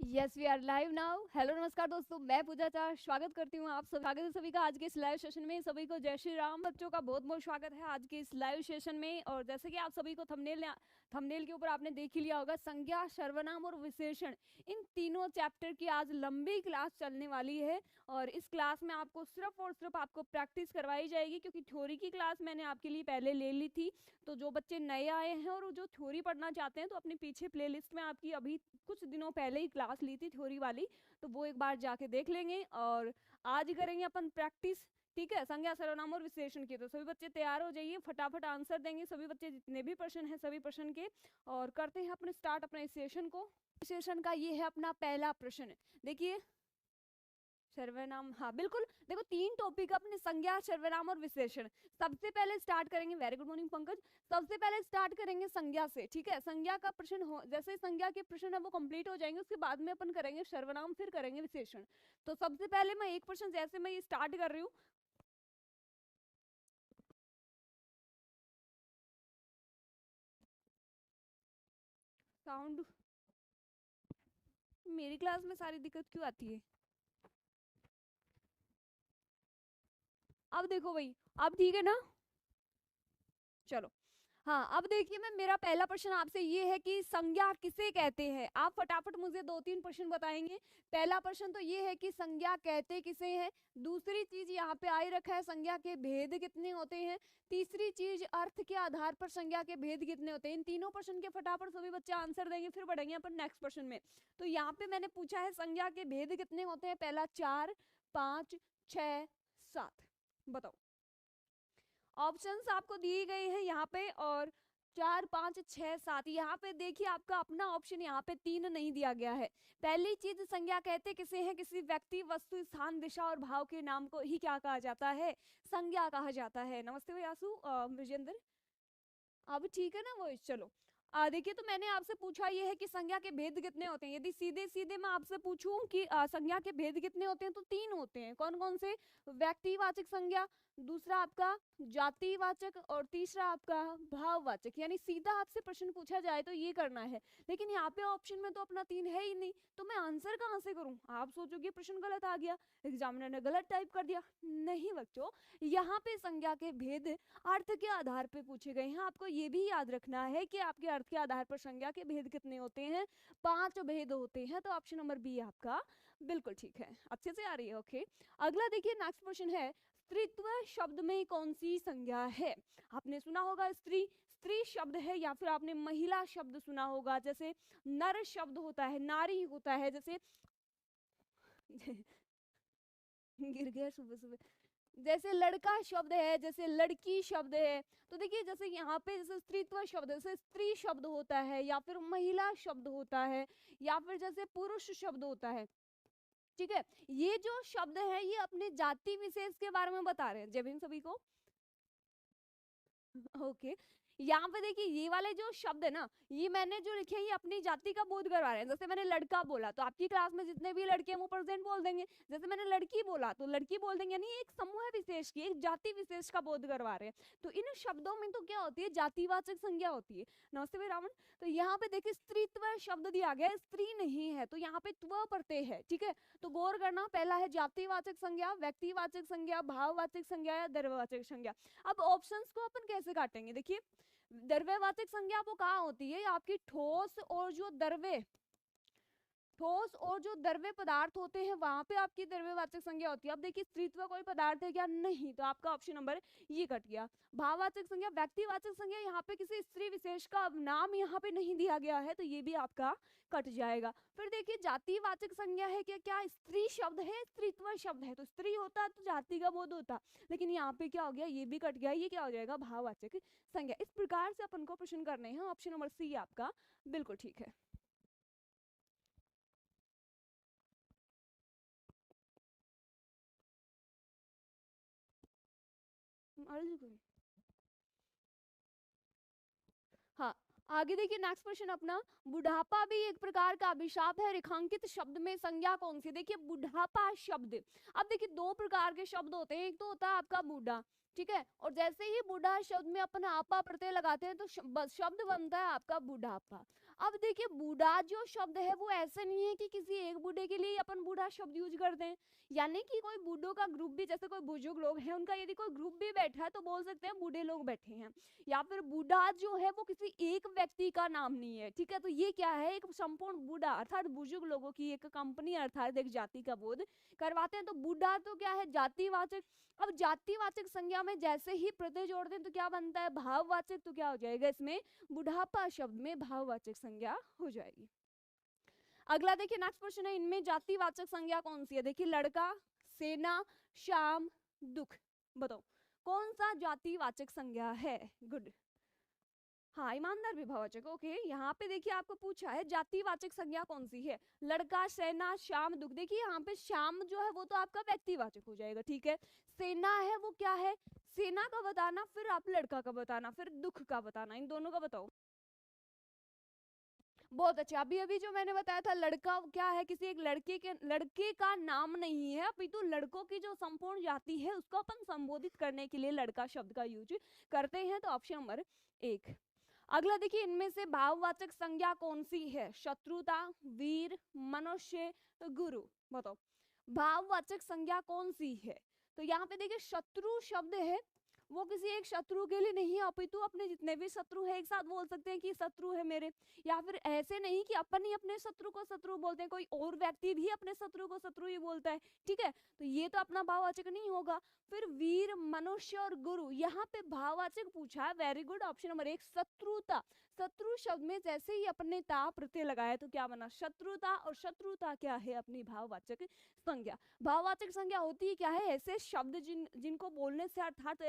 Yes we are live now. Hello नमस्कार दोस्तों, मैं पूजा चार स्वागत करती हूँ आप सब। स्वागत है सभी का आज के इस लाइव सेशन में। सभी को जय श्री राम। बच्चों का बहुत बहुत स्वागत है आज के इस लाइव सेशन में। और जैसे कि आप सभी को थंबनेल के ऊपर आपने देख ही लिया होगा, संज्ञा, सर्वनाम और विशेषण, इन तीनों चैप्टर की आज लंबी क्लास चलने वाली है। और इस क्लास में आपको सिर्फ और सिर्फ आपको प्रैक्टिस करवाई जाएगी, क्योंकि थ्योरी की क्लास मैंने आपके लिए पहले ले ली थी। तो जो बच्चे नए आए हैं और जो थ्योरी पढ़ना चाहते हैं, तो अपने पीछे प्लेलिस्ट में आपकी अभी कुछ दिनों पहले ही क्लास ली थी थ्योरी वाली, तो वो एक बार जाके देख लेंगे। और आज करेंगे अपन प्रैक्टिस, ठीक है, संज्ञा, सर्वनाम और विशेषण की। तो सभी बच्चे तैयार हो जाइए, फटाफट आंसर देंगे सभी बच्चे, जितने भी प्रश्न हैं सभी प्रश्न के। और करते हैं अपने स्टार्ट अपने सेशन को। सेशन का ये है अपना पहला प्रश्न। देखिए, सर्वनाम, हाँ बिल्कुल। देखो, तीन टॉपिक अपने, संज्ञा, सर्वनाम और विशेषण। सबसे पहले स्टार्ट करेंगे, वेरी गुड मॉर्निंग पंकज। सबसे पहले स्टार्ट करेंगे संज्ञा से, ठीक है। संज्ञा का प्रश्न हो, जैसे संज्ञा के प्रश्न है वो कंप्लीट हो जाएंगे, उसके बाद में अपन करेंगे सर्वनाम, फिर करेंगे विशेषण। तो सबसे पहले मैं एक प्रश्न, जैसे मैं ये स्टार्ट कर रही हूँ, साउंड, मेरी क्लास में सारी दिक्कत क्यों आती है? अब देखो भाई, अब ठीक है ना? चलो, हाँ, अब देखिए, मैं मेरा पहला प्रश्न आपसे ये है कि संज्ञा किसे कहते हैं। आप फटाफट मुझे दो तीन प्रश्न बताएंगे। पहला प्रश्न तो ये है कि संज्ञा कहते किसे हैं। दूसरी चीज यहाँ पे आई रखा है, संज्ञा के भेद कितने होते हैं। तीसरी चीज, अर्थ के आधार पर संज्ञा के भेद कितने होते हैं। इन तीनों प्रश्न के फटाफट सभी बच्चे आंसर देंगे, फिर बढ़ेंगे अपन नेक्स्ट प्रश्न में। तो यहाँ पे मैंने पूछा है संज्ञा के भेद कितने होते हैं। पहला 4, 5, 6, 7, बताओ। ऑप्शंस आपको दिए गए हैं यहाँ पे, और 4, 5, 6, 7। यहाँ पे देखिए, आपका अपना ऑप्शन यहाँ पे 3 नहीं दिया गया है। पहली चीज, संज्ञा कहते किसे हैं, किसी व्यक्ति, वस्तु, स्थान, दिशा और भाव के नाम को ही क्या कहा जाता है, संज्ञा कहा जाता है। नमस्ते भाई आसू, विजेंद्र, अब ठीक है ना वो। चलो, देखिए, तो मैंने आपसे पूछा ये है कि संज्ञा के भेद कितने होते हैं। यदि सीधे सीधे मैं आपसे पूछूं कि संज्ञा के भेद कितने होते हैं, तो 3 होते हैं। कौन कौन से? व्यक्तिवाचक संज्ञा, दूसरा आपका जातिवाचक, और तीसरा आपका भाववाचक। यानी सीधा आपसे प्रश्न पूछा जाए तो ये करना है। लेकिन यहाँ पे ऑप्शन में तो अपना 3 है ही नहीं, तो मैं आंसर कहाँ से करूँ? आप सोचोगे प्रश्न गलत आ गया, एग्जामिनर ने गलत टाइप कर दिया। नहीं बच्चों, यहाँ पे संज्ञा के भेद अर्थ के आधार पे पूछे गए हैं। आपको ये भी याद रखना है कि आपके अर्थ के आधार पर संज्ञा के भेद कितने होते हैं, 5 भेद होते हैं। तो ऑप्शन नंबर बी आपका बिल्कुल ठीक है, अच्छे से आ रही है। ओके, अगला देखिए, नेक्स्ट क्वेश्चन है, स्त्रीत्व शब्द में कौन सी संज्ञा है। आपने सुना होगा स्त्री, स्त्री शब्द है, या फिर आपने महिला शब्द सुना होगा, जैसे नर शब्द होता है, नारी होता है, जैसे गिर गया सुबह सुबह, जैसे लड़का शब्द है, जैसे लड़की शब्द है। तो देखिए, जैसे यहाँ पे जैसे स्त्रीत्व शब्द, जैसे स्त्री शब्द होता है, या फिर महिला शब्द होता है, या फिर जैसे पुरुष शब्द होता है, ठीक है। ये जो शब्द है, ये अपने जाति विशेष के बारे में बता रहे हैं। जय भीम सभी को। ओके, यहाँ पे देखिए, ये वाले जो शब्द है ना, ये मैंने जो लिखे हैं, ये अपनी जाति का बोध करवा रहे हैं। जैसे मैंने लड़का बोला, तो आपकी क्लास में जितने भी लड़के हैं वो प्रेजेंट बोल देंगे। जैसे मैंने लड़की बोला, तो लड़की बोल देंगे। यानी एक समूह विशेष की, एक जाति विशेष का बोध करवा रहे हैं। तो इन शब्दों में तो क्या होती है, जातिवाचक संज्ञा होती है। नमस्ते भाई रावण। तो यहाँ पे देखिए, स्त्रीत्व शब्द दिया गया है, स्त्री नहीं है, तो यहाँ पे त्व प्रत्यय है, ठीक है। तो गौर करना, पहला है जातिवाचक संज्ञा, व्यक्तिवाचक संज्ञा, भाववाचक संज्ञा या द्रव्यवाचक संज्ञा। अब ऑप्शंस को अपन कैसे काटेंगे, देखिए, द्रव्यवाचक संज्ञा वो कहाँ होती है, आपकी ठोस और जो द्रव्य, ठोस और जो द्रव्य पदार्थ होते हैं, वहां पे आपकी द्रव्यवाचक संज्ञा होती है। अब देखिए, स्त्रीत्व कोई पदार्थ है क्या? नहीं, तो आपका ऑप्शन नंबर ये कट गया। भाववाचक संज्ञा, व्यक्तिवाचक संज्ञा, यहाँ पे किसी स्त्री विशेष का नाम यहाँ पे नहीं दिया गया है, तो ये भी आपका कट जाएगा। फिर देखिए, जातिवाचक संज्ञा है क्या? क्या स्त्री शब्द है, स्त्रीत्व शब्द है, तो स्त्री होता तो जाति का बोध होता। लेकिन यहाँ पे क्या हो गया, ये भी कट गया, ये क्या हो जाएगा, भाववाचक संज्ञा। इस प्रकार से अपन को प्रश्न करने हैं। ऑप्शन नंबर सी आपका बिल्कुल ठीक है। हाँ, आगे देखिए, नेक्स्ट क्वेश्चन अपना, बुढ़ापा भी एक प्रकार का अभिशाप है, रेखांकित शब्द में संज्ञा कौन सी। देखिए, बुढ़ापा शब्द, अब देखिए, दो प्रकार के शब्द होते हैं। एक तो होता है आपका बूढ़ा, ठीक है, और जैसे ही बूढ़ा शब्द में अपन आपा प्रत्यय लगाते हैं, तो शब्द बनता है आपका बुढ़ापा। अब देखिए बूढ़ा जो शब्द है वो ऐसे नहीं है कि किसी एक बूढ़े के लिए अपन बूढ़ा शब्द यूज करते हैं, यानी कि कोई बूढ़ों का ग्रुप भी, जैसे कोई बुजुर्ग लोग हैं उनका यदि कोई ग्रुप भी बैठा है तो बोल सकते हैं बूढ़े लोग बैठे हैं। या फिर बूढ़ा जो है वो किसी एक व्यक्ति का नाम नहीं है, ठीक है। तो ये क्या है, एक संपूर्ण बूढ़ा अर्थात बुजुर्ग लोगों की एक कंपनी अर्थात एक जाति का बोध करवाते हैं। तो बूढ़ा तो क्या है, जातिवाचक। अब जातिवाचक संज्ञा में जैसे ही प्रत्यय जोड़ते हैं तो क्या बनता है, भाववाचक। तो क्या हो जाएगा इसमें, बुढ़ापा शब्द में भाववाचक संज्ञा हो जाएगी। अगला देखिए नेक्स्ट क्वेश्चन है, इनमें जातिवाचक संज्ञा कौन सी है। देखिए लड़का, सेना, शाम, दुख, बताओ कौन सा जातिवाचक संज्ञा है। गुड, हाँ ईमानदार विभाववाचक। ओके, यहाँ पे देखिए आपको पूछा है जातिवाचक संज्ञा कौन सी है, लड़का, सेना, शाम, दुख। देखिए यहाँ पे शाम जो है वो तो आपका व्यक्तिवाचक हो जाएगा, ठीक है। सेना है वो क्या है, सेना का बताना, फिर आप लड़का का बताना, फिर दुख का बताना, इन दोनों का बताओ। बहुत अच्छा, अभी अभी जो मैंने बताया था लड़का क्या है, किसी एक लड़के का नाम नहीं है, अपितु लड़कों की जो संपूर्ण जाति है उसको अपन संबोधित करने के लिए लड़का शब्द का यूज करते हैं। तो ऑप्शन नंबर 1। अगला देखिए, इनमें से भाववाचक संज्ञा कौन सी है, शत्रुता, वीर, मनुष्य, गुरु, बताओ भाववाचक संज्ञा कौन सी है। तो यहाँ पे देखिए शत्रु शब्द है वो किसी एक शत्रु के लिए नहीं है, अपितु अपने जितने भी शत्रु है एक साथ बोल सकते हैं कि शत्रु है मेरे। या फिर ऐसे नहीं कि अपन ही अपने शत्रु को शत्रु बोलते हैं, कोई और व्यक्ति भी अपने शत्रु को शत्रु ही बोलता है, ठीक है। तो ये तो अपना भाववाचक नहीं होगा। फिर वीर, मनुष्य और गुरु, यहाँ पे भाववाचक पूछा है, वेरी गुड, ऑप्शन नंबर 1 शत्रुता। शत्रु शब्द में जैसे ही अपने ता प्रत्यय लगाया तो क्या बना, शत्रुता। और शत्रुता क्या है, अपनी भाववाचक संज्ञा। भाववाचक संज्ञा होती है क्या है, ऐसे शब्द जिनको बोलने से अर्थात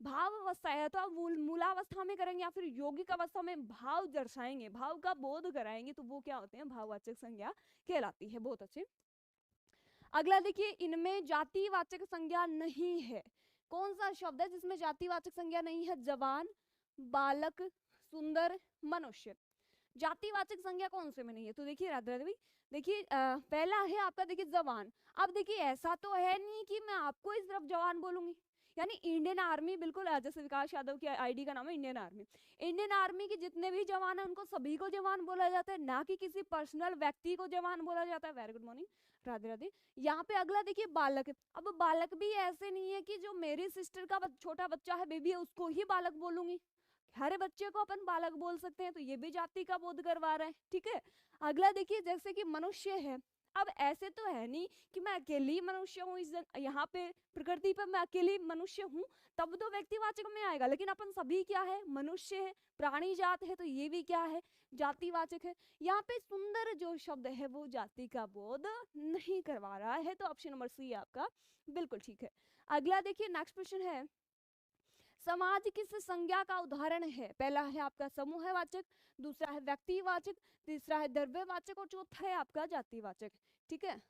भाव अवस्था है तो आप मूलावस्था में करेंगे या फिर यौगिक अवस्था में भाव दर्शाएंगे, भाव का बोध कराएंगे, तो वो क्या होते हैं, भाववाचक संज्ञा कहलाती है। बहुत अच्छे। अगला देखिए, इनमें जातिवाचक संज्ञा नहीं है, कौन सा शब्द है जिसमें जातिवाचक संज्ञा नहीं है, जवान, बालक, सुंदर, मनुष्य। जातिवाचक संज्ञा कौन से में नहीं है, तो देखिए राधा देवी, देखिए पहला है आपका देखिए जवान। अब देखिए ऐसा तो है नहीं कि मैं आपको इस तरफ जवान बोलूंगी, यानी इंडियन आर्मी बिल्कुल जैसे विकास यादव की आईडी का नाम है इंडियन आर्मी, इंडियन आर्मी के जितने भी जवान है उनको सभी को जवान बोला जाता है, ना कि किसी पर्सनल व्यक्ति को जवान बोला जाता है। Very good morning, Radhe Radhe. यहाँ पे अगला देखिए बालक। अब बालक भी ऐसे नहीं है कि जो मेरी सिस्टर का छोटा बच्चा है, बेबी है, उसको ही बालक बोलूंगी, हर बच्चे को अपन बालक बोल सकते हैं, तो ये भी जाति का बोध करवा रहा है, ठीक है। अगला देखिए, जैसे कि मनुष्य है, अब ऐसे तो है नहीं कि मैं अकेली मनुष्य हूँ, इस यहाँ पे प्रकृति पर मैं अकेली मनुष्य हूँ, तब तो व्यक्तिवाचक में आएगा, लेकिन अपन सभी क्या है, मनुष्य है, प्राणी जात है, तो ये भी क्या है, जातिवाचक है। यहाँ पे सुंदर जो शब्द है वो जाति का बोध नहीं करवा रहा है, तो ऑप्शन नंबर सी आपका बिल्कुल ठीक है। अगला देखिए नेक्स्ट क्वेश्चन है, समाज किस संज्ञा का उदाहरण है। पहला है आपका समूहवाचक, दूसरा है व्यक्तिवाचक, तीसरा है द्रव्यवाचक और चौथा है आपका जातिवाचक, ठीक है।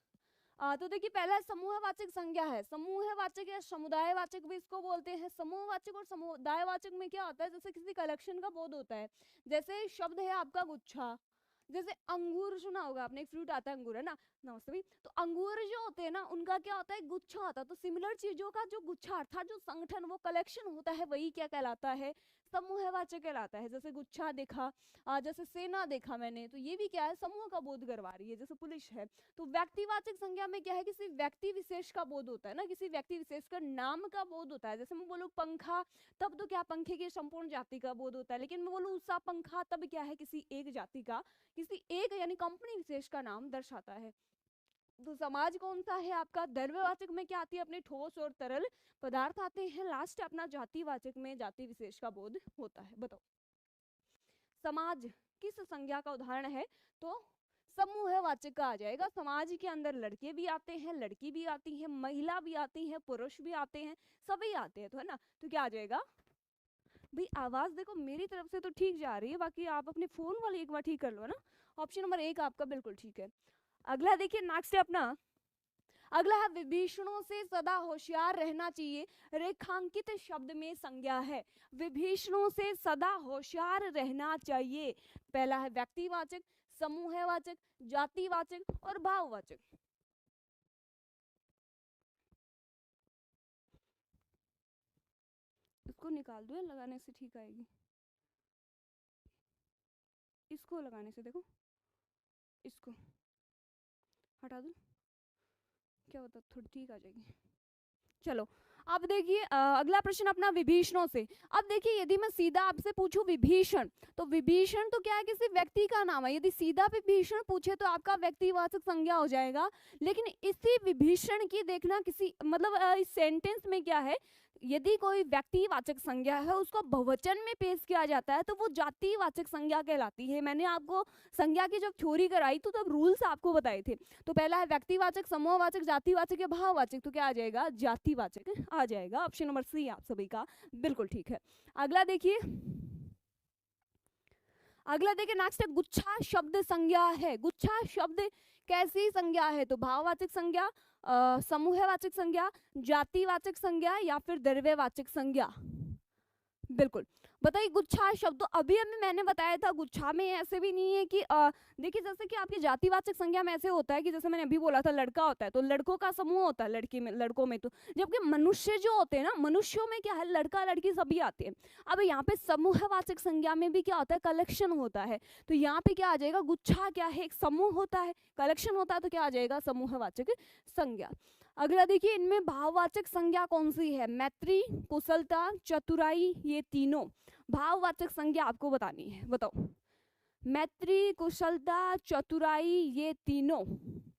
तो देखिए पहला समूहवाचक संज्ञा है, समूहवाचक या समुदायवाचक भी इसको बोलते हैं। समूहवाचक और समुदायवाचक में क्या होता है, जैसे किसी कलेक्शन का बोध होता है, जैसे शब्द है आपका गुच्छा, जैसे अंगूर सुना होगा आपने, एक फ्रूट आता है अंगूर, है ना, नमस्ते भाई। तो अंगूर जो होते हैं ना उनका क्या होता है, गुच्छा होता है। तो सिमिलर चीजों का जो गुच्छा अर्थात जो संगठन वो कलेक्शन होता है वही क्या कहलाता है, समूहवाचक कहलाता है। जैसे गुच्छा देखा, जैसे सेना देखा मैंने, तो ये भी क्या है, समूह का बोध करवा रही है, जैसे पुलिस है। तो व्यक्तिवाचक संज्ञा में क्या है, किसी व्यक्ति विशेष का बोध होता है ना, किसी व्यक्ति विशेष का नाम का बोध होता है। जैसे मैं बोलूँ पंखा, तब तो क्या पंखे की संपूर्ण जाति का बोध होता है, लेकिन मैं बोलूँ उषा पंखा, तब क्या है, किसी एक जाति का, किसी एक यानी कंपनी विशेष का नाम दर्शाता है। तो समाज कौन सा है आपका, द्रव्यवाचक में क्या आती है, अपने ठोस और तरल पदार्थ आते हैं। लास्ट अपना जातिवाचक में जाति विशेष का बोध होता है। बताओ समाज किस संज्ञा का उदाहरण है, तो समूहवाचक का आ जाएगा। समाज के अंदर लड़के भी आते हैं, लड़की भी आती है, महिला भी आती है, पुरुष भी आते हैं, सभी आते हैं, तो है ना, तो क्या आ जाएगा भाई। आवाज देखो मेरी तरफ से तो ठीक जा रही है, बाकी आप अपने फोन वाले एक बार ठीक कर लो ना। ऑप्शन नंबर 1 आपका बिल्कुल ठीक है। अगला देखिए नेक्स्ट है अपना, अगला है विभीषणों से सदा होशियार रहना चाहिए, रेखांकित शब्द में संज्ञा है। विभीषणों से सदा होशियार रहना चाहिए, पहला है व्यक्तिवाचक, समूहवाचक, जातिवाचक और भाववाचक। इसको निकाल दो, लगाने से ठीक आएगी। इसको लगाने से देखो, इसको हटा दूं, क्या बता, थोड़ी ठीक आ जाएगी। चलो अब देखिए अगला प्रश्न अपना विभीषणों से। अब देखिए यदि मैं सीधा आपसे पूछूं विभीषण, तो विभीषण तो क्या है, किसी व्यक्ति का नाम है। यदि सीधा विभीषण पूछे तो आपका व्यक्तिवाचक संज्ञा हो जाएगा। लेकिन इसी विभीषण की देखना किसी मतलब इस सेंटेंस में क्या है, यदि कोई व्यक्तिवाचक संज्ञा है उसको बहुवचन में पेश किया जाता है तो वो जातिवाचक संज्ञा कहलाती है। मैंने आपको संज्ञा की जब थ्योरी कराई तो तब रूल्स आपको बताए थे। तो पहला है व्यक्तिवाचक, समूहवाचक, जातिवाचक या भाववाचक, तो क्या आ जाएगा, जातिवाचक आ जाएगा। ऑप्शन नंबर सी आप सभी का बिल्कुल ठीक है। अगला देखिए, अगला देखिए नेक्स्ट है गुच्छा शब्द संज्ञा है। गुच्छा शब्द कैसी संज्ञा है, तो भाववाचक संज्ञा, समूहवाचक संज्ञा, जातिवाचक संज्ञा या फिर द्रव्यवाचक संज्ञा। बिल्कुल बताइए गुच्छा शब्द, तो अभी मैंने बताया था गुच्छा में ऐसे भी नहीं है कि देखिए जैसे कि आपकी जातिवाचक संज्ञा में ऐसे होता है कि जैसे मैंने अभी बोला था लड़का होता है तो लड़कों का समूह होता है, लड़की में लड़कों में, तो जबकि मनुष्य जो होते हैं ना, मनुष्यों में क्या है, लड़का लड़की सभी आते हैं। अब यहाँ पे समूहवाचक संज्ञा में भी क्या होता है, कलेक्शन होता है। तो यहाँ पे क्या आ जाएगा, गुच्छा क्या है, एक समूह होता है, कलेक्शन होता है, तो क्या आ जाएगा, समूहवाचक संज्ञा। अगला देखिए इनमें भाववाचक संज्ञा कौन सी है, मैत्री, कुशलता, चतुराई, ये तीनों भाववाचक संज्ञा आपको बतानी है। बताओ, मैत्री, कुशलता, चतुराई, ये तीनों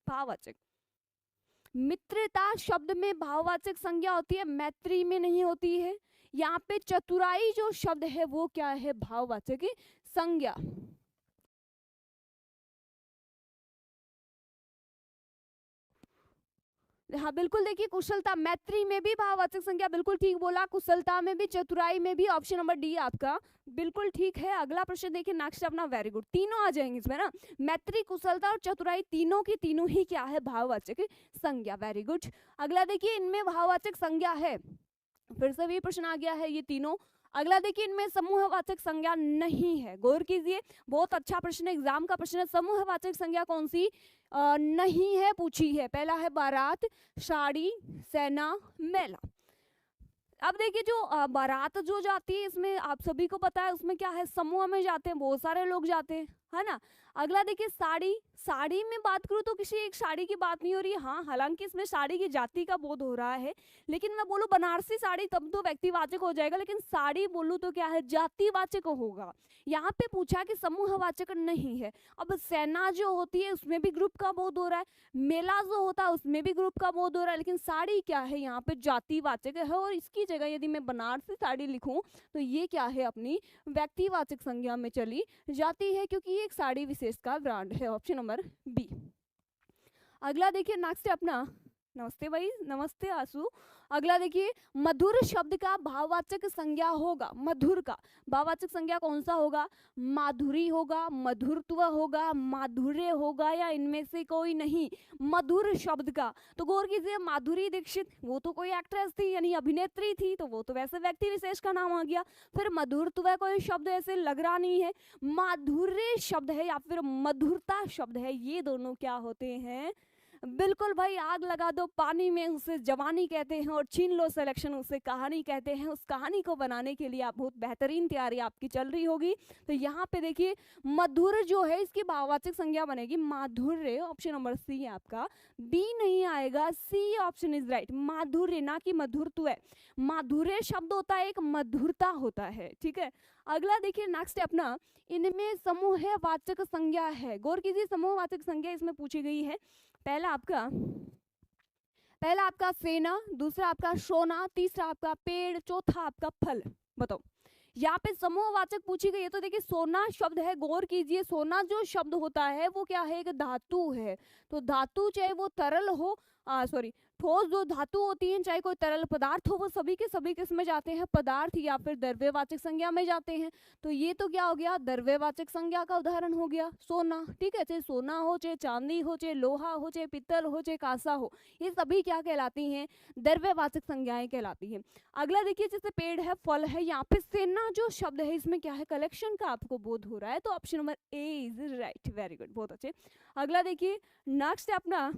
भाववाचक। मित्रता शब्द में भाववाचक संज्ञा होती है, मैत्री में नहीं होती है। यहाँ पे चतुराई जो शब्द है वो क्या है, भाववाचक संज्ञा। हाँ बिल्कुल, देखिए कुशलता, मैत्री में भी भाववाचक संज्ञा, बिल्कुल ठीक बोला, कुशलता में भी, चतुराई में भी, ऑप्शन नंबर डी आपका बिल्कुल ठीक है। अगला प्रश्न देखिए नेक्स्ट अपना, वेरी गुड, तीनों आ जाएंगे इसमें ना, मैत्री, कुशलता और चतुराई तीनों की तीनों ही क्या है, भाववाचक संज्ञा, वेरी गुड। अगला देखिए इनमें भाववाचक संज्ञा है, फिर से भी प्रश्न आ गया है ये तीनों। अगला देखिए इनमें समूहवाचक संज्ञा नहीं है, गौर कीजिए, बहुत अच्छा प्रश्न है, एग्जाम का प्रश्न है। समूहवाचक संज्ञा कौन सी नहीं है पूछी है, पहला है बारात, साड़ी, सेना, मेला। अब देखिए जो बारात जो जाती है इसमें आप सभी को पता है उसमें क्या है, समूह में जाते हैं, बहुत सारे लोग जाते हैं, है ना। अगला देखिए साड़ी, साड़ी में बात करूँ तो किसी एक साड़ी की बात नहीं हो रही है, हाँ हालांकि इसमें साड़ी की जाति का बोध हो रहा है, लेकिन मैं बोलूँ बनारसी साड़ी तब तो व्यक्तिवाचक हो जाएगा, लेकिन साड़ी बोलूँ तो क्या है, जातिवाचक होगा। यहाँ पे पूछा कि समूहवाचक नहीं है। अब सेना जो होती है उसमें भी ग्रुप का बोध हो रहा है, मेला जो होता है उसमें भी ग्रुप का बोध हो रहा है, लेकिन साड़ी क्या है, यहाँ पे जातिवाचक है। और इसकी जगह यदि मैं बनारसी साड़ी लिखूं तो ये क्या है, अपनी व्यक्तिवाचक संज्ञा में चली जाती है, क्योंकि ये एक साड़ी विशेष का ब्रांड है, ऑप्शन नंबर बी। अगला देखिए नेक्स्ट है अपना, नमस्ते भाई, नमस्ते आंसू। अगला देखिए मधुर शब्द का भाववाचक संज्ञा होगा, मधुर का भाववाचक संज्ञा कौन सा होगा, माधुरी होगा, मधुरत्व होगा, माधुर्य होगा, या इनमें से कोई नहीं, मधुर शब्द का। तो गौर कीजिए माधुरी दीक्षित वो तो कोई एक्ट्रेस थी यानी अभिनेत्री थी, तो वो तो वैसे व्यक्ति विशेष का नाम आ गया। फिर मधुरत्व कोई शब्द ऐसे लग रहा नहीं है, माधुर्य शब्द है या फिर मधुरता शब्द है, ये दोनों क्या होते हैं, बिल्कुल भाई, आग लगा दो पानी में उसे जवानी कहते हैं, और छीन लो सिलेक्शन उसे कहानी कहते हैं। उस कहानी को बनाने के लिए आप बहुत बेहतरीन तैयारी आपकी चल रही होगी। तो यहाँ पे देखिए मधुर जो है इसकी भाववाचक संज्ञा बनेगी माधुर्य, ऑप्शन नंबर सी है आपका, बी नहीं आएगा, सी ऑप्शन इज राइट, माधुर्य ना कि मधुरत्व है। माधुर्य शब्द होता है, एक मधुरता होता है, ठीक है। अगला देखिए नेक्स्ट है अपना, इनमें समूहवाचक संज्ञा है, गौर कीजिए समूहवाचक संज्ञा इसमें पूछी गई है। पहला आपका सेना, दूसरा आपका सोना, तीसरा आपका पेड़, चौथा आपका फल। बताओ यहाँ पे समूहवाचक पूछी गई है, तो देखिए सोना शब्द है, गौर कीजिए सोना जो शब्द होता है वो क्या है, एक धातु है। तो धातु चाहे वो तरल हो, ठोस जो धातु होती है, चाहे कोई तरल पदार्थ हो, वो सभी के सभी किस में जाते हैं, पदार्थ या फिर द्रव्यवाचक संज्ञा में जाते हैं। तो ये तो क्या हो गया, द्रव्यवाचक संज्ञा का उदाहरण हो गया सोना, ठीक है। चाहे सोना हो, चाहे चांदी हो, चाहे लोहा हो, चाहे पित्तल हो, चाहे कांसा हो, ये सभी क्या कहलाती हैं, द्रव्यवाचक संज्ञाएं कहलाती हैं। अगला देखिए जैसे पेड़ है, फल है, यहाँ पे सेना जो शब्द है इसमें क्या है, कलेक्शन का आपको बोध हो रहा है, तो option number A is right, very good, बहुत अच्छे। अगला देखिए नेक्स्ट है अपना,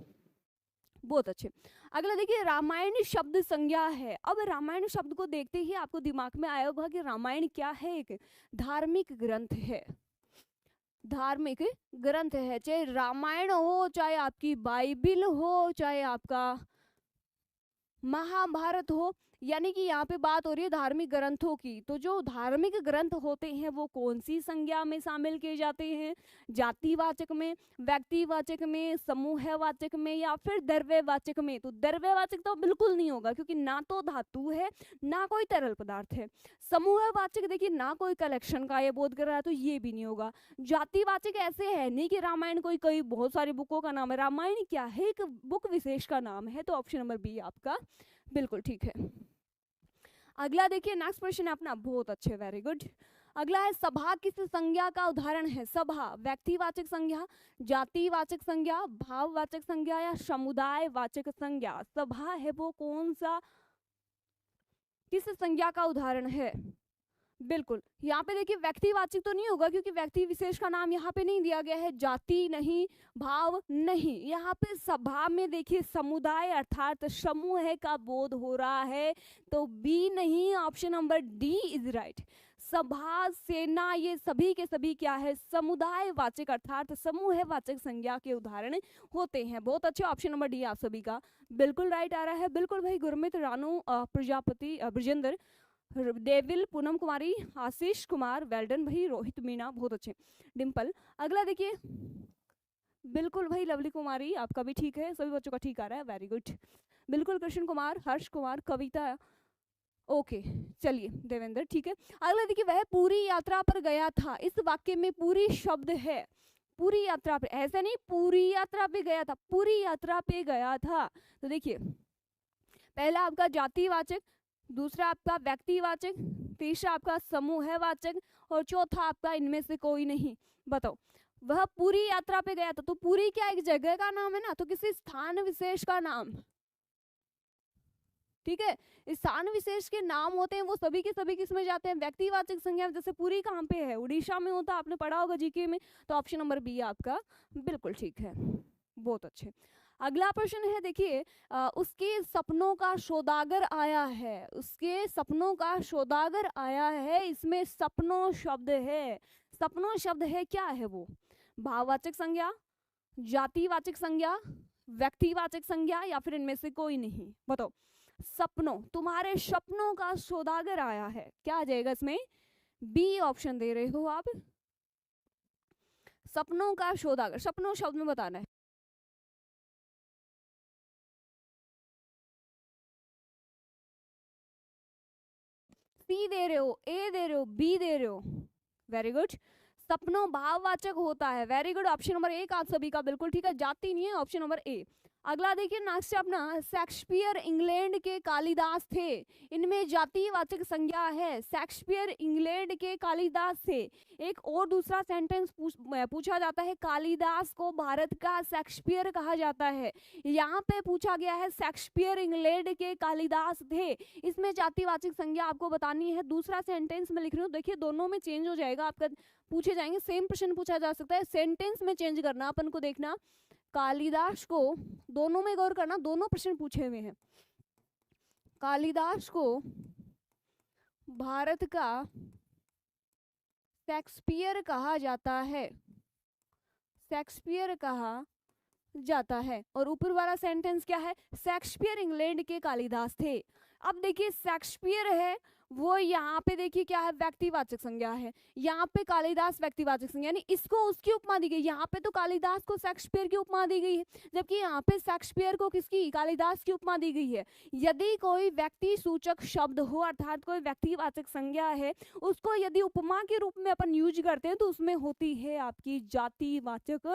बहुत अच्छे। अगला देखिए रामायण शब्द संज्ञा है। अब रामायण शब्द को देखते ही आपको दिमाग में आया होगा कि रामायण क्या है, एक धार्मिक ग्रंथ है। धार्मिक ग्रंथ है, चाहे रामायण हो, चाहे आपकी बाइबिल हो, चाहे आपका महाभारत हो, यानी कि यहाँ पे बात हो रही है धार्मिक ग्रंथों की। तो जो धार्मिक ग्रंथ होते हैं वो कौन सी संज्ञा में शामिल किए जाते हैं? जातिवाचक में, व्यक्तिवाचक में, समूहवाचक में, या फिर द्रव्यवाचक में? तो द्रव्यवाचक तो बिल्कुल नहीं होगा, क्योंकि ना तो धातु है ना कोई तरल पदार्थ है। समूहवाचक देखिए ना कोई कलेक्शन का ये बोध कर रहा है, तो ये भी नहीं होगा। जातिवाचक ऐसे है नहीं कि रामायण कोई कई बहुत सारी बुकों का नाम है, रामायण क्या है, एक बुक विशेष का नाम है। तो ऑप्शन नंबर बी आपका बिल्कुल ठीक है। अगला देखिए, नेक्स्ट क्वेश्चन है अपना, बहुत अच्छे, वेरी गुड। अगला है, सभा किस संज्ञा का उदाहरण है? सभा व्यक्तिवाचक संज्ञा, जातिवाचक संज्ञा, भाववाचक संज्ञा, या समुदाय वाचक संज्ञा? सभा है वो कौन सा, किस संज्ञा का उदाहरण है? बिल्कुल यहाँ पे देखिए व्यक्तिवाचक तो नहीं होगा, क्योंकि व्यक्ति विशेष का नाम यहाँ पे नहीं दिया गया है, जाति नहीं, भाव नहीं। यहाँ पे सभा में देखिए समुदाय अर्थात समूह का बोध हो रहा है, तो बी नहीं, option number D is right. सभा, सेना, ये सभी के सभी क्या है, समुदाय वाचक अर्थात समूह वाचक संज्ञा के उदाहरण होते हैं। बहुत अच्छे, ऑप्शन नंबर डी आप सभी का बिल्कुल राइट आ रहा है। बिल्कुल भाई, गुरमीत, रानू, प्रजापति, ब्रजेंद्र, देविल, पूनम कुमारी, आशीष कुमार, वेल्डन भाई, रोहित मीना, बहुत अच्छे, डिम्पल। अगला देखिए, बिल्कुल भाई लवली कुमारी, आपका भी ठीक है, सभी बच्चों का ठीक आ रहा है, वेरी गुड। बिल्कुल कृष्ण कुमार, हर्ष कुमार, कविता, ओके, चलिए देवेंद्र, ठीक है। अगला देखिए, वह पूरी यात्रा पर गया था, इस वाक्य में पूरी शब्द है, पूरी यात्रा पे, ऐसा नहीं पूरी यात्रा पे गया था, पूरी यात्रा पे गया था। तो देखिए पहला आपका जातिवाचक, दूसरा आपका व्यक्तिवाचक, तीसरा आपका समूहवाचक, और चौथा आपका इनमें से कोई नहीं। बताओ, वह पूरी यात्रा पे गया था, तो पूरी क्या एक जगह का नाम है ना, तो किसी स्थान विशेष का नाम, ठीक है। स्थान विशेष के नाम होते हैं वो सभी के सभी किसमें जाते हैं, व्यक्तिवाचक संज्ञा। जैसे पूरी कहाँ पे है, उड़ीसा में होता, आपने पढ़ा होगा जीके में। तो ऑप्शन नंबर बी आपका बिल्कुल ठीक है, बहुत अच्छे। अगला प्रश्न है, देखिए, उसके सपनों का सौदागर आया है, उसके सपनों का सौदागर आया है, इसमें सपनों शब्द है, सपनों शब्द है, क्या है वो? भाववाचक संज्ञा, जातिवाचक संज्ञा, व्यक्तिवाचक संज्ञा, या फिर इनमें से कोई नहीं? बताओ, सपनों, तुम्हारे सपनों का सौदागर आया है, क्या आ जाएगा इसमें? बी ऑप्शन दे रहे हो आप, सपनों का सौदागर, सपनों शब्द में बताना है। सी दे रहे हो, ए दे रहे हो, बी दे रहे हो, वेरी गुड। सपनों भाववाचक होता है, वेरी गुड, ऑप्शन नंबर एक आप सभी का बिल्कुल ठीक है, जाति नहीं है, ऑप्शन नंबर ए। अगला देखिए, नेक्स्ट अपना, शेक्सपियर इंग्लैंड के कालिदास थे, इनमें जातिवाचक संज्ञा है, शेक्सपियर इंग्लैंड के कालिदास थे। एक और दूसरा सेंटेंस पूछा जाता है, कालिदास को भारत का शेक्सपियर कहा जाता है। यहाँ पे पूछा गया है शेक्सपियर इंग्लैंड के कालिदास थे, इसमें जातिवाचक संज्ञा आपको बतानी है। दूसरा सेंटेंस में लिख रही हूँ, देखिए दोनों में चेंज हो जाएगा आपका, पूछे जाएंगे, सेम प्रश्न पूछा जा सकता है, सेंटेंस में चेंज करना अपन को। देखना कालिदास को, दोनों में गौर करना, दोनों प्रश्न पूछे हुए हैं। कालिदास को भारत का शेक्सपियर कहा जाता है, शेक्सपियर कहा जाता है। और ऊपर वाला सेंटेंस क्या है, शेक्सपियर इंग्लैंड के कालिदास थे। अब देखिए शेक्सपियर है वो यहाँ पे देखिए क्या है, व्यक्तिवाचक संज्ञा है, यहाँ पे कालिदास व्यक्तिवाचक संज्ञा, यानी इसको उसकी उपमा दी गई। यहाँ पे तो कालिदास को शेक्सपियर की उपमा दी गई है, जबकि यहाँ पे शेक्सपियर को किसकी, कालिदास की उपमा दी गई है। यदि कोई व्यक्ति सूचक शब्द हो अर्थात कोई व्यक्तिवाचक संज्ञा है, उसको यदि उपमा के रूप में अपन यूज करते हैं तो उसमें होती है आपकी जातिवाचक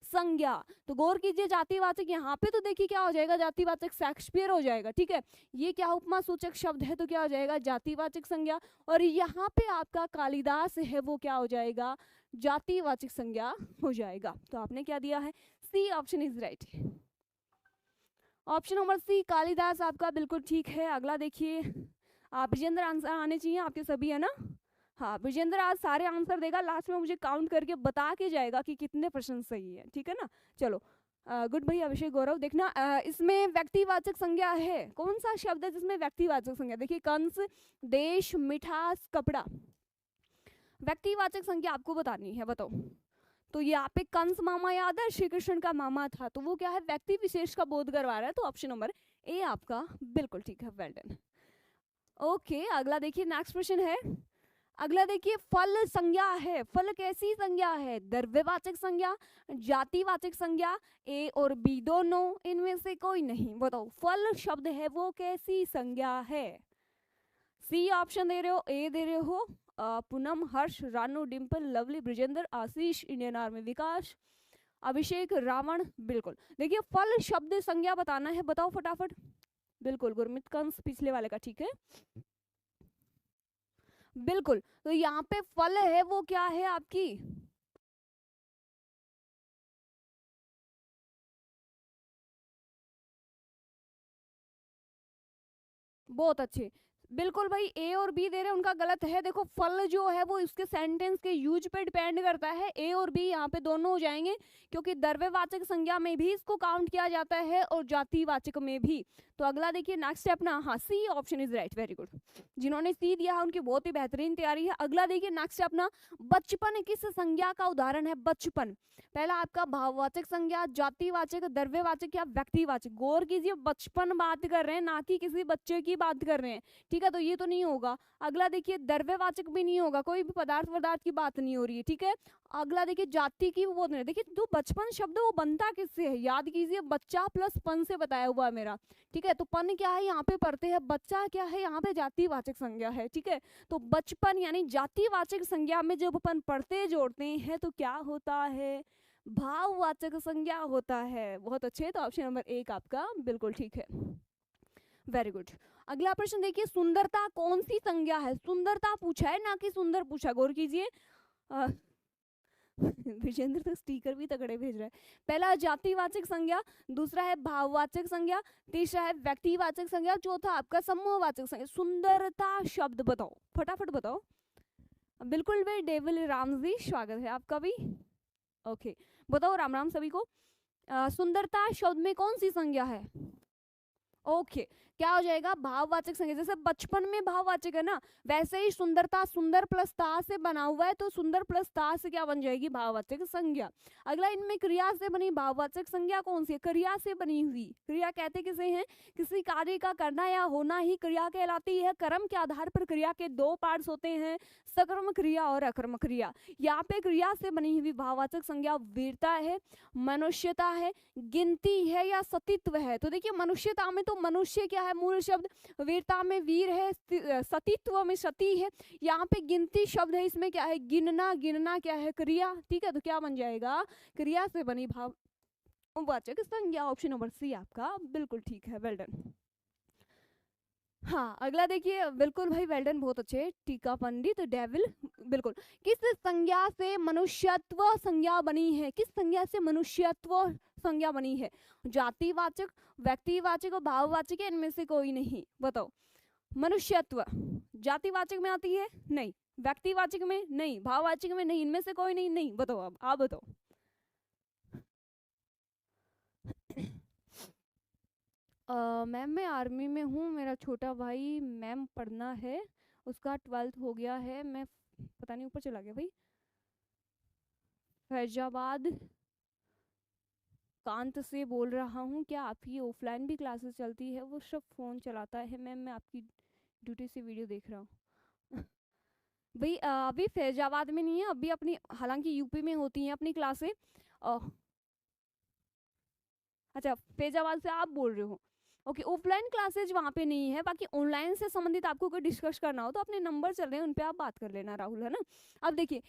संज्ञा। तो गौर कीजिए, जातिवाचक यहाँ पे तो देखिए क्या हो जाएगा, जातिवाचक शेक्सपियर हो जाएगा, ठीक है। ये क्या उपमा सूचक शब्द है, तो क्या हो जाएगा, जातिवाचक संज्ञा। और यहाँ पे आपका कालिदास है वो क्या हो जाएगा, जातिवाचक संज्ञा हो जाएगा। तो आपने क्या दिया है, C option is right, option number C Kalidas आपका बिल्कुल ठीक है। अगला देखिए, आप ब्रजेंद्र आंसर आने चाहिए आपके सभी, है ना? हाँ, ब्रजेंद्र आज सारे आंसर देगा, लास्ट में मुझे काउंट करके बता के जाएगा कि कितने प्रश्न सही है, ठीक है ना? चलो, गुड भाई, अभिषेक, गौरव, देखना इसमें व्यक्तिवाचक संज्ञा है, कौन सा शब्द है जिसमें व्यक्तिवाचक संज्ञा? देखिए कंस, देश, मिठास, कपड़ा, व्यक्तिवाचक संज्ञा आपको बतानी है, बताओ। तो यहाँ पे कंस मामा याद है, श्री कृष्ण का मामा था, तो वो क्या है, व्यक्ति विशेष का बोध करवा रहा है, तो ऑप्शन नंबर ए आपका बिल्कुल ठीक है, वेल डन। ओके, अगला देखिए, नेक्स्ट क्वेश्चन है, अगला देखिए, फल संज्ञा है, फल कैसी संज्ञा है, द्रव्यवाचक संज्ञा, जातिवाचक संज्ञा, ए और बी दोनों, इनमें से कोई नहीं, बताओ फल शब्द है वो कैसी संज्ञा है। सी ऑप्शन दे रहे हो, ए दे रहे हो, पूनम, हर्ष, रानू, डिम्पल, लवली, ब्रिजेंद्र, आशीष, इंडियन आर्मी विकास, अभिषेक, रावण, बिल्कुल। देखिए फल शब्द संज्ञा बताना है, बताओ फटाफट। बिल्कुल गुरमित, कंस पिछले वाले का ठीक है, बिल्कुल। तो यहाँ पे फल है वो क्या है आपकी, बहुत अच्छे, बिल्कुल भाई, ए और बी दे रहे हैं उनका गलत है। देखो फल जो है वो इसके सेंटेंस के यूज पे डिपेंड करता है, ए और बी यहाँ पे दोनों हो जाएंगे, क्योंकि द्रव्यवाचक संज्ञा में भी इसको काउंट किया जाता है और जातिवाचक में भी। तो अगला देखिए, नेक्स्ट स्टेप ना, हाँ C option is right, very good, जिन्होंने सी दिया है उनकी बहुत ही बेहतरीन तैयारी है। अगला देखिए, नेक्स्ट स्टेप ना, बचपन किस संज्ञा का उदाहरण है, बचपन, पहला आपका भाववाचक संज्ञा, जातिवाचक, द्रव्यवाचक या व्यक्तिवाचक, गौर कीजिए बचपन बात कर रहे हैं, ना कि किसी बच्चे की बात कर रहे हैं, ठीक है, तो ये तो नहीं होगा। अगला देखिए, द्रव्यवाचक भी नहीं होगा, कोई भी पदार्थ की बात नहीं हो रही है, ठीक है। अगला देखिए, जाति की वो नहीं, देखिए जो बचपन शब्द वो बनता किससे है, याद कीजिए, बच्चा प्लस पन से बताया हुआ है मेरा, ठीक है, तो पन क्या है यहाँ पे पढ़ते हैं, बच्चा क्या है यहाँ पे जातिवाचक संज्ञा है, ठीक है। तो बचपन यानी जातिवाचक संज्ञा में जब अपन पढ़ते जोड़ते हैं तो क्या होता है, भाववाचक संज्ञा होता है। बहुत अच्छे, तो ऑप्शन नंबर एक आपका बिल्कुल ठीक है, वेरी गुड। अगला प्रश्न देखिए, सुंदरता कौन सी संज्ञा है, सुंदरता पूछा है ना कि सुंदर पूछा, गौर कीजिए। विजेंद्र तो स्टिकर भी तगड़े भेज रहा है। पहला जातिवाचक संज्ञा, दूसरा है भाववाचक संज्ञा, तीसरा है व्यक्तिवाचक संज्ञा, चौथा आपका समूहवाचक संज्ञा। सुंदरता शब्द बताओ, फटाफट बताओ। बिल्कुल भाई, डेविल राम जी स्वागत है आपका भी, ओके, बताओ राम राम सभी को। सुंदरता शब्द में कौन सी संज्ञा है, ओके, क्या हो जाएगा, भाववाचक संज्ञा। जैसे बचपन में भाववाचक है ना, वैसे ही सुंदरता सुंदर प्लस ता से बना हुआ है, तो सुंदर प्लस ता से क्या बन जाएगी, भाववाचक संज्ञा। अगला, इनमें क्रिया से बनी भाववाचक संज्ञा कौन सी है, क्रिया से बनी हुई, क्रिया कहते किसे हैं, किसी कार्य का करना या होना ही क्रिया कहलाती है। कर्म के आधार पर क्रिया के दो पार्ट्स होते हैं, सकर्म क्रिया और अकर्म क्रिया। यहाँ पे क्रिया से बनी हुई भाववाचक संज्ञा वीरता है, मनुष्यता है, गिनती है या सतीत्व है। तो देखिए मनुष्यता में तो मनुष्य क्या है मूल शब्द, वीरता में वीर है, सतीत्व में सती है, यहाँ पे गिनती शब्द है, इसमें क्या है गिनना, गिनना क्या है क्रिया, ठीक है, तो क्या बन जाएगा, क्रिया से बनी भाववाचक संज्ञा, ऑप्शन नंबर सी आपका बिल्कुल ठीक है, वेल डन। हाँ, अगला देखिए, बिल्कुल भाई वेल डन, बहुत अच्छे, टीका पंडित, डेविल, बिल्कुल। किस संज्ञा से मनुष्यत्व संज्ञा बनी है, किस संज्ञा से मनुष्यत्व संज्ञा बनी है, जातिवाचक, व्यक्तिवाचक और भाववाचक है, इनमें से कोई नहीं, बताओ। मनुष्यत्व जातिवाचक में आती है, नहीं, व्यक्तिवाचक में नहीं, भाववाचक में नहीं, इनमें से कोई नहीं, नहीं, बताओ, अब आप बताओ। मैम मैं आर्मी में हूँ, मेरा छोटा भाई मैम पढ़ना है, उसका 12th हो गया है, मैं पता नहीं ऊपर चला गया भाई, फैजाबाद कांत से बोल रहा हूँ, क्या आपकी ऑफलाइन भी क्लासेस चलती है, वो सब फ़ोन चलाता है मैम, मैं आपकी ड्यूटी से वीडियो देख रहा हूँ। भाई अभी फैजाबाद में नहीं है, अभी अपनी हालांकि यूपी में होती हैं अपनी क्लासें। अच्छा, फैजाबाद से आप बोल रहे हो, ओके, ऑफलाइन क्लासेज वहाँ पे नहीं है, बाकी ऑनलाइन से संबंधित आपको कोई डिस्कस करना हो तो अपने नंबर चल रहे हैं उन पे आप बात कर लेना राहुल, है ना। अब देखिए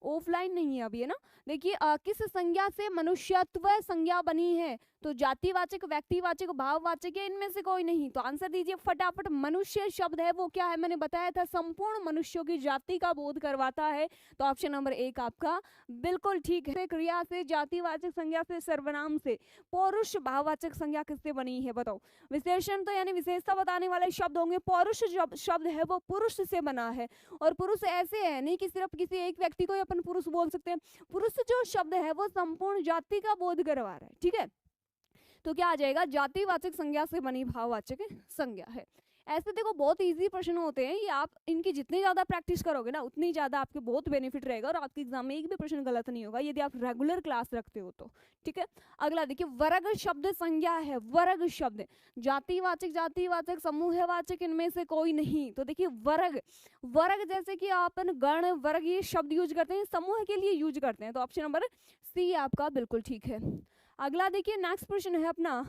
ऑफलाइन नहीं है अभी, है ना। देखिए किस संज्ञा से मनुष्यत्व संज्ञा बनी है, तो जातिवाचक, व्यक्तिवाचक, भाववाचक है, इनमें से कोई नहीं, तो आंसर दीजिए फटाफट। मनुष्य शब्द है वो क्या है, मैंने बताया था संपूर्ण मनुष्यों की जाति का बोध करवाता है, तो ऑप्शन नंबर एक आपका बिल्कुल ठीक है। क्रिया से, जातिवाचक संज्ञा से, सर्वनाम से, पौरुष भाववाचक संज्ञा किससे बनी है, बताओ। विशेषण तो यानी विशेषता बताने वाले शब्द होंगे, पौरुष शब्द है वो पुरुष से बना है, और पुरुष ऐसे है नहीं कि सिर्फ किसी एक व्यक्ति को अपन पुरुष बोल सकते हैं, पुरुष जो शब्द है वो संपूर्ण जाति का बोध करवा रहा है, ठीक है। तो क्या आ जाएगा, जातिवाचक संज्ञा से बनी भाववाचक संज्ञा है। ऐसे देखो बहुत इजी प्रश्न होते हैं, ये आप इनकी जितनी ज्यादा प्रैक्टिस करोगे ना उतनी ज्यादा आपके बहुत बेनिफिट रहेगा और आपके एग्जाम में एक भी प्रश्न गलत नहीं होगा यदि आप रेगुलर क्लास रखते हो तो। ठीक है, अगला देखिए वर्ग शब्द संज्ञा है। वर्ग शब्द जातिवाचक समूहवाचक इनमें से कोई नहीं। तो देखिए वर्ग, वर्ग जैसे कि अपन गण वर्ग ये शब्द यूज करते हैं, समूह के लिए यूज करते हैं, तो ऑप्शन नंबर सी आपका बिल्कुल ठीक है। अगला देखिए नेक्स्ट प्रश्न है अपना,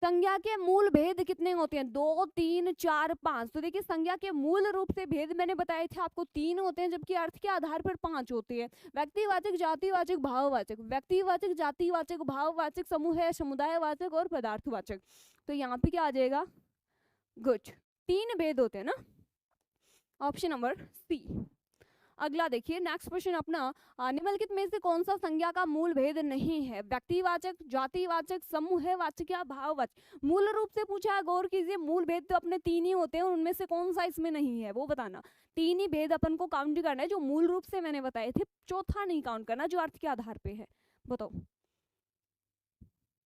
संज्ञा के मूल भेद कितने होते हैं? 2, 3, 4, 5। तो देखिए संज्ञा के मूल रूप से भेद मैंने बताए थे आपको 3 होते हैं, जबकि अर्थ के आधार पर 5 होते हैं। व्यक्तिवाचक, जातिवाचक, भाववाचक। व्यक्तिवाचक, जातिवाचक, भाववाचक, समूह समुदायवाचक और पदार्थवाचक। तो यहाँ पे क्या आ जाएगा? गुड, 3 भेद होते हैं ना, ऑप्शन नंबर सी। अगला देखिए नेक्स्ट क्वेश्चन अपना, निम्नलिखित में से कौन सा संज्ञा का मूल भेद नहीं है? व्यक्तिवाचक, जातिवाचक, समूहवाचक या भाववाचक। मूल रूप से पूछा है, गौर कीजिए, मूल भेद तो अपने 3 ही होते हैं, उनमें से कौन सा इसमें नहीं है वो बताना। 3 ही भेद अपन को काउंट करना है जो मूल रूप से मैंने बताए थे, चौथा नहीं काउंट करना जो अर्थ के आधार पे है। बताओ।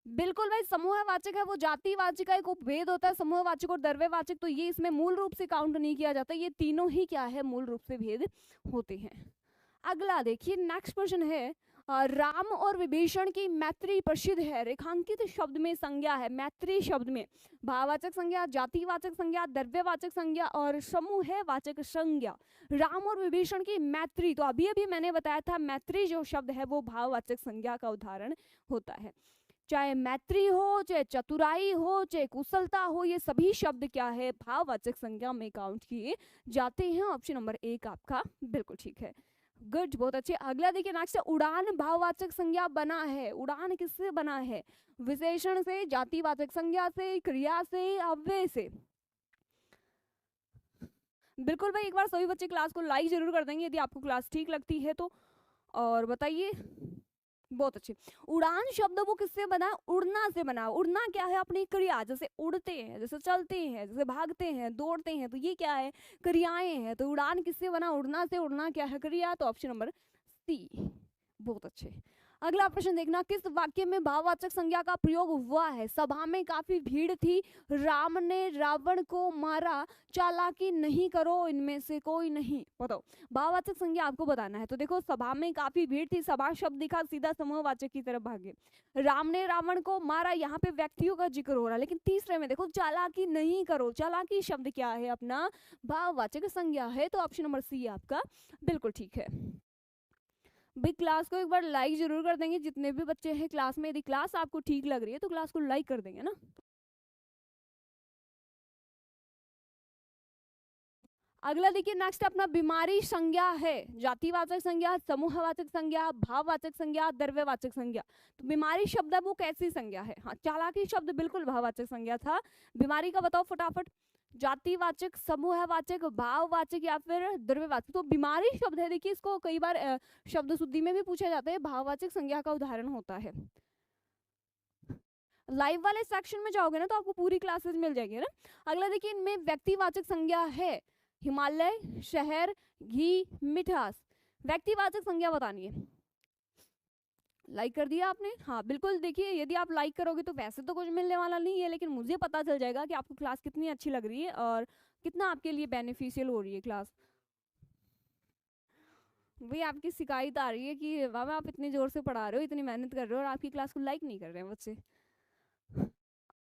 बिल्कुल भाई, समूहवाचक है वो जातिवाचक का एक उपभेद होता है, समूहवाचक और द्रव्यवाचक, तो ये इसमें मूल रूप से काउंट नहीं किया जाता, ये तीनों ही क्या है मूल रूप से भेद होते हैं। अगला देखिए नेक्स्ट क्वेश्चन है, राम और विभीषण की मैत्री प्रसिद्ध है, रेखांकित शब्द में संज्ञा है, मैत्री शब्द में भाववाचक संज्ञा, जातिवाचक संज्ञा, द्रव्यवाचक संज्ञा और समूहवाचक संज्ञा। राम और विभीषण की मैत्री, तो अभी अभी मैंने बताया था मैत्री जो शब्द है वो भाववाचक संज्ञा का उदाहरण होता है। चाहे मैत्री हो, चाहे चतुराई हो, चाहे कुशलता हो, ये सभी शब्द क्या है भाववाचक संज्ञा में काउंट किए जाते हैं। ऑप्शन नंबर 1 आपका बिल्कुल ठीक है। गुड, बहुत अच्छे। अगला देखिए नेक्स्ट, उड़ान भाववाचक संज्ञा बना है। उड़ान किससे बना है? विशेषण से, जातिवाचक संज्ञा से, क्रिया से, अव्यय से। बिल्कुल भाई, एक बार सभी बच्चे क्लास को लाइक जरूर कर देंगे यदि आपको क्लास ठीक लगती है तो, और बताइए। बहुत अच्छे। उड़ान शब्द वो किससे बना? उड़ना से बना। उड़ना क्या है? अपनी क्रिया, जैसे उड़ते हैं, जैसे चलते हैं, जैसे भागते हैं, दौड़ते हैं, तो ये क्या है? क्रियाएं हैं। तो उड़ान किससे बना? उड़ना से। उड़ना क्या है? क्रिया। तो ऑप्शन नंबर सी। बहुत अच्छे। अगला प्रश्न देखना, किस वाक्य में भाववाचक संज्ञा का प्रयोग हुआ है? सभा में काफी भीड़ थी, राम ने रावण को मारा, चालाकी नहीं करो, इनमें से कोई नहीं। बताओ, भाववाचक संज्ञा आपको बताना है। तो देखो सभा में काफी भीड़ थी, सभा शब्द दिखा, सीधा समूहवाचक की तरफ भागे। राम ने रावण को मारा, यहाँ पे व्यक्तियों का जिक्र हो रहा है। लेकिन तीसरे में देखो चालाकी नहीं करो, चालाकी शब्द क्या है? अपना भाववाचक संज्ञा है। तो ऑप्शन नंबर सी आपका बिल्कुल ठीक है। भाई क्लास को एक बार लाइक जरूर कर देंगे जितने भी बच्चे हैं क्लास में। यदि क्लास आपको ठीक लग रही है तो क्लास को लाइक कर देंगे ना। अगला देखिए नेक्स्ट अपना, बीमारी संज्ञा है। जातिवाचक संज्ञा, समूहवाचक संज्ञा, भाववाचक संज्ञा, द्रव्यवाचक संज्ञा। तो बीमारी शब्द है वो कैसी संज्ञा है? हाँ, चालाकी शब्द बिल्कुल भाववाचक संज्ञा था। बीमारी का बताओ फटाफट। जातिवाचक, समूहवाचक, भाववाचक या फिर द्रव्यवाचक। तो बीमारी शब्द है, देखिए इसको कई बार शब्द शुद्धि में भी पूछा जाता है, भाववाचक संज्ञा का उदाहरण होता है। लाइव वाले सेक्शन में जाओगे ना तो आपको पूरी क्लासेस मिल जाएगी ना। अगला देखिए, इनमें व्यक्तिवाचक संज्ञा है, हिमालय, शहर, घी, मिठास। व्यक्तिवाचक संज्ञा बतानी है। लाइक कर दिया आपने? हाँ बिल्कुल। देखिए यदि आप लाइक करोगे तो वैसे तो कुछ मिलने वाला नहीं है, लेकिन मुझे पता चल जाएगा कि आपको क्लास कितनी अच्छी लग रही है और कितना आपके लिए बेनिफिशियल हो रही है क्लास। वही आपकी शिकायत आ रही है कि बाबा आप इतनी जोर से पढ़ा रहे हो, इतनी मेहनत कर रहे हो और आपकी क्लास को लाइक नहीं कर रहे हैं बच्चे।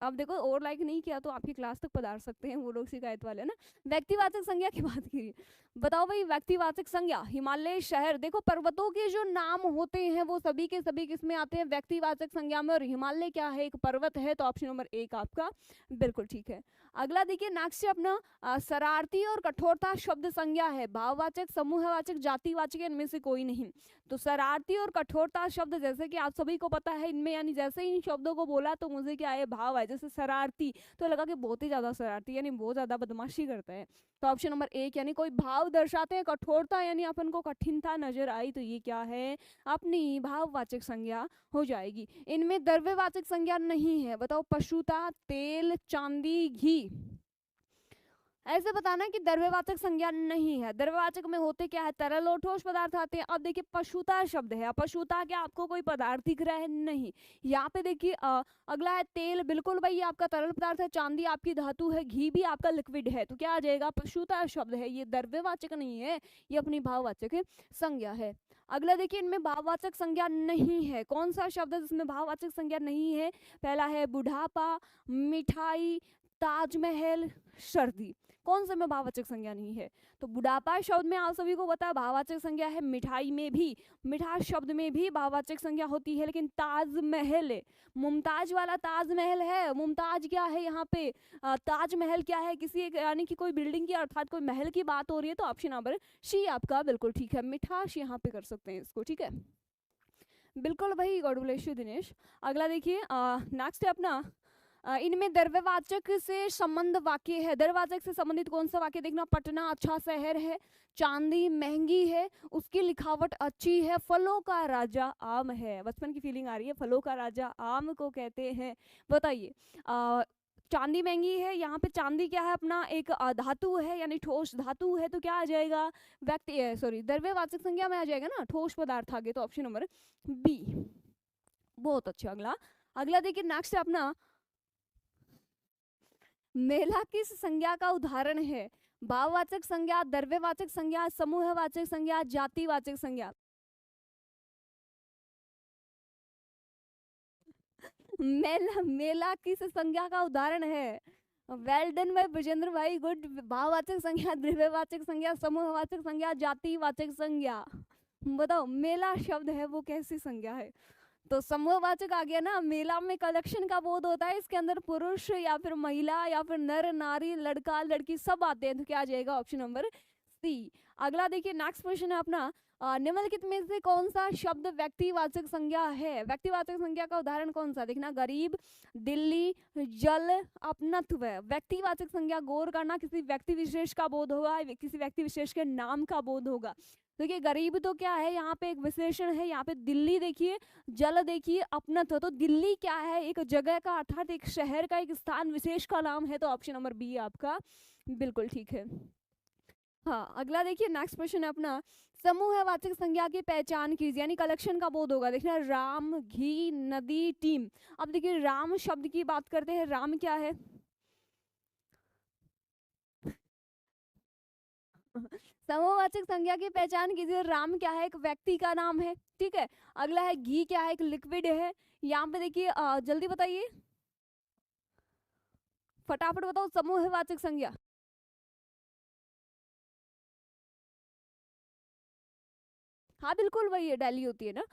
अब देखो और लाइक नहीं किया तो आपकी क्लास तक पधार सकते हैं वो लोग, शिकायत वाले ना। व्यक्तिवाचक संज्ञा की बात की, बताओ भाई व्यक्तिवाचक संज्ञा, हिमालय, शहर। देखो पर्वतों के जो नाम होते हैं वो सभी के सभी किसमें आते हैं? व्यक्तिवाचक संज्ञा में। और हिमालय क्या है? एक पर्वत है। तो ऑप्शन नंबर 1 आपका बिल्कुल ठीक है। अगला देखिए नेक्स्ट अपना, शरारती और कठोरता शब्द संज्ञा है, भाववाचक, समूहवाचक, जातिवाचक, इनमें से कोई नहीं। तो शरारती और कठोरता शब्द जैसे कि आप सभी को पता है इनमें, यानी जैसे ही इन शब्दों को बोला तो मुझे क्या है? भाव है। जैसे शरारती तो लगा कि बहुत ही ज्यादा शरारती, यानी बहुत ज्यादा बदमाशी करता है। तो ऑप्शन नंबर 1 यानी कोई भाव दर्शाते हैं। कठोरता यानी अपन को कठिनता नजर आई, तो ये क्या है? अपनी भाववाचक संज्ञा हो जाएगी। इनमें द्रव्यवाचक संज्ञा नहीं है। बताओ, पशुता, तेल, चांदी, घी। ऐसे बताना कि द्रव्यवाचक संज्ञा नहीं है। द्रव्यवाचक में होते क्या है, तरल और ठोस पदार्थ आते हैं। अब देखिए पशुता शब्द है, पशुता क्या आपको कोई पदार्थ दिख रहा है, नहीं। यहाँ पे देखिए अगला है तेल, बिल्कुल भाई ये आपका तरल पदार्थ है। चांदी आपकी धातु है, घी भी आपका लिक्विड है। तो क्या आ जाएगा, पशुता शब्द है, ये द्रव्यवाचक नहीं है, ये अपनी भाववाचक संज्ञा है। अगला देखिए इनमें भाववाचक संज्ञा नहीं है। कौन सा शब्द है जिसमें भाववाचक संज्ञा नहीं है, पहला है बुढ़ापा, मिठाई, ताजमहल, सर्दी। कौन से में भाववाचक संज्ञा नहीं है, तो बुढ़ापा शब्द में आप सभी को पता है भाववाचक संज्ञा है। मिठाई में भी, मिठास शब्द में भी भाववाचक संज्ञा होती है। लेकिन ताजमहल है, मुमताज वाला ताजमहल है, मुमताज क्या है यहाँ पे, ताजमहल क्या है, किसी एक यानी कि कोई बिल्डिंग की अर्थात कोई महल की बात हो रही है। तो ऑप्शन नंबर सी आपका बिल्कुल ठीक है, मिठास यहाँ पे कर सकते हैं इसको, ठीक है। बिल्कुल भाई, गॉड ब्लेस यू दिनेश। अगला देखिए नेक्स्ट है अपना इनमें द्रव्यवाचक से संबंध वाक्य है। द्रव्यवाचक से संबंधित कौन सा वाक्य देखना, पटना अच्छा शहर है, चांदी महंगी है, उसकी लिखावट अच्छी है, फलों का राजा आम है। बचपन की फीलिंग आ रही है, फलों का राजा आम को कहते हैं। बताइए चांदी महंगी है, यहाँ पे चांदी क्या है अपना एक धातु है, यानी ठोस धातु है। तो क्या आ जाएगा, व्यक्ति सॉरी द्रव्यवाचक संज्ञा में आ जाएगा ना, ठोस पदार्थ आगे। तो ऑप्शन नंबर बी, बहुत अच्छा। अगला अगला देखिए नेक्स्ट है अपना मेला किस संज्ञा का उदाहरण है, भाववाचक संज्ञा, द्रव्यवाचक संज्ञा, समूहवाचक संज्ञा, जातिवाचक संज्ञा। मेला मेला किस संज्ञा का उदाहरण है, वेल डन भाई ब्रजेंद्र भाई, गुड। भाववाचक संज्ञा, द्रव्यवाचक संज्ञा, समूहवाचक संज्ञा, जातिवाचक संज्ञा। बताओ मेला शब्द है वो कैसी संज्ञा है, तो समूहवाचक आ गया ना। मेला में कलेक्शन का बोध होता है, इसके अंदर पुरुष या फिर महिला या फिर नर नारी लड़का लड़की सब आते हैं। तो क्या आ जाएगा, ऑप्शन नंबर सी। अगला देखिए नेक्स्ट क्वेश्चन है अपना निम्नलिखित में से कौन सा शब्द व्यक्तिवाचक संज्ञा है। व्यक्तिवाचक संज्ञा का उदाहरण कौन सा, देखना गरीब, दिल्ली, जल, अपनत्व। व्यक्तिवाचक संज्ञा गौर करना, किसी व्यक्ति विशेष का बोध होगा, किसी व्यक्ति विशेष के नाम का बोध होगा। देखिए गरीब तो क्या है, यहाँ पे एक विशेषण है, यहाँ पे दिल्ली देखिए, जल देखिए, अपनत्व। तो दिल्ली क्या है, एक जगह का अर्थात एक शहर का, एक स्थान विशेष का नाम है। तो ऑप्शन नंबर बी आपका बिल्कुल ठीक है। हाँ अगला देखिए नेक्स्ट क्वेश्चन है अपना समूहवाचक संज्ञा की पहचान कीजिए, यानी कलेक्शन का बोध होगा। देखना राम, घी, नदी, टीम। अब देखिए राम शब्द की बात करते हैं, राम क्या है समूहवाचक संज्ञा की पहचान कीजिए, राम क्या है, एक व्यक्ति का नाम है, ठीक है। अगला है घी क्या है, एक लिक्विड है। यहाँ पे देखिए जल्दी बताइए, फटाफट बताओ समूहवाचक संज्ञा। हाँ बिल्कुल वही है, डेली होती है ना।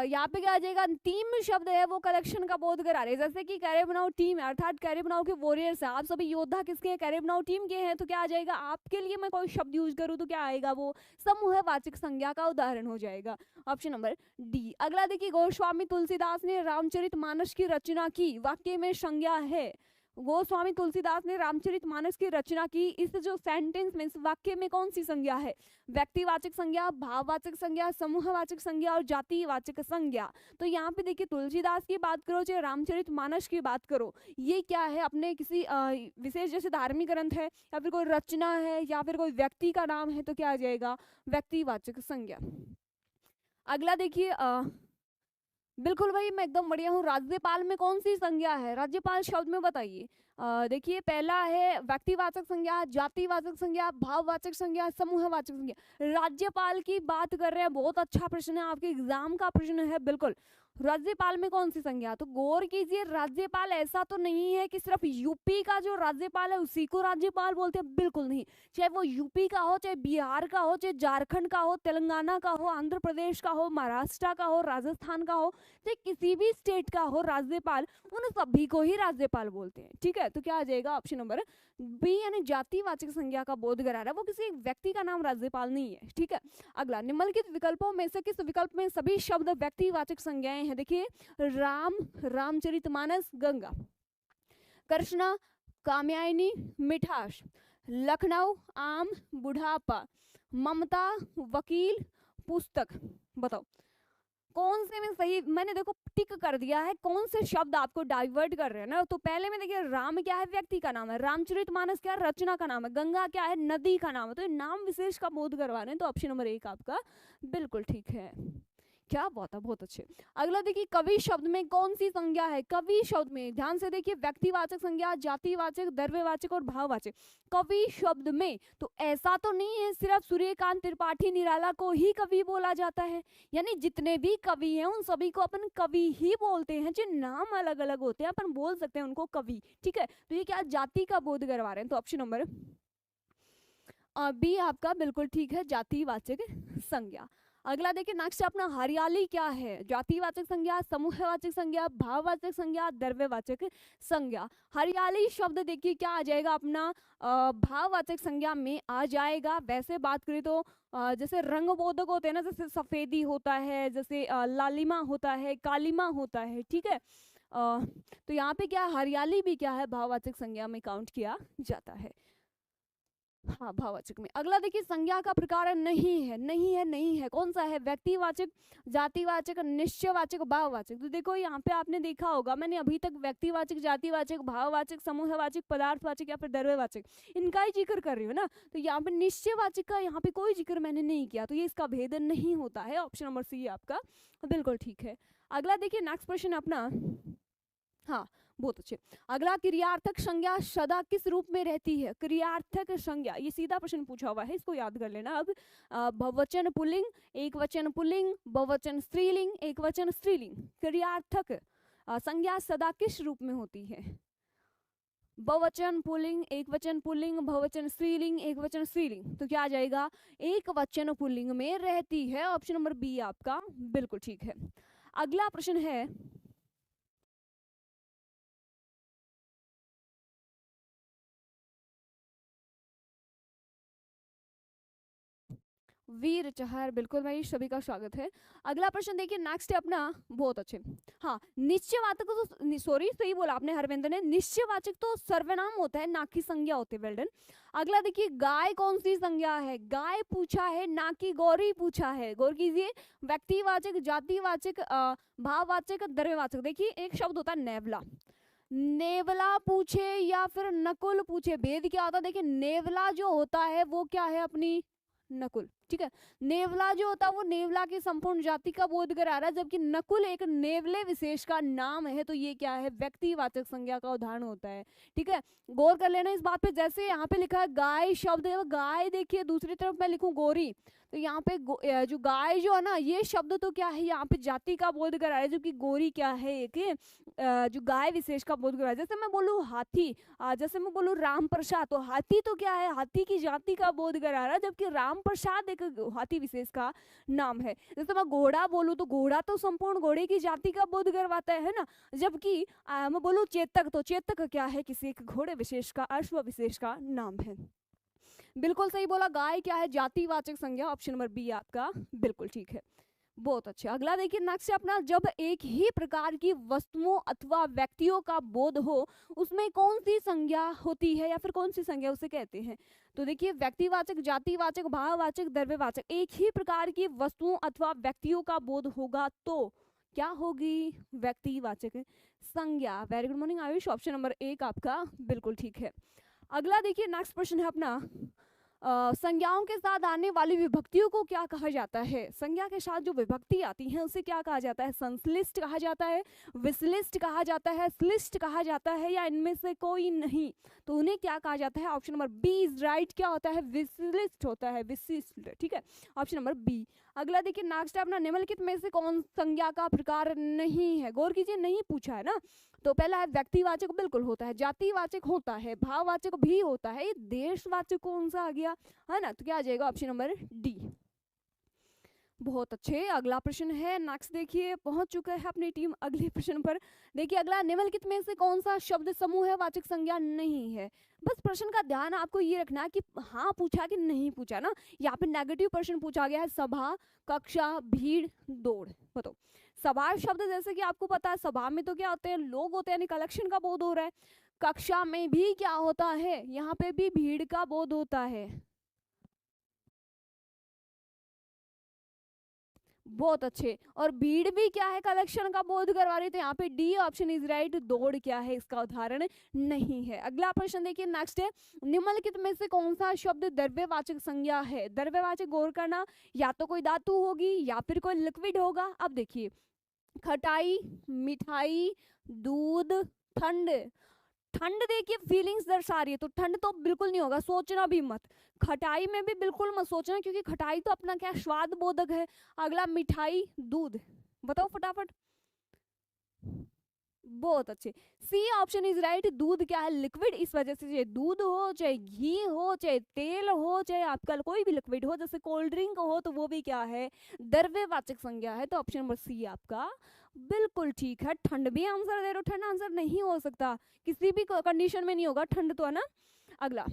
यहाँ पे क्या आ जाएगा, टीम शब्द है वो कलेक्शन का बोध करा रहे हैं। जैसे कि कैरे बनाओ टीम है, अर्थात कैरे बनाओ के वॉरियर्स है, आप सभी योद्धा किसके हैं, कैरे बनाओ टीम के हैं। तो क्या आ जाएगा, आपके लिए मैं कोई शब्द यूज करूँ तो क्या आएगा, वो समूहवाचक संज्ञा का उदाहरण हो जाएगा, ऑप्शन नंबर डी। अगला देखिए गोस्वामी तुलसीदास ने रामचरितमानस की रचना की, वाक्य में संज्ञा है। गोस्वामी तुलसीदास ने रामचरितमानस की रचना की, इस जो सेंटेंस में, इस वाक्य में कौन सी संज्ञा है, व्यक्तिवाचक संज्ञा, भाववाचक संज्ञा, समूहवाचक संज्ञा और जातिवाचक संज्ञा। तो यहाँ पे देखिए तुलसीदास की बात करो चाहे रामचरितमानस की बात करो, ये क्या है, अपने किसी विशेष जैसे धार्मिक ग्रंथ है या फिर कोई रचना है या फिर कोई व्यक्ति का नाम है। तो क्या आ जाएगा, व्यक्तिवाचक संज्ञा। अगला देखिए बिल्कुल भाई मैं एकदम बढ़िया हूँ। राज्यपाल में कौन सी संज्ञा है, राज्यपाल शब्द में बताइए। देखिए पहला है व्यक्तिवाचक संज्ञा, जातिवाचक संज्ञा, भाववाचक संज्ञा, समूहवाचक संज्ञा। राज्यपाल की बात कर रहे हैं, बहुत अच्छा प्रश्न है, आपके एग्जाम का प्रश्न है। बिल्कुल राज्यपाल में कौन सी संज्ञा, तो गौर कीजिए राज्यपाल ऐसा तो नहीं है कि सिर्फ यूपी का जो राज्यपाल है उसी को राज्यपाल बोलते हैं, बिल्कुल नहीं। चाहे वो यूपी का हो, चाहे बिहार का हो, चाहे झारखंड का हो, तेलंगाना का हो, आंध्र प्रदेश का हो, महाराष्ट्र का हो, राजस्थान का हो, चाहे किसी भी स्टेट का हो राज्यपाल, उन सभी को ही राज्यपाल बोलते हैं, ठीक है। तो क्या आ जाएगा, ऑप्शन नंबर बी, यानी जातिवाचक संज्ञा का बोध करा रहा है, वो किसी व्यक्ति का नाम राज्यपाल नहीं है, ठीक है। अगला निम्नलिखित विकल्पों में से किस विकल्प में सभी शब्द व्यक्तिवाचक संज्ञाएं हैं। देखिए राम, रामचरितमानस, गंगा, कृष्णा, कामयानी, मिठास, लखनऊ, आम, बुढ़ापा, ममता, वकील, पुस्तक। बताओ कौन से में सही, मैंने देखो टिक कर दिया है कौन से शब्द आपको डाइवर्ट कर रहे हैं ना। तो पहले में देखिए राम क्या है, व्यक्ति का नाम है, रामचरितमानस क्या है, रचना का नाम है, गंगा क्या है, नदी का नाम है। तो ये नाम विशेष का बोध करवा रहे हैं, तो ऑप्शन नंबर 1 आपका बिल्कुल ठीक है। क्या बात है, बहुत अच्छे। अगला देखिए कवि शब्द में कौन सी संज्ञा है, कवि शब्द में ध्यान से देखिए व्यक्तिवाचक संज्ञा, जातिवाचक, द्रव्यवाचक और भाववाचक। कवि शब्द में तो ऐसा तो नहीं है सिर्फ सूर्यकांत त्रिपाठी निराला को ही कवि बोला जाता है, यानी जितने भी कवि हैं उन सभी को अपन कवि ही बोलते हैं, जो नाम अलग अलग होते हैं अपन बोल सकते हैं उनको कवि, ठीक है। तो ये क्या जाति का बोध करवा रहे हैं, तो ऑप्शन नंबर बी आपका बिल्कुल ठीक है, जातिवाचक संज्ञा। अगला देखिए नेक्स्ट अपना हरियाली क्या है, जातिवाचक संज्ञा, समूहवाचक संज्ञा, भाववाचक संज्ञा, द्रव्यवाचक संज्ञा। हरियाली शब्द देखिए क्या आ जाएगा अपना भाववाचक संज्ञा में आ जाएगा। वैसे बात करें तो जैसे रंगबोधक होते हैं ना, जैसे सफेदी होता है, जैसे लालिमा होता है, कालिमा होता है, ठीक है। तो यहाँ पे क्या हरियाली भी क्या है, भाववाचक संज्ञा में काउंट किया जाता है। हाँ भाववाचक में। अगला देखिए संज्ञा का प्रकार नहीं है, नहीं है, नहीं है, कौन सा है, व्यक्तिवाचक, जातिवाचक, निश्चयवाचक, भाववाचक। तो देखो यहाँ पे आपने देखा होगा मैंने अभी तक व्यक्तिवाचक, जातिवाचक, भाववाचक, समूहवाचक, पदार्थवाचक या फिर द्रव्यवाचक इनका ही जिक्र कर रही हूँ ना। तो यहाँ पे निश्चयवाचक का यहाँ पे कोई जिक्र मैंने नहीं किया, तो ये इसका भेद नहीं होता है। ऑप्शन नंबर सी आपका बिल्कुल ठीक है। अगला देखिए नेक्स्ट क्वेश्चन अपना, हाँ बहुत अच्छे। अगला क्रियार्थक संज्ञा सदा किस रूप में रहती है, क्रियार्थक संज्ञा, ये सीधा प्रश्न पूछा हुआ है, इसको याद कर लेना। अब बहुवचन पुल्लिंग, एक वचन पुल्लिंग, बहुवचन स्त्रीलिंग, एक वचन स्त्रीलिंग, क्रियार्थक संज्ञा सदा किस रूप में होती है, बहुवचन पुल्लिंग, एक वचन पुल्लिंग, बहुवचन स्त्रीलिंग, एक वचन स्त्रीलिंग। तो क्या आ जाएगा, एक वचन पुल्लिंग में रहती है। ऑप्शन नंबर बी आपका बिल्कुल ठीक है। अगला प्रश्न है, वीर चहर, बिल्कुल भाई सभी का स्वागत है। अगला प्रश्न देखिए नेक्स्ट है अपना, बहुत अच्छे। हाँ निश्चयवाचक तो सॉरी सही बोला आपने हरविंदर ने, निश्चयवाचक तो सर्वनाम होता है ना कि संज्ञा होती है, वेल डन। अगला देखिए गाय कौन सी संज्ञा है, गाय पूछा है ना कि गौरी पूछा है, गौर कीजिए। व्यक्तिवाचक, जातिवाचक, भाववाचक, द्रव्यवाचक। देखिए एक शब्द होता है नेवला, नेवला पूछे या फिर नकुल पूछे, भेद क्या होता है। देखिए नेवला जो होता है वो क्या है अपनी नकुल, ठीक है। नेवला जो होता है वो नेवला की संपूर्ण जाति का बोध करा रहा है, जबकि नकुल एक नेवले विशेष का नाम है, तो ये क्या है, व्यक्तिवाचक संज्ञा का उदाहरण होता है, ठीक है। गौर कर लेना इस बात पे, जैसे यहाँ पे लिखा है गाय शब्द है, गाय देखिए दूसरी तरफ मैं लिखूं गोरी, तो यहाँ पे जो गाय जो है ना ये शब्द तो क्या है यहाँ पे जाति का बोध करा रहा है, जबकि गोरी क्या है एक जो गाय विशेष का बोध करा रहा है। जैसे मैं बोलूँ हाथी, जैसे मैं बोलूँ राम प्रसाद, तो हाथी तो क्या है, हाथी की जाति का बोध करा रहा है, जबकि राम प्रसाद एक हाथी विशेष का नाम है। जैसे मैं घोड़ा बोलूँ तो घोड़ा तो संपूर्ण घोड़े की जाति का बोध करवाता है ना, जबकि मैं बोलूँ चेतक, तो चेतक क्या है, किसी एक घोड़े विशेष का, अश्व विशेष का नाम है। बिल्कुल सही बोला, गाय क्या है, जातिवाचक संज्ञा। ऑप्शन नंबर बी आपका बिल्कुल ठीक है, बहुत अच्छा। अगला देखिए नेक्स्ट अपना, जब एक ही प्रकार की वस्तुओं अथवा व्यक्तियों का बोध हो उसमें कौन सी संज्ञा होती है या फिर कौन सी संज्ञा उसे कहते हैं। तो देखिए व्यक्तिवाचक, जातिवाचक, भाववाचक, द्रव्यवाचक, एक ही प्रकार की वस्तुओं अथवा व्यक्तियों का बोध होगा तो क्या होगी, व्यक्तिवाचक संज्ञा। Very good morning Ayush, option number 1 आपका बिल्कुल ठीक है। अगला देखिए नेक्स्ट प्रश्न है अपना, संज्ञाओं के साथ आने वाली विभक्तियों को क्या कहा जाता है, संज्ञा के साथ जो विभक्ति आती है उसे क्या कहा जाता है, संश्लिष्ट कहा जाता है, विश्लिष्ट कहा जाता है, श्लिष्ट कहा जाता है, या इनमें से कोई नहीं, तो उन्हें क्या कहा जाता है। Option number B is right, क्या होता है, विश्लिष्ट होता है, विशिष्ट, ठीक है, ऑप्शन नंबर बी। अगला देखिए नेक्स्ट अपना, निम्नलिखित में से कौन संज्ञा का प्रकार नहीं है, गौर कीजिए नहीं पूछा है ना। तो पहला है व्यक्तिवाचक, बिल्कुल होता है, जातिवाचक होता है, भाववाचक भी होता है, ये देशवाचक कौन सा आ गया है ना, तो क्या आ जाएगा, ऑप्शन नंबर डी। बहुत अच्छे। अगला प्रश्न है नेक्स्ट, देखिए पहुंच चुका है अपनी टीम अगले प्रश्न पर। देखिए अगला, निम्नलिखित में से कौन सा शब्द समूह है वाचक संज्ञा नहीं है। बस प्रश्न का ध्यान आपको ये रखना है कि हाँ पूछा कि नहीं पूछा ना। यहाँ पे नेगेटिव प्रश्न पूछा गया है, सभा, कक्षा, भीड़, दौड़। बताओ, सभा शब्द जैसे कि आपको पता है सभा में तो क्या होते हैं, लोग होते हैं, यानी कलेक्शन का बोध हो रहा है। कक्षा में भी क्या होता है, यहाँ पे भी भीड़ का बोध होता है। बहुत अच्छे। और भीड़ भी क्या है, कलेक्शन का बोध करवा रही, तो यहाँ पे डी ऑप्शन इज राइट। दौड़ क्या है, इसका उदाहरण नहीं है। अगला प्रश्न देखिए, नेक्स्ट है, निम्नलिखित में से कौन सा शब्द द्रव्यवाचक संज्ञा है। द्रव्यवाचक, गौर करना, या तो कोई धातु होगी या फिर कोई लिक्विड होगा। अब देखिए, खटाई, मिठाई, दूध, ठंड। ठंड देखिए फीलिंग्स दर्शा रही है, तो ठंड तो बिल्कुल नहीं होगा, सोचना भी मत। खटाई में भी बिल्कुल मत सोचना, क्योंकि खटाई तो अपना क्या स्वाद बोधक है। अगला मिठाई, दूध, बताओ फटाफट। बहुत अच्छे, सी ऑप्शन इज राइट। दूध क्या है, लिक्विड, इस वजह से चाहे दूध हो, चाहे घी हो, चाहे तेल हो, चाहे आपका कोई भी लिक्विड हो, जैसे कोल्ड ड्रिंक हो, तो वो भी क्या है, द्रव्यवाचक संज्ञा है। तो ऑप्शन नंबर सी आपका बिल्कुल ठीक है। ठंड भी आंसर दे रहे हो, ठंड आंसर नहीं हो सकता, किसी भी कंडीशन में नहीं होगा ठंड तो, है ना। अगला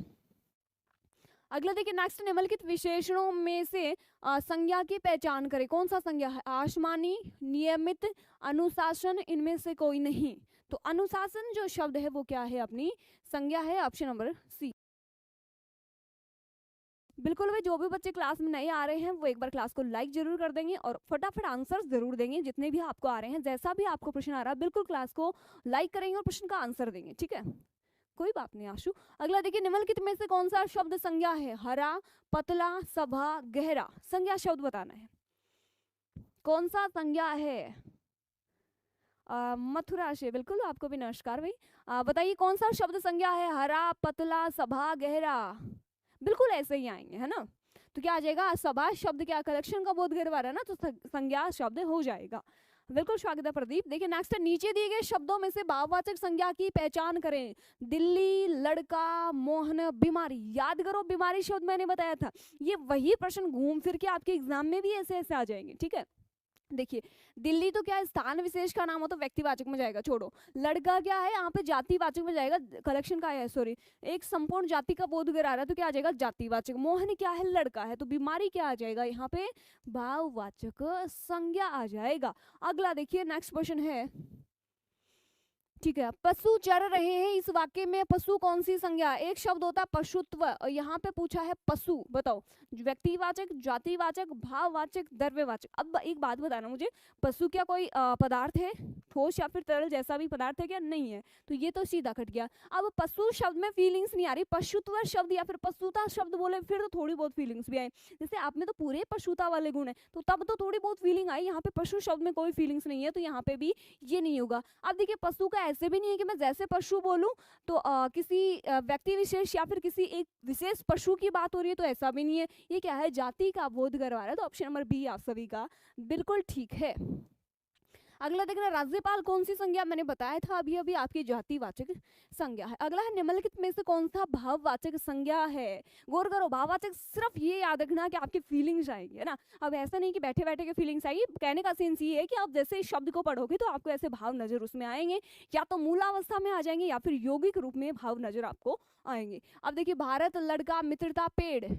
अगला देखिए, नेक्स्ट, निम्नलिखित विशेषणों में से संज्ञा की पहचान करें। कौन सा संज्ञा है, आसमानी, नियमित, अनुशासन, इनमें से कोई नहीं। तो अनुशासन जो शब्द है वो क्या है, अपनी संज्ञा है। Option number C. बिल्कुल भाई, जो भी बच्चे क्लास में नए आ रहे हैं वो एक बार क्लास को लाइक जरूर कर देंगे और फटाफट आंसर्स जरूर देंगे, जितने भी आपको आ रहे हैं। जैसा भी आपको प्रश्न आ रहा है बिल्कुल क्लास को लाइक करेंगे और प्रश्न का आंसर देंगे, ठीक है, कोई बात नहीं आशु। अगला देखिए, निम्नलिखित में से कौन सा शब्द संज्ञा है। हरा, पतला, सभा, गहरा। संज्ञा शब्द बताना है, कौन सा संज्ञा है। मथुरा से, बिल्कुल आपको भी नमस्कार भाई। बताइए कौन सा शब्द संज्ञा है, हरा, पतला, सभा, गहरा। बिल्कुल ऐसे ही आएंगे, है ना। तो क्या आ जाएगा, सभा शब्द क्या कलेक्शन का बोध करवा रहा है ना, तो संज्ञा शब्द हो जाएगा। बिल्कुल स्वागत है प्रदीप। देखिए नेक्स्ट, नीचे दिए गए शब्दों में से भाववाचक संज्ञा की पहचान करें। दिल्ली, लड़का, मोहन, बीमारी। याद करो, बीमारी शब्द मैंने बताया था, ये वही प्रश्न घूम फिर के आपके एग्जाम में भी ऐसे ऐसे आ जाएंगे, ठीक है। देखिए, दिल्ली तो क्या है, स्थान विशेष का नाम हो तो व्यक्तिवाचक में जाएगा, छोड़ो। लड़का क्या है, यहाँ पे जातिवाचक में जाएगा, कलेक्शन का है, सॉरी, एक संपूर्ण जाति का बोध करा रहा है, तो क्या आ जाएगा, जातिवाचक। मोहन क्या है, लड़का है, तो बीमारी क्या आ जाएगा, यहाँ पे भाववाचक संज्ञा आ जाएगा। अगला देखिए, नेक्स्ट क्वेश्चन है, ठीक है, पशु चर रहे हैं, इस वाक्य में पशु कौन सी संज्ञा। एक शब्द होता है पशुत्व, और यहाँ पे पूछा है पशु, बताओ, व्यक्तिवाचक, जातिवाचक, भाववाचक, द्रव्यवाचक। अब एक बात बताना मुझे, पशु क्या कोई पदार्थ है, ठोस या फिर तरल, जैसा भी पदार्थ है क्या, नहीं है, तो ये तो सीधा कट गया। अब पशु शब्द में फीलिंग्स नहीं आ रही, पशुत्व शब्द या फिर पशुता शब्द बोले फिर तो थोड़ी बहुत फीलिंग्स भी आए। जैसे आप में तो पूरे पशुता वाले गुण है, तो तब तो थोड़ी बहुत फीलिंग आई। यहाँ पे पशु शब्द में कोई फीलिंग्स नहीं है, तो यहाँ पे भी ये नहीं होगा। अब देखिए, पशु का ऐसे भी नहीं है कि मैं जैसे पशु बोलूं तो किसी व्यक्ति विशेष या फिर किसी एक विशेष पशु की बात हो रही है, तो ऐसा भी नहीं है। ये क्या है, जाति का बोध करवा रहा है, तो ऑप्शन नंबर बी आप सभी का बिल्कुल ठीक है। अगला देखना, राज्यपाल कौन सी संज्ञा, मैंने बताया था अभी अभी, आपकी जातिवाचक संज्ञा है। अगला है, निम्नलिखित में से कौन सा भाववाचक संज्ञा है। गौर करो, भाववाचक सिर्फ ये याद रखना कि आपकी फीलिंग्स आएंगी, है ना। अब ऐसा नहीं कि बैठे बैठे के फीलिंग्स आएगी, कहने का सेंस ये है कि आप जैसे इस शब्द को पढ़ोगे तो आपको ऐसे भाव नजर उसमें आएंगे, या तो मूलावस्था में आ जाएंगे या फिर यौगिक रूप में भाव नजर आपको आएंगे। अब देखिए, भारत, लड़का, मित्रता, पेड़।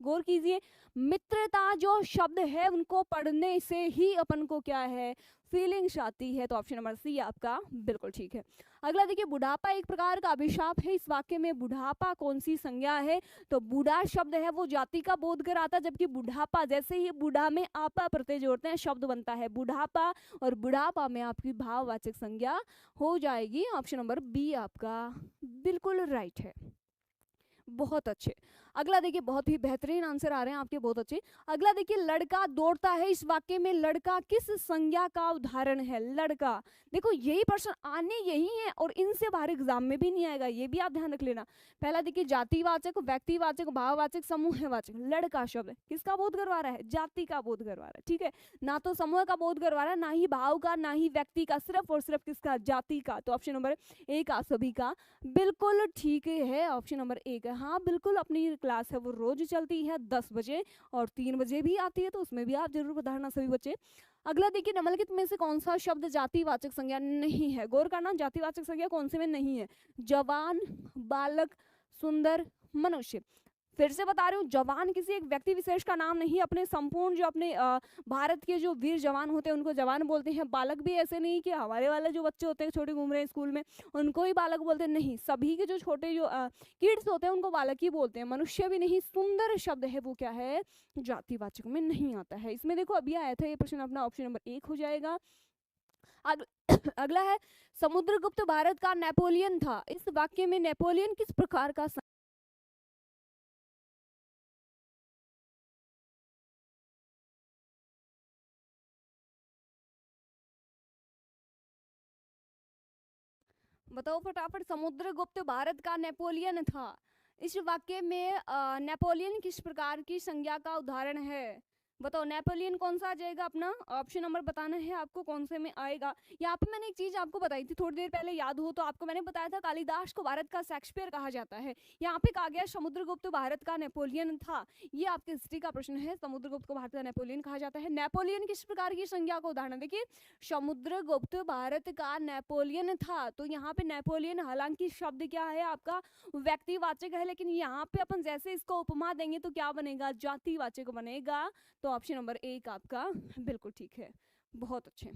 गौर कीजिए, मित्रता जो शब्द है उनको पढ़ने से ही अपन को क्या है, फीलिंग्स आती है, तो ऑप्शन नंबर सी आपका बिल्कुल ठीक है। अगला देखिए, बुढ़ापा एक प्रकार का अभिशाप है, इस वाक्य में बुढ़ापा कौन सी संज्ञा है। तो बूढ़ा शब्द है वो जाति का बोध कराता, जबकि बुढ़ापा, जैसे ही बूढ़ा में आपा प्रत्यय जोड़ते हैं शब्द बनता है बुढ़ापा, और बुढ़ापा में आपकी भाववाचक संज्ञा हो जाएगी। ऑप्शन नंबर बी आपका बिल्कुल राइट है, बहुत अच्छे। अगला देखिए, बहुत ही बेहतरीन आंसर आ रहे हैं आपके, बहुत अच्छे। अगला देखिए, लड़का दौड़ता है, इस वाक्य में लड़का किस संज्ञा का उदाहरण है। लड़का, देखो यही प्रश्न आने यही है और इनसे बाहर एग्जाम में भी नहीं आएगा, ये भी आप ध्यान रख लेना। पहला देखिए, जातिवाचक, व्यक्तिवाचक, भाववाचक, समूहवाचक। लड़का शब्द किसका बोध करवा रहा है, जाति का बोध करवा रहा है, ठीक है, ना तो समूह का बोध करवा रहा है, ना ही भाव का, ना ही व्यक्ति का, सिर्फ और सिर्फ किसका, जाति का। तो ऑप्शन नंबर एक आप सभी का बिल्कुल ठीक है, ऑप्शन नंबर एक है। हाँ बिल्कुल, अपनी क्लास है वो रोज चलती है 10 बजे और 3 बजे भी आती है, तो उसमें भी आप जरूर पधारना सभी बच्चे। अगला देखिए, निम्नलिखित में से कौन सा शब्द जातिवाचक संज्ञा नहीं है। गौर करना, जातिवाचक संज्ञा कौन से में नहीं है। जवान, बालक, सुंदर, मनुष्य। फिर से बता रही हूँ, जवान किसी एक व्यक्ति विशेष का नाम नहीं, अपने संपूर्ण जो अपने भारत के जो वीर जवान होते हैं उनको जवान बोलते हैं। बालक भी ऐसे नहीं कि हमारे वाले जो बच्चे होते हैं छोटे घूम रहे हैं स्कूल में उनको ही बालक बोलते हैं, नहीं, सभी के जो छोटे जो किड्स होते हैं उनको बालक ही बोलते हैं। मनुष्य भी नहीं, सुंदर शब्द है वो क्या है, जातिवाचक में नहीं आता है। इसमें देखो अभी आया था ये प्रश्न, अपना ऑप्शन नंबर 1 हो जाएगा। अगला है, समुद्रगुप्त भारत का नेपोलियन था। इस वाक्य में नेपोलियन किस प्रकार का बताओ फटाफट, समुद्रगुप्त भारत का नेपोलियन था। इस वाक्य में नेपोलियन किस प्रकार की संज्ञा का उदाहरण है? बताओ नेपोलियन कौन सा आ जाएगा अपना, ऑप्शन नंबर बताना है आपको कौन से में आएगा। यहाँ पे मैंने एक चीज आपको बताई थी थोड़ी देर पहले, याद हो तो आपको मैंने बताया था कालिदास को भारत का शेक्सपियर कहा जाता है। यहाँ पे कहा गया समुद्रगुप्त भारत का नेपोलियन था। ये आपके हिस्ट्री का प्रश्न है, समुद्रगुप्त को भारत का नेपोलियन कहा जाता है। नेपोलियन किस प्रकार की संज्ञा का उदाहरण, देखिए समुद्रगुप्त भारत का नेपोलियन था, तो यहाँ पे नेपोलियन हालांकि शब्द क्या है आपका व्यक्तिवाचक है, लेकिन यहाँ पे अपन जैसे इसको उपमा देंगे तो क्या बनेगा, जातिवाचक बनेगा। तो ऑप्शन नंबर 1 आपका बिल्कुल ठीक है, बहुत अच्छे।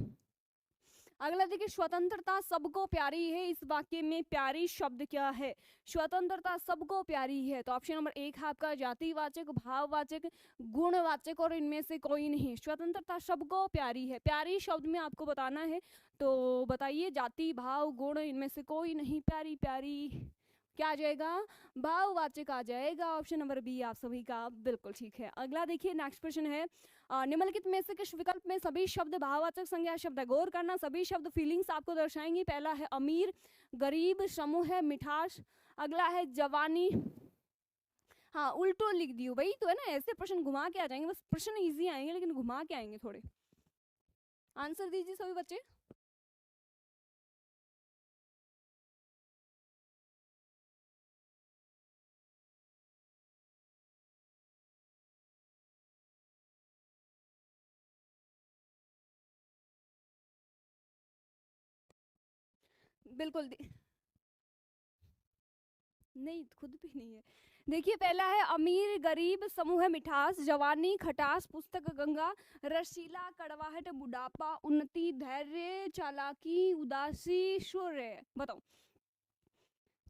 अगला देखिए, स्वतंत्रता सबको प्यारी है। इस वाक्य में प्यारी शब्द क्या है, स्वतंत्रता सबको प्यारी है, तो ऑप्शन नंबर 1 है आपका जातिवाचक, भाववाचक, गुणवाचक और इनमें से कोई नहीं। स्वतंत्रता सबको प्यारी है, प्यारी शब्द में आपको बताना है, तो बताइए जाति भाव गुण इनमें से कोई नहीं, प्यारी प्यारी क्या आ जाएगा, भाववाचक आ जाएगा। ऑप्शन नंबर बी आप सभी का बिल्कुल ठीक है। अगला देखिए, नेक्स्ट प्रश्न है, निम्नलिखित में से किस विकल्प में सभी शब्द भाववाचक संज्ञा शब्द है? गौर करना, सभी शब्द फीलिंग्स आपको दर्शाएंगे। पहला है अमीर, गरीब, समूह है, मिठास। अगला है जवानी, हाँ उल्टो लिख दियो भाई, तो है ना ऐसे प्रश्न घुमा के आ जाएंगे, बस प्रश्न इजी आएंगे लेकिन घुमा के आएंगे थोड़े। आंसर दीजिए सभी बच्चे। बिल्कुल नहीं, खुद भी नहीं है। देखिए पहला है अमीर, गरीब, समूह है, मिठास, जवानी, खटास, पुस्तक गंगा, रसीला, कड़वाहट, बुढ़ापा, उन्नति, धैर्य, चालाकी, उदासी, शौर्य। बताओ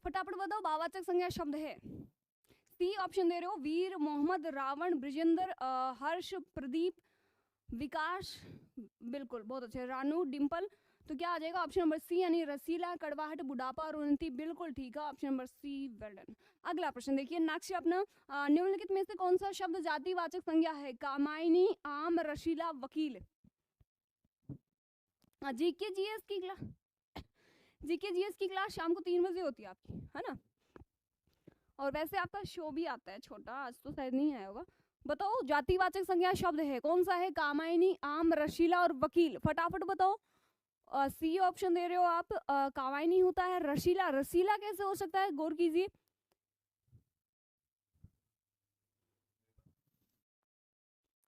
फटाफट बताओ, भाववाचक संज्ञा शब्द है। सी ऑप्शन दे रहे हो, वीर, मोहम्मद, रावण, ब्रिजेंद्र, हर्ष, प्रदीप, विकास, बिल्कुल बहुत अच्छे, रानू, डिम्पल। तो क्या आ जाएगा ऑप्शन नंबर सी, यानी रसीला, कड़वाहट, बुढ़ापा और उन्नति, बिल्कुल ठीक है, option number C, well done. अगला प्रश्न देखिए, नेक्स्ट अपना, निम्नलिखित में से कौन सा शब्द जातिवाचक संज्ञा है? कामायनी, आम, रशीला, वकील। जीके जीएस की क्लास, जीके जीएस की क्लास शाम को 3 बजे होती है आपकी, है ना? और वैसे आपका शो भी आता है छोटा, आज तो शायद नहीं आया होगा। बताओ जातिवाचक संज्ञा शब्द है कौन सा है? कामायनी, आम, रशीला और वकील, फटाफट बताओ। सी ऑप्शन दे रहे हो आप, कामायनी होता है, रशीला, रसीला कैसे हो सकता है, गौर कीजिए।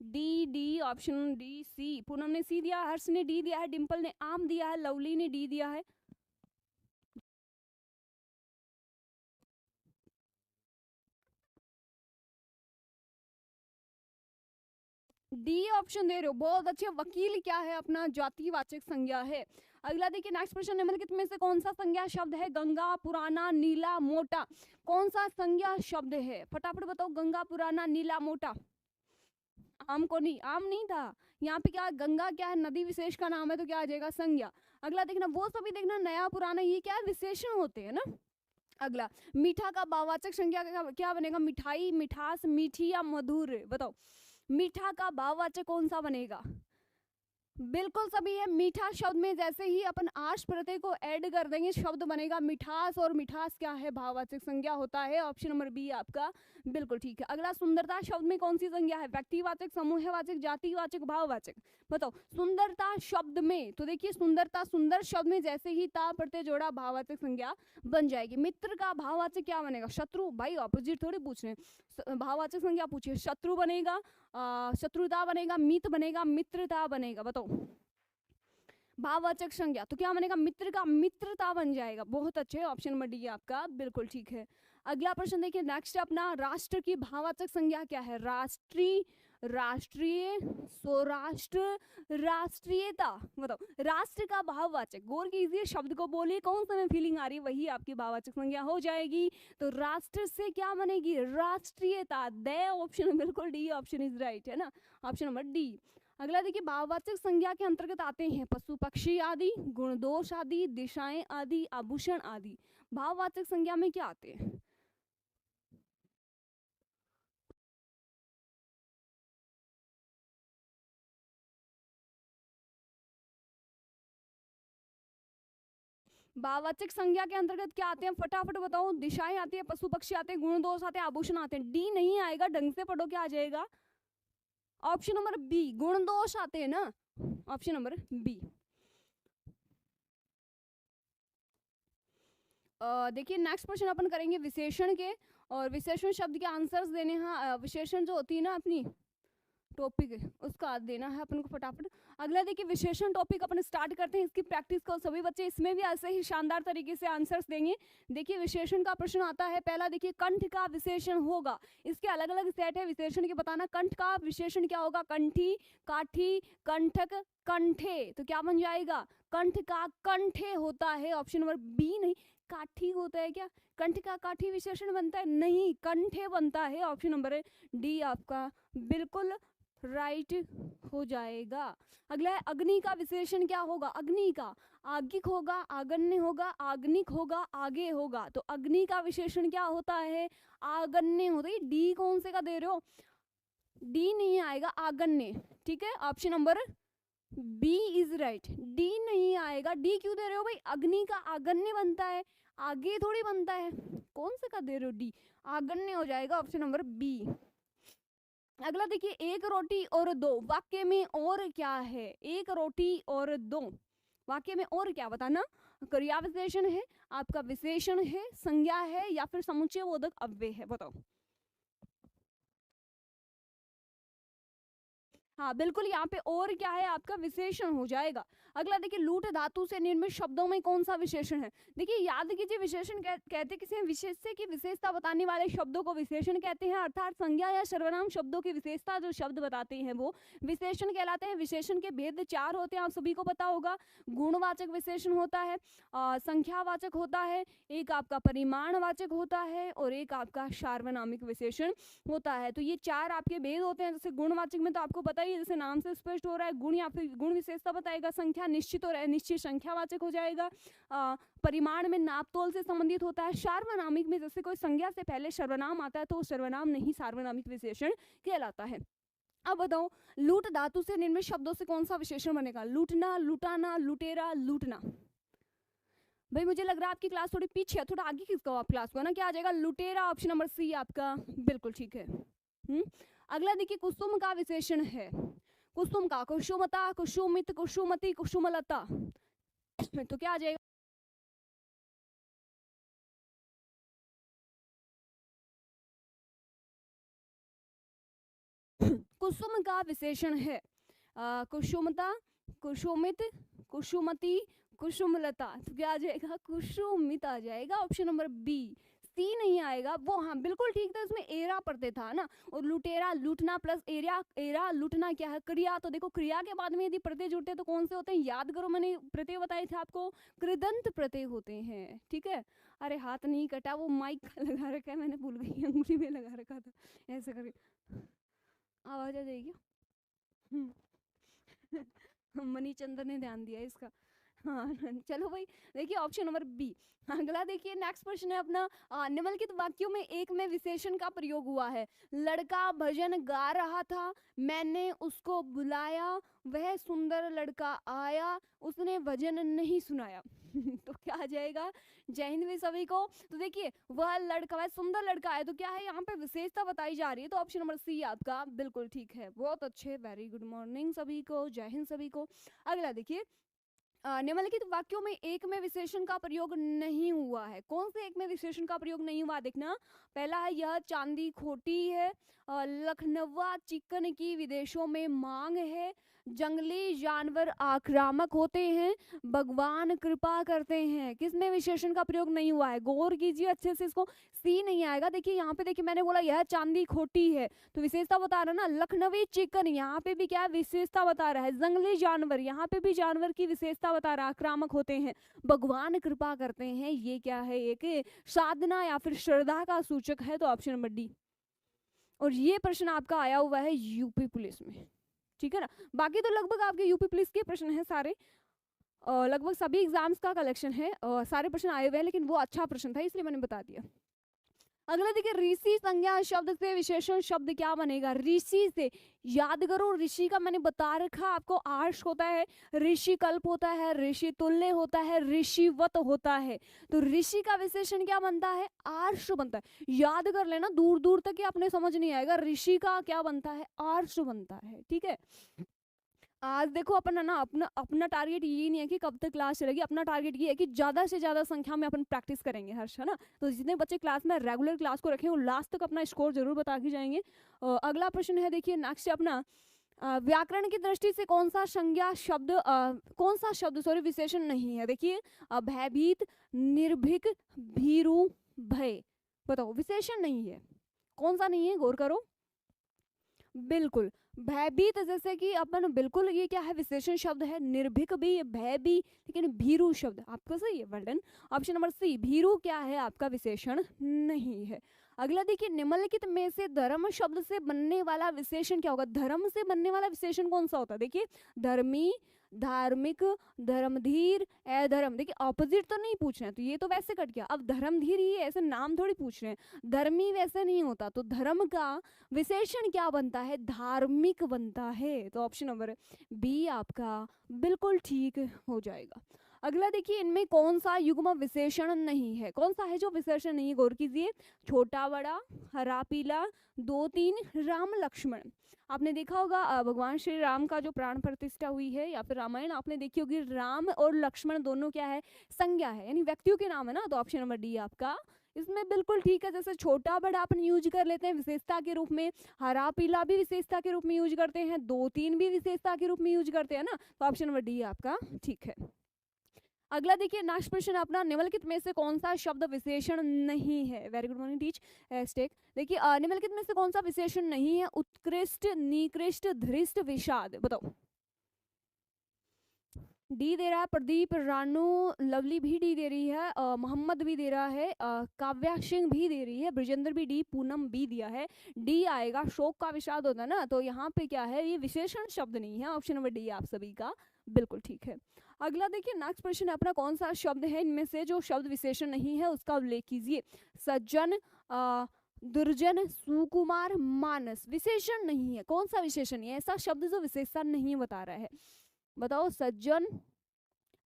डी, डी ऑप्शन डी, सी, पूनम ने सी दिया, हर्ष ने डी दिया है, डिंपल ने आम दिया है, लवली ने डी दिया है। डी ऑप्शन दे रहे हो, बहुत अच्छे। वकील क्या है अपना जातिवाचक संज्ञा है। अगला देखिए, नेक्स्ट प्रश्न, निम्नलिखित में से कौन सा संज्ञा शब्द है? गंगा, पुराना, नीला, मोटा, कौन सा संज्ञा शब्द है? फटाफट बताओ, गंगा, पुराना, नीला, मोटा। आम को नहीं, आम नहीं था यहाँ पे, क्या गंगा क्या है, नदी विशेष का नाम है, तो क्या आ जाएगा, संज्ञा। अगला देखना, वो सभी देखना, नया पुराना ये क्या है, विशेषण होते हैं ना। अगला, मीठा का भाववाचक संज्ञा क्या बनेगा? मिठाई, मिठास, मीठी या मधुर, बताओ मीठा का भाववाचक कौन सा बनेगा? बिल्कुल सभी है, मीठा शब्द में जैसे ही अपन आश प्रत्यय को ऐड कर देंगे शब्द बनेगा मिठास, और मिठास क्या है, भाववाचक संज्ञा होता है। ऑप्शन नंबर बी आपका बिल्कुल ठीक है। अगला, सुंदरता शब्द में कौन सी संज्ञा है? व्यक्तिवाचक, समूहवाचक, जातिवाचक, भाववाचक, बताओ सुंदरता शब्द में। तो देखिए सुंदरता, सुंदर शब्द में जैसे ही ता प्रत्यय जोड़ा भाववाचक संज्ञा बन जाएगी। मित्र का भाववाचक क्या बनेगा? शत्रु, भाई ऑपोजिट थोड़ी पूछ रहे हैं, भाववाचक संज्ञा पूछिए, शत्रु बनेगा, शत्रुता बनेगा, मित बनेगा, मित्रता बनेगा, बताओ भाववाचक संज्ञा तो क्या बनेगा? मित्र का मित्रता बन जाएगा। बहुत अच्छे, ऑप्शन नंबर डी आपका बिल्कुल ठीक है। अगला प्रश्न देखिए नेक्स्ट अपना, राष्ट्र की भाववाचक संज्ञा क्या है? राष्ट्रीय, राष्ट्रीय, स्वराष्ट्र, राष्ट्रीयता। बताओ राष्ट्र का भाववाचक, गौर कीजिए शब्द को बोलिए, कौन सा में फीलिंग आ रही है वही आपकी भाववाचक संज्ञा हो जाएगी। तो राष्ट्र से क्या बनेगी? राष्ट्रीयता। द ऑप्शन बिल्कुल डी ऑप्शन इज राइट है ना, ऑप्शन नंबर डी। अगला देखिए भाववाचक संज्ञा के अंतर्गत आते हैं पशु पक्षी आदि, गुण दोष आदि, दिशाएं आदि, आभूषण आदि। भाववाचक संज्ञा में क्या आते हैं? भाववाचक संज्ञा के अंतर्गत क्या आते हैं फटाफट बताओ। दिशाएं आती है, पशु पक्षी आते हैं, गुण दोष आते हैं, आभूषण आते हैं। डी नहीं आएगा, ढंग से पढ़ो, क्या आ जाएगा? ऑप्शन नंबर बी, गुण दोष आते हैं ना, ऑप्शन नंबर बी। देखिए नेक्स्ट क्वेश्चन अपन करेंगे विशेषण के, और विशेषण शब्द के आंसर्स देने हैं। विशेषण जो होती है ना अपनी टॉपिक, उसका देना है अपन को फटाफट। अगला देखिए विशेषण टॉपिक अपन स्टार्ट करते हैं, इसकी प्रैक्टिस को सभी बच्चे इसमें भी ऐसे ही शानदार तरीके से आंसर्स देंगे। देखिए विशेषण का प्रश्न आता है पहला, देखिए कंठ का विशेषण होगा, इसके अलग अलग सेट है विशेषण के बताना। कंठ का विशेषण क्या होगा? कंठी, काठी, कंठक, कंठे। तो क्या बन जाएगा? कंठ का कंठे होता है, ऑप्शन नंबर बी। नहीं, काठी होता है क्या? कंठ का काठी विशेषण बनता है? नहीं, कंठे बनता है, ऑप्शन नंबर डी आपका बिल्कुल राइट हो जाएगा। अगला है अग्नि का विशेषण क्या होगा? अग्नि का आगिक होगा, आगन्य होगा, आग्निक होगा, आगे होगा। तो अग्नि का विशेषण क्या होता है? आगन्य होता है। डी कौन से का दे रहे हो? डी नहीं आएगा, आगन्य। ठीक है, option number B is right. D नहीं आएगा, डी क्यों दे रहे हो भाई? अग्नि का आगन्य बनता है, आगे थोड़ी बनता है। कौन से का दे रहे हो? डी, आगन्य हो जाएगा, ऑप्शन नंबर बी। अगला देखिए एक रोटी और दो, वाक्य में और क्या है? एक रोटी और दो, वाक्य में और क्या बताना? क्रिया विशेषण है, आपका विशेषण है, संज्ञा है, या फिर समुच्चय बोधक अव्यय है? बताओ। हाँ बिल्कुल, यहाँ पे और क्या है? आपका विशेषण हो जाएगा। अगला देखिए लूट धातु से निर्मित शब्दों में कौन सा विशेषण है? देखिए याद कीजिए, विशेषण कहते किसी विशेष्य की विशेषता बताने वाले शब्दों को विशेषण कहते हैं, अर्थात संज्ञा या सर्वनाम शब्दों की विशेषता जो शब्द बताते हैं वो विशेषण कहलाते हैं। विशेषण के भेद चार होते हैं, आप सभी को पता होगा। गुणवाचक विशेषण होता है, संख्यावाचक होता है, एक आपका परिमाणवाचक होता है, और एक आपका सार्वनामिक विशेषण होता है। तो ये चार आपके भेद होते हैं। जैसे गुणवाचक में तो आपको पता ही है, जैसे नाम से स्पष्ट हो रहा है, गुण या फिर गुण विशेषता बताएगा, संख्या निश्चित हो रहा है, निश्चित संख्यावाचक हो जाएगा, परिमाण में नापतोल से संबंधित होता है, सार्वनामिक में जैसे कोई संज्ञा से पहले सर्वनाम आता है तो सर्वनाम नहीं सार्वनामिक विशेषण कहलाता है। अब बताओ लूट धातु से निर्मित शब्दों से कौन सा विशेषण बनेगा? लूटना, लुटाना, लुटेरा, लूटना। भाई मुझे लग रहा है आपकी क्लास थोड़ी पीछे है, थोड़ा आगे खिसकाओ आप क्लास को ना। क्या आ जाएगा? लुटेरा, ऑप्शन नंबर सी आपका बिल्कुल ठीक है। अगला देखिए कुसुम का विशेषण है, कुसुम का कुसुमता, कुसुमित, कुसुमती, कुसुमलता। तो क्या आ जाएगा? कुसुम का विशेषण है कुसुमता, कुसुमित, कुसुमती, कुसुमलता। तो क्या आ जाएगा? कुसुमित आ जाएगा, ऑप्शन नंबर बी। सी नहीं आएगा वो। हाँ बिल्कुल ठीक था, इसमें एरा पढ़ते था ना। और लुटेरा, लूटना प्लस एरा, एरा लूटना क्या है? क्रिया। तो देखो क्रिया के बाद में यदि प्रत्यय जुड़ते तो कौन से होते हैं? याद करो, मैंने प्रत्यय बताए थे आपको, कृदंत प्रत्यय होते हैं। ठीक है, अरे हाथ नहीं कटा, वो माइक लगा रखा है, मैंने भूल गई, अंगुली में लगा रखा था, ऐसे करके आवाज आ जाएगी। मनी चंद्र ने ध्यान दिया इसका। हाँ चलो भाई, देखिए ऑप्शन नंबर बी। अगला देखिए नेक्स्ट प्रश्न है अपना, निम्नलिखित वाक्यों में एक में विशेषण का प्रयोग हुआ है। लड़का भजन गा रहा था, मैंने उसको बुलाया, वह सुंदर लड़का आया, उसने भजन नहीं सुनाया। तो क्या आ जाएगा? जय हिंद भी सभी को। तो देखिए वह लड़का, वह सुंदर लड़का है, तो क्या है यहाँ पे विशेषता बताई जा रही है, तो ऑप्शन नंबर सी आपका बिल्कुल ठीक है। बहुत अच्छे, वेरी गुड मॉर्निंग सभी को, जय हिंद सभी को। अगला देखिए निम्नलिखित वाक्यों में एक में विशेषण का प्रयोग नहीं हुआ है। कौन से एक में विशेषण का प्रयोग नहीं हुआ? देखना, पहला है यह चांदी खोटी है, लखनवा चिकन की विदेशों में मांग है, जंगली जानवर आक्रामक होते हैं, भगवान कृपा करते हैं। किसमें विशेषण का प्रयोग नहीं हुआ है? गौर कीजिए अच्छे से, इसको सी नहीं आएगा। देखिए यहाँ पे, देखिए मैंने बोला यह चांदी खोटी है, तो विशेषता बता रहा है ना। लखनवी चिकन, यहाँ पे भी क्या है? विशेषता बता रहा है। जंगली जानवर, यहाँ पे भी जानवर की विशेषता बता रहा है, आक्रामक होते हैं, भगवान कृपा करते हैं। ये क्या है? एक साधना या फिर श्रद्धा का सूचक है, तो ऑप्शन नंबर डी। और ये प्रश्न आपका आया हुआ है यूपी पुलिस में, ठीक है ना। बाकी तो लगभग आपके यूपी पुलिस के प्रश्न हैं सारे, लगभग सभी एग्जाम्स का कलेक्शन है, सारे प्रश्न आए हुए हैं, लेकिन वो अच्छा प्रश्न था इसलिए मैंने बता दिया। अगला देखिए, ऋषि संज्ञा शब्द से विशेषण शब्द क्या बनेगा? ऋषि से, याद करो ऋषि का मैंने बता रखा आपको, आर्ष होता है, ऋषि कल्प होता है, ऋषि तुल्य होता है, ऋषिवत होता है। तो ऋषि का विशेषण क्या बनता है? आर्ष बनता है। याद कर लेना, दूर दूर तक ये अपने समझ नहीं आएगा। ऋषि का क्या बनता है? आर्ष बनता है, ठीक है। आज देखो अपन है ना, अपना टारगेट ये नहीं है कि कब तक क्लास चलेगी, अपना टारगेट ये है कि ज़्यादा से ज़्यादा संख्या में अपन प्रैक्टिस करेंगे हर्ष, है ना। तो जितने बच्चे क्लास में रेगुलर क्लास को रखें वो लास्ट तक अपना स्कोर जरूर बता के जाएंगे। अगला प्रश्न है, देखिए नेक्स्ट अपना, व्याकरण की दृष्टि से कौन सा संज्ञा शब्द कौन सा शब्द सॉरी विशेषण नहीं है? देखिए भयभीत, निर्भीक, भीरु, भय, बताओ विशेषण नहीं है, कौन सा नहीं है? गौर करो। बिल्कुल भयभीत, जैसे कि अपन बिल्कुल, ये क्या है? विशेषण शब्द है। निर्भीक भी, भय भी, लेकिन भीरु शब्द आपका सही है, well done. Option number C, भीरु क्या है? आपका विशेषण नहीं है। अगला देखिए, निम्नलिखित में से धर्म शब्द से बनने वाला विशेषण क्या होगा? धर्म से बनने वाला विशेषण कौन सा होता है? देखिए धर्मी, धार्मिक, धर्मधीर, अधर्म। देखिए ऑपोजिट तो नहीं पूछ रहे हैं, तो ये तो वैसे कट गया। अब धर्मधीर, ये ऐसे नाम थोड़ी पूछ रहे हैं, धर्मी वैसे नहीं होता, तो धर्म का विशेषण क्या बनता है? धार्मिक बनता है। तो ऑप्शन नंबर बी आपका बिल्कुल ठीक हो जाएगा। अगला देखिए, इनमें कौन सा युग्म विशेषण नहीं है? कौन सा है जो विशेषण नहीं है? गौर कीजिए, छोटा बड़ा, हरा पीला, दो तीन, राम लक्ष्मण। आपने देखा होगा भगवान श्री राम का जो प्राण प्रतिष्ठा हुई है, या फिर रामायण आपने देखी होगी, राम और लक्ष्मण दोनों क्या है? संज्ञा है, यानी व्यक्तियों के नाम है ना। तो ऑप्शन नंबर डी आपका इसमें बिल्कुल ठीक है। जैसे छोटा बड़ा अपन यूज कर लेते हैं विशेषता के रूप में, हरा पीला भी विशेषता के रूप में यूज करते हैं, दो तीन भी विशेषता के रूप में यूज करते हैं ना। तो ऑप्शन नंबर डी आपका ठीक है। अगला देखिए, नेक्स्ट प्रश्न अपना, निम्नलिखित में से कौन सा शब्द विशेषण नहीं है? वेरी गुड मॉर्निंग टीच टेक। देखिए निम्नलिखित में से कौन सा विशेषण नहीं है? उत्कृष्ट, निकृष्ट, धृष्ट, विषाद, बताओ। डी दे रहा है प्रदीप, रानू, लवली भी डी दे रही है, मोहम्मद भी दे रहा है, काव्या सिंह भी दे रही है, ब्रजेंद्र भी डी, पूनम भी दिया है। डी आएगा, शोक का विषाद होता है ना, तो यहाँ पे क्या है? ये विशेषण शब्द नहीं है। ऑप्शन नंबर डी आप सभी का बिल्कुल ठीक है। अगला देखिए, नेक्स्ट प्रश्न अपना, कौन सा शब्द है इनमें से जो शब्द विशेषण नहीं है? उसका उल्लेख कीजिए। सज्जन, दुर्जन, सुकुमार, मानस, विशेषण नहीं है। कौन सा विशेषण है? ऐसा शब्द जो विशेषण नहीं बता रहा है, बताओ। सज्जन,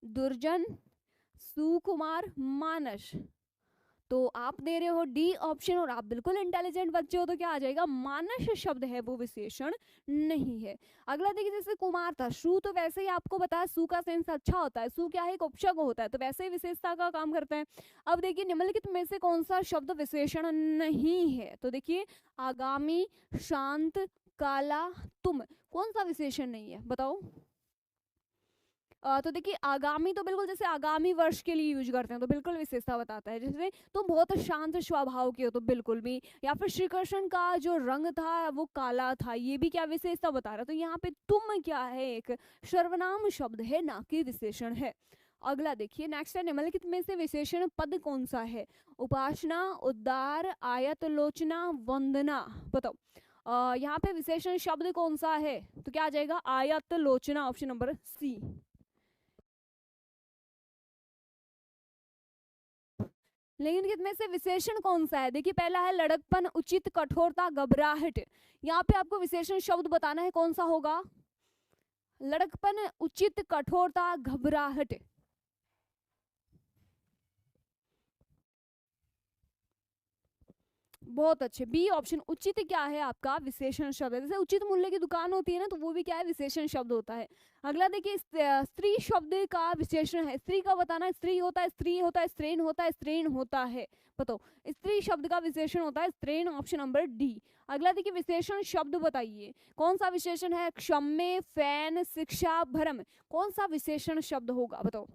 दुर्जन, सुकुमार, मानस। तो आप दे रहे हो डी ऑप्शन, और आप बिल्कुल इंटेलिजेंट बच्चे हो, तो क्या आ जाएगा? मानस शब्द है वो विशेषण नहीं है। अगला देखिए, जैसे कुमार था, सु तो वैसे ही आपको बताया, सु का सेंस अच्छा होता है, सु क्या है? एक उपसर्ग होता है, तो वैसे ही विशेषता का काम करता है। अब देखिए, निम्नलिखित में से कौन सा शब्द विशेषण नहीं है? तो देखिए, आगामी, शांत, काला, तुम, कौन सा विशेषण नहीं है? बताओ। तो देखिए, आगामी तो बिल्कुल, जैसे आगामी वर्ष के लिए यूज करते हैं, तो बिल्कुल विशेषता बताता है। जैसे तुम बहुत शांत स्वभाव के हो, तो बिल्कुल भी। या फिर श्री कृष्ण का जो रंग था वो काला था, ये भी क्या विशेषता बता रहा है। तो यहाँ पे तुम क्या है? एक सर्वनाम शब्द है, ना कि विशेषण है। अगला देखिए, नेक्स्ट है, निम्नलिखित में से विशेषण पद कौन सा है? उपासना, उद्धार, आयत लोचना, वंदना, बताओ। यहाँ पे विशेषण शब्द कौन सा है? तो क्या आ जाएगा? आयत लोचना, ऑप्शन नंबर सी। लेकिन कितने से विशेषण कौन सा है? देखिए, पहला है लड़कपन, उचित, कठोरता, घबराहट। यहाँ पे आपको विशेषण शब्द बताना है, कौन सा होगा? लड़कपन, उचित, कठोरता, घबराहट। बहुत अच्छे, बी ऑप्शन। उचित क्या है आपका? विशेषण शब्द है। जैसे उचित मूल्य की दुकान होती है ना, तो वो भी क्या है? विशेषण शब्द होता है। अगला देखिए, स्त्री शब्द का विशेषण है। स्त्री का बताना है। स्त्री होता है, स्त्री होता है, स्त्रीण होता है, स्त्रीण होता है। बताओ, स्त्री शब्द का विशेषण होता है स्त्रीण, ऑप्शन नंबर डी। अगला देखिए, विशेषण शब्द बताइए कौन सा विशेषण है? क्षम्य, फैन, शिक्षा, भरम, कौन सा विशेषण शब्द होगा? बताओ।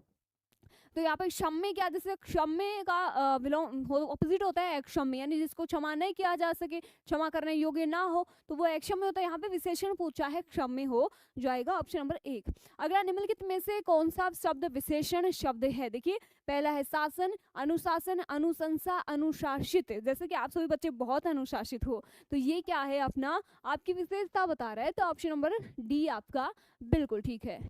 तो यहाँ पे क्षम्य क्या, जैसे क्षम्य का विलोम ऑपोजिट होता है अक्षम्य, यानी जिसको क्षमा नहीं किया जा सके, क्षमा करने योग्य ना हो, तो वो अक्षम्य होता है। यहाँ पे विशेषण पूछा है, क्षम्य हो जाएगा, ऑप्शन नंबर 1। अगला, निम्नलिखित में से कौन सा शब्द विशेषण शब्द है? देखिए, पहला है शासन, अनुशासन, अनुशंसा, अनुशासित। जैसे कि आप सभी बच्चे बहुत अनुशासित हो, तो ये क्या है? अपना आपकी विशेषता बता रहा है, तो ऑप्शन नंबर डी आपका बिल्कुल ठीक है।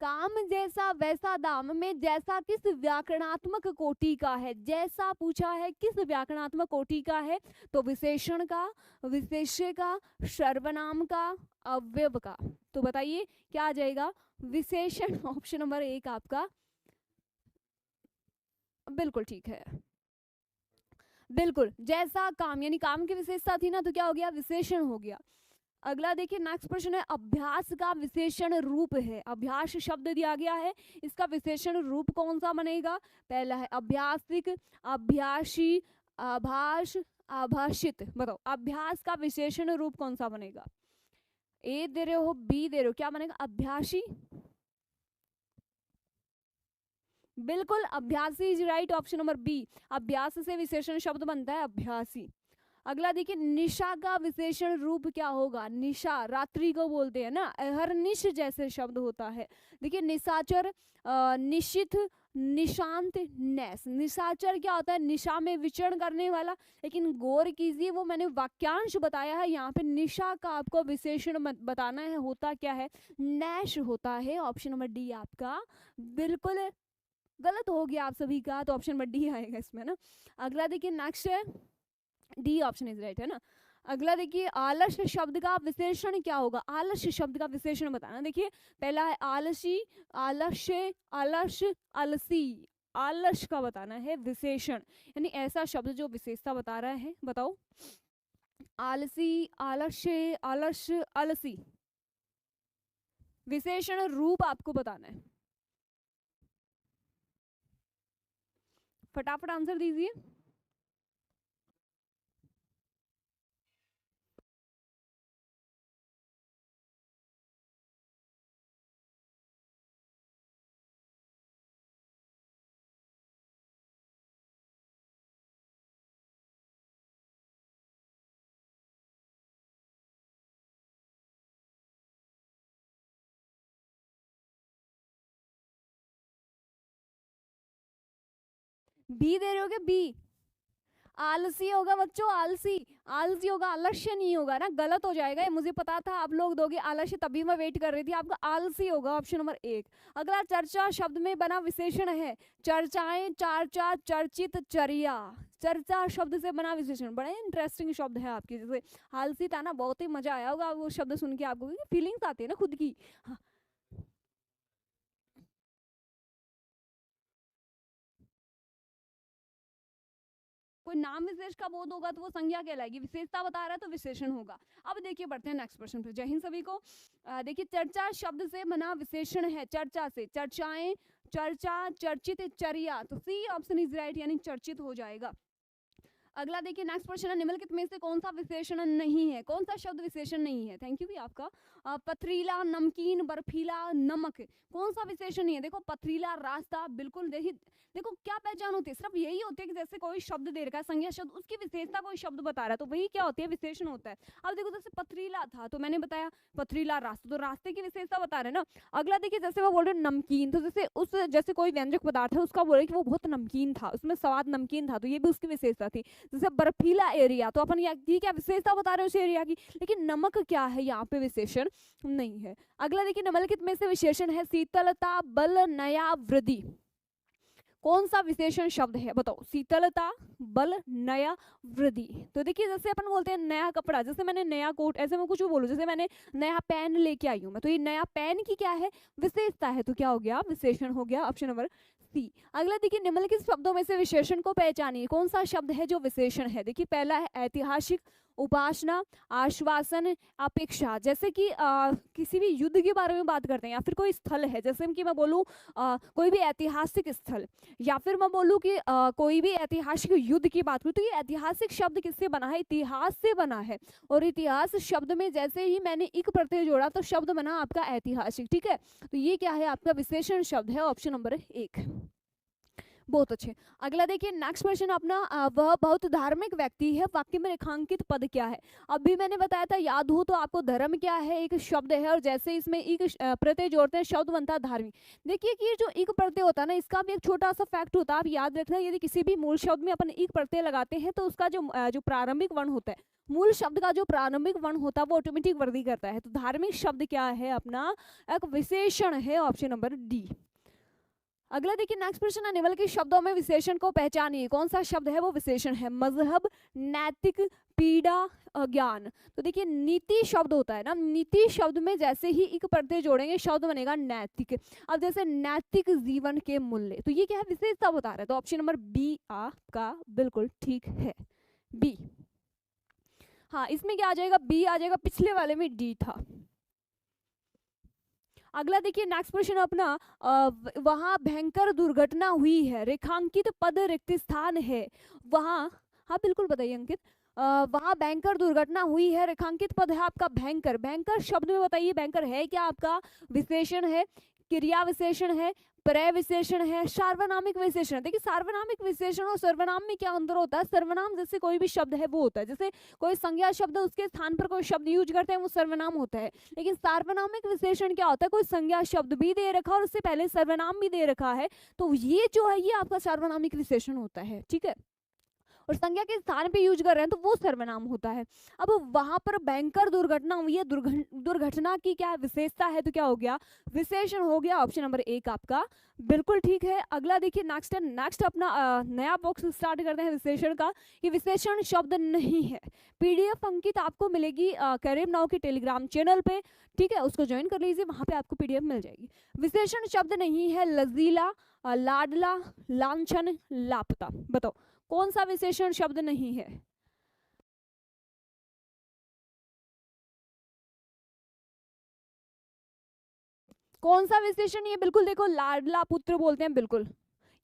काम जैसा वैसा दाम में जैसा किस व्याकरणात्मक कोटि का है? जैसा पूछा है, किस व्याकरणात्मक कोटि का है? तो विशेषण का, विशेष्य का, सर्वनाम का, अव्यव का। तो बताइए क्या आ जाएगा? विशेषण, ऑप्शन नंबर 1 आपका बिल्कुल ठीक है। बिल्कुल, जैसा काम, यानी काम की विशेषता थी ना, तो क्या हो गया? विशेषण हो गया। अगला देखिए, नेक्स्ट प्रश्न है, अभ्यास का विशेषण रूप है। अभ्यास शब्द दिया गया है, इसका विशेषण रूप कौन सा बनेगा? पहला है अभ्यासिक, अभ्यासी, आभास, आभाषित। बताओ, अभ्यास का विशेषण रूप कौन सा बनेगा? ए दे रहे हो, बी दे रहे हो, क्या बनेगा? अभ्यासी। बिल्कुल, अभ्यासी is right, option number B. अभ्यास से विशेषण शब्द बनता है अभ्यासी। अगला देखिए, निशा का विशेषण रूप क्या होगा? निशा रात्रि को बोलते हैं ना, अहर्निश जैसे शब्द होता है। देखिए, निशाचर, निशिथ, निशांत, नैस। निशाचर क्या होता है? निशा में विचरण करने वाला। लेकिन गौर कीजिए, वो मैंने वाक्यांश बताया है, यहाँ पे निशा का आपको विशेषण बताना है, होता क्या है? नैश होता है, ऑप्शन नंबर डी आपका बिल्कुल गलत हो गया आप सभी का, तो ऑप्शन नंबर डी आएगा इसमें ना। अगला देखिए, नेक्स्ट है, डी ऑप्शन इज राइट है ना। अगला देखिए, आलस्य शब्द का विशेषण क्या होगा? आलस्य शब्द का विशेषण बताना। देखिए, पहला है आलसी, आलस्य, अलस, अलसी। आलस्य का बताना है विशेषण, यानी ऐसा शब्द जो विशेषता बता रहा है। बताओ, आलसी, आलस्य, अलस, अलसी। विशेषण रूप आपको बताना है, फटाफट आंसर दीजिए। बी दे रहे हो क्या? बी आलसी होगा बच्चों, आलसी। आलसी होगा, आलस्य नहीं होगा ना, गलत हो जाएगा ये, मुझे पता था आप लोग दोगे आलस्य, तभी मैं वेट कर रही थी। आपका आलसी होगा, ऑप्शन नंबर 1। अगला, चर्चा शब्द में बना विशेषण है। चर्चाएं, चर्चा, चर्चित, चर्या। चर्चा शब्द से बना विशेषण, बड़ा इंटरेस्टिंग शब्द है आपकी। जैसे आलसी था ना, बहुत ही मजा आया होगा वो शब्द सुन के, आपको फीलिंग्स आती है ना खुद की। हाँ, कोई नाम विशेष का बोध होगा तो वो संज्ञा कहलाएगी, विशेषता बता रहा है तो विशेषण होगा। अब देखिए, बढ़ते हैं नेक्स्ट प्रश्न पे। जय हिंद सभी को। देखिए, चर्चा शब्द से बना विशेषण है। चर्चा से, चर्चाएं, चर्चा, चर्चित, चर्या। तो सी ऑप्शन इज राइट, यानी चर्चित हो जाएगा। अगला देखिए, नेक्स्ट प्रश्न है, निम्नलिखित में से कौन सा विशेषण नहीं है? कौन सा शब्द विशेषण नहीं है? थैंक यू भी आपका। पथरीला, नमकीन, बर्फीला, नमक, कौन सा विशेषण नहीं है? देखो, पथरीला रास्ता, बिल्कुल। देखिए, देखो क्या पहचान होती है? सिर्फ यही होती है कि जैसे कोई शब्द दे रखा है, संज्ञा शब्द, उसकी विशेषता कोई शब्द बता रहा है, तो वही क्या होती है? विशेषण होता है। अब देखो, जैसे पथरीला था तो मैंने बताया पथरीला रास्ता, तो रास्ते की विशेषता बता रहे हैं ना। अगला देखिए, जैसे वो बोल रहे नमकीन, तो जैसे उस, जैसे कोई व्यंजक पदार्थ है, उसका बोल रहे कि वो बहुत नमकीन था, उसमें स्वाद नमकीन था, तो ये भी उसकी विशेषता थी। जैसे बर्फीला एरिया, तो अपन ये क्या विशेषता बता रहे हैं उस एरिया की। लेकिन नमक क्या है? यहाँ पे विशेषण नहीं है। अगला देखिए, निम्नलिखित में से विशेषण है शीतलता, बल, नया, वृद्धि। कौन सा विशेषण शब्द है बताओ? शीतलता, बल, नया, वृद्धि। तो देखिए जैसे अपन बोलते हैं नया कपड़ा, जैसे मैंने नया कोट, ऐसे मैं कुछ भी बोलूं, जैसे मैंने नया पेन लेके आई हूँ मैं, तो ये नया पेन की क्या है? विशेषता है, तो क्या हो गया? विशेषण हो गया, ऑप्शन नंबर सी। अगला देखिए निम्नलिखित शब्दों में से विशेषण को पहचानिए, कौन सा शब्द है जो विशेषण है? देखिए पहला है ऐतिहासिक, उपासना, आश्वासन, अपेक्षा। जैसे कि किसी भी युद्ध के बारे में बात करते हैं, या फिर कोई स्थल है, जैसे कि मैं बोलूँ कोई भी ऐतिहासिक स्थल, या फिर मैं बोलूँ कि कोई भी ऐतिहासिक युद्ध की बात करूँ, तो ये ऐतिहासिक शब्द किससे बना है? इतिहास से बना है। और इतिहास शब्द में जैसे ही मैंने इक प्रत्यय जोड़ा तो शब्द बना आपका ऐतिहासिक, ठीक है। तो ये क्या है? आपका विशेषण शब्द है, ऑप्शन नंबर 1। बहुत अच्छे। अगला देखिए नेक्स्ट क्वेश्चन अपना, वह बहुत धार्मिक व्यक्ति है, वाक्य में रेखांकित पद क्या है? अभी मैंने बताया था, याद हो तो आपको, धर्म क्या है? एक शब्द है, और जैसे इसमें एक प्रत्यय जोड़ते हैं शब्द बनता है धार्मिक। देखिए कि ये जो एक प्रत्यय होता है ना, इसका भी एक छोटा सा फैक्ट होता है, आप याद रखना, यदि किसी भी मूल शब्द में अपन एक प्रत्यय लगाते हैं तो उसका जो प्रारंभिक वर्ण होता है, मूल शब्द का जो प्रारंभिक वर्ण होता है वो ऑटोमेटिक वृद्धि करता है। तो धार्मिक शब्द क्या है? अपना एक विशेषण है, ऑप्शन नंबर डी। अगला देखिए नेक्स्ट प्रश्न है, निम्नलिखित शब्दों में विशेषण को पहचानिए, कौन सा शब्द है वो विशेषण है? मजहब, नैतिक, पीड़ा, अज्ञान। तो देखिए नीति शब्द होता है ना, नीति शब्द में जैसे ही एक प्रत्यय जोड़ेंगे शब्द बनेगा नैतिक। अब जैसे नैतिक जीवन के मूल्य, तो ये क्या है? विशेषता बता रहा है। तो ऑप्शन नंबर बी आपका बिल्कुल ठीक है, बी। हाँ इसमें क्या आ जाएगा? बी आ जाएगा, पिछले वाले में डी था। अगला देखिए नेक्स्ट प्रश्न अपना, वहां भयंकर दुर्घटना हुई है, रेखांकित पद रिक्त स्थान है, वहां। हाँ बिल्कुल बताइए अंकित। वहां भयंकर दुर्घटना हुई है, रेखांकित पद है आपका भयंकर। भयंकर शब्द में बताइए भयंकर है क्या? आपका विशेषण है, क्रिया विशेषण है, प्रय विशेषण है, सार्वनामिक विशेषण। देखिए सार्वनामिक विशेषण और सर्वनाम में क्या अंतर होता है? सर्वनाम जैसे कोई भी शब्द है वो होता है, जैसे कोई संज्ञा शब्द उसके स्थान पर कोई शब्द यूज करते हैं वो सर्वनाम होता है। लेकिन सार्वनामिक विशेषण क्या होता है? कोई संज्ञा शब्द भी दे रखा और उससे पहले सर्वनाम भी दे रखा है, तो ये जो है ये आपका सार्वनामिक विशेषण होता है, ठीक है। और संज्ञा के स्थान पे यूज कर रहे हैं तो वो सर्वनाम होता है। अब वहां पर भयंकर दुर्घटना हुई है, दुर्घटना की क्या विशेषता है? तो क्या हो गया? विशेषण हो गया, ऑप्शन नंबर 1 आपका बिल्कुल ठीक है। अगला देखिए नेक्स्ट अपना नया बॉक्स स्टार्ट करते हैं विशेषण का। ये विशेषण शब्द नहीं है। पीडीएफ अंकित आपको मिलेगी करियर नाउ के टेलीग्राम चैनल पे, ठीक है, उसको ज्वाइन कर लीजिए, वहां पे आपको पीडीएफ मिल जाएगी। विशेषण शब्द नहीं है, लजीला, लाडला, लांछन, लापता। बताओ कौन सा विशेषण शब्द नहीं है? कौन सा विशेषण? ये बिल्कुल देखो, लाडला पुत्र बोलते हैं, बिल्कुल।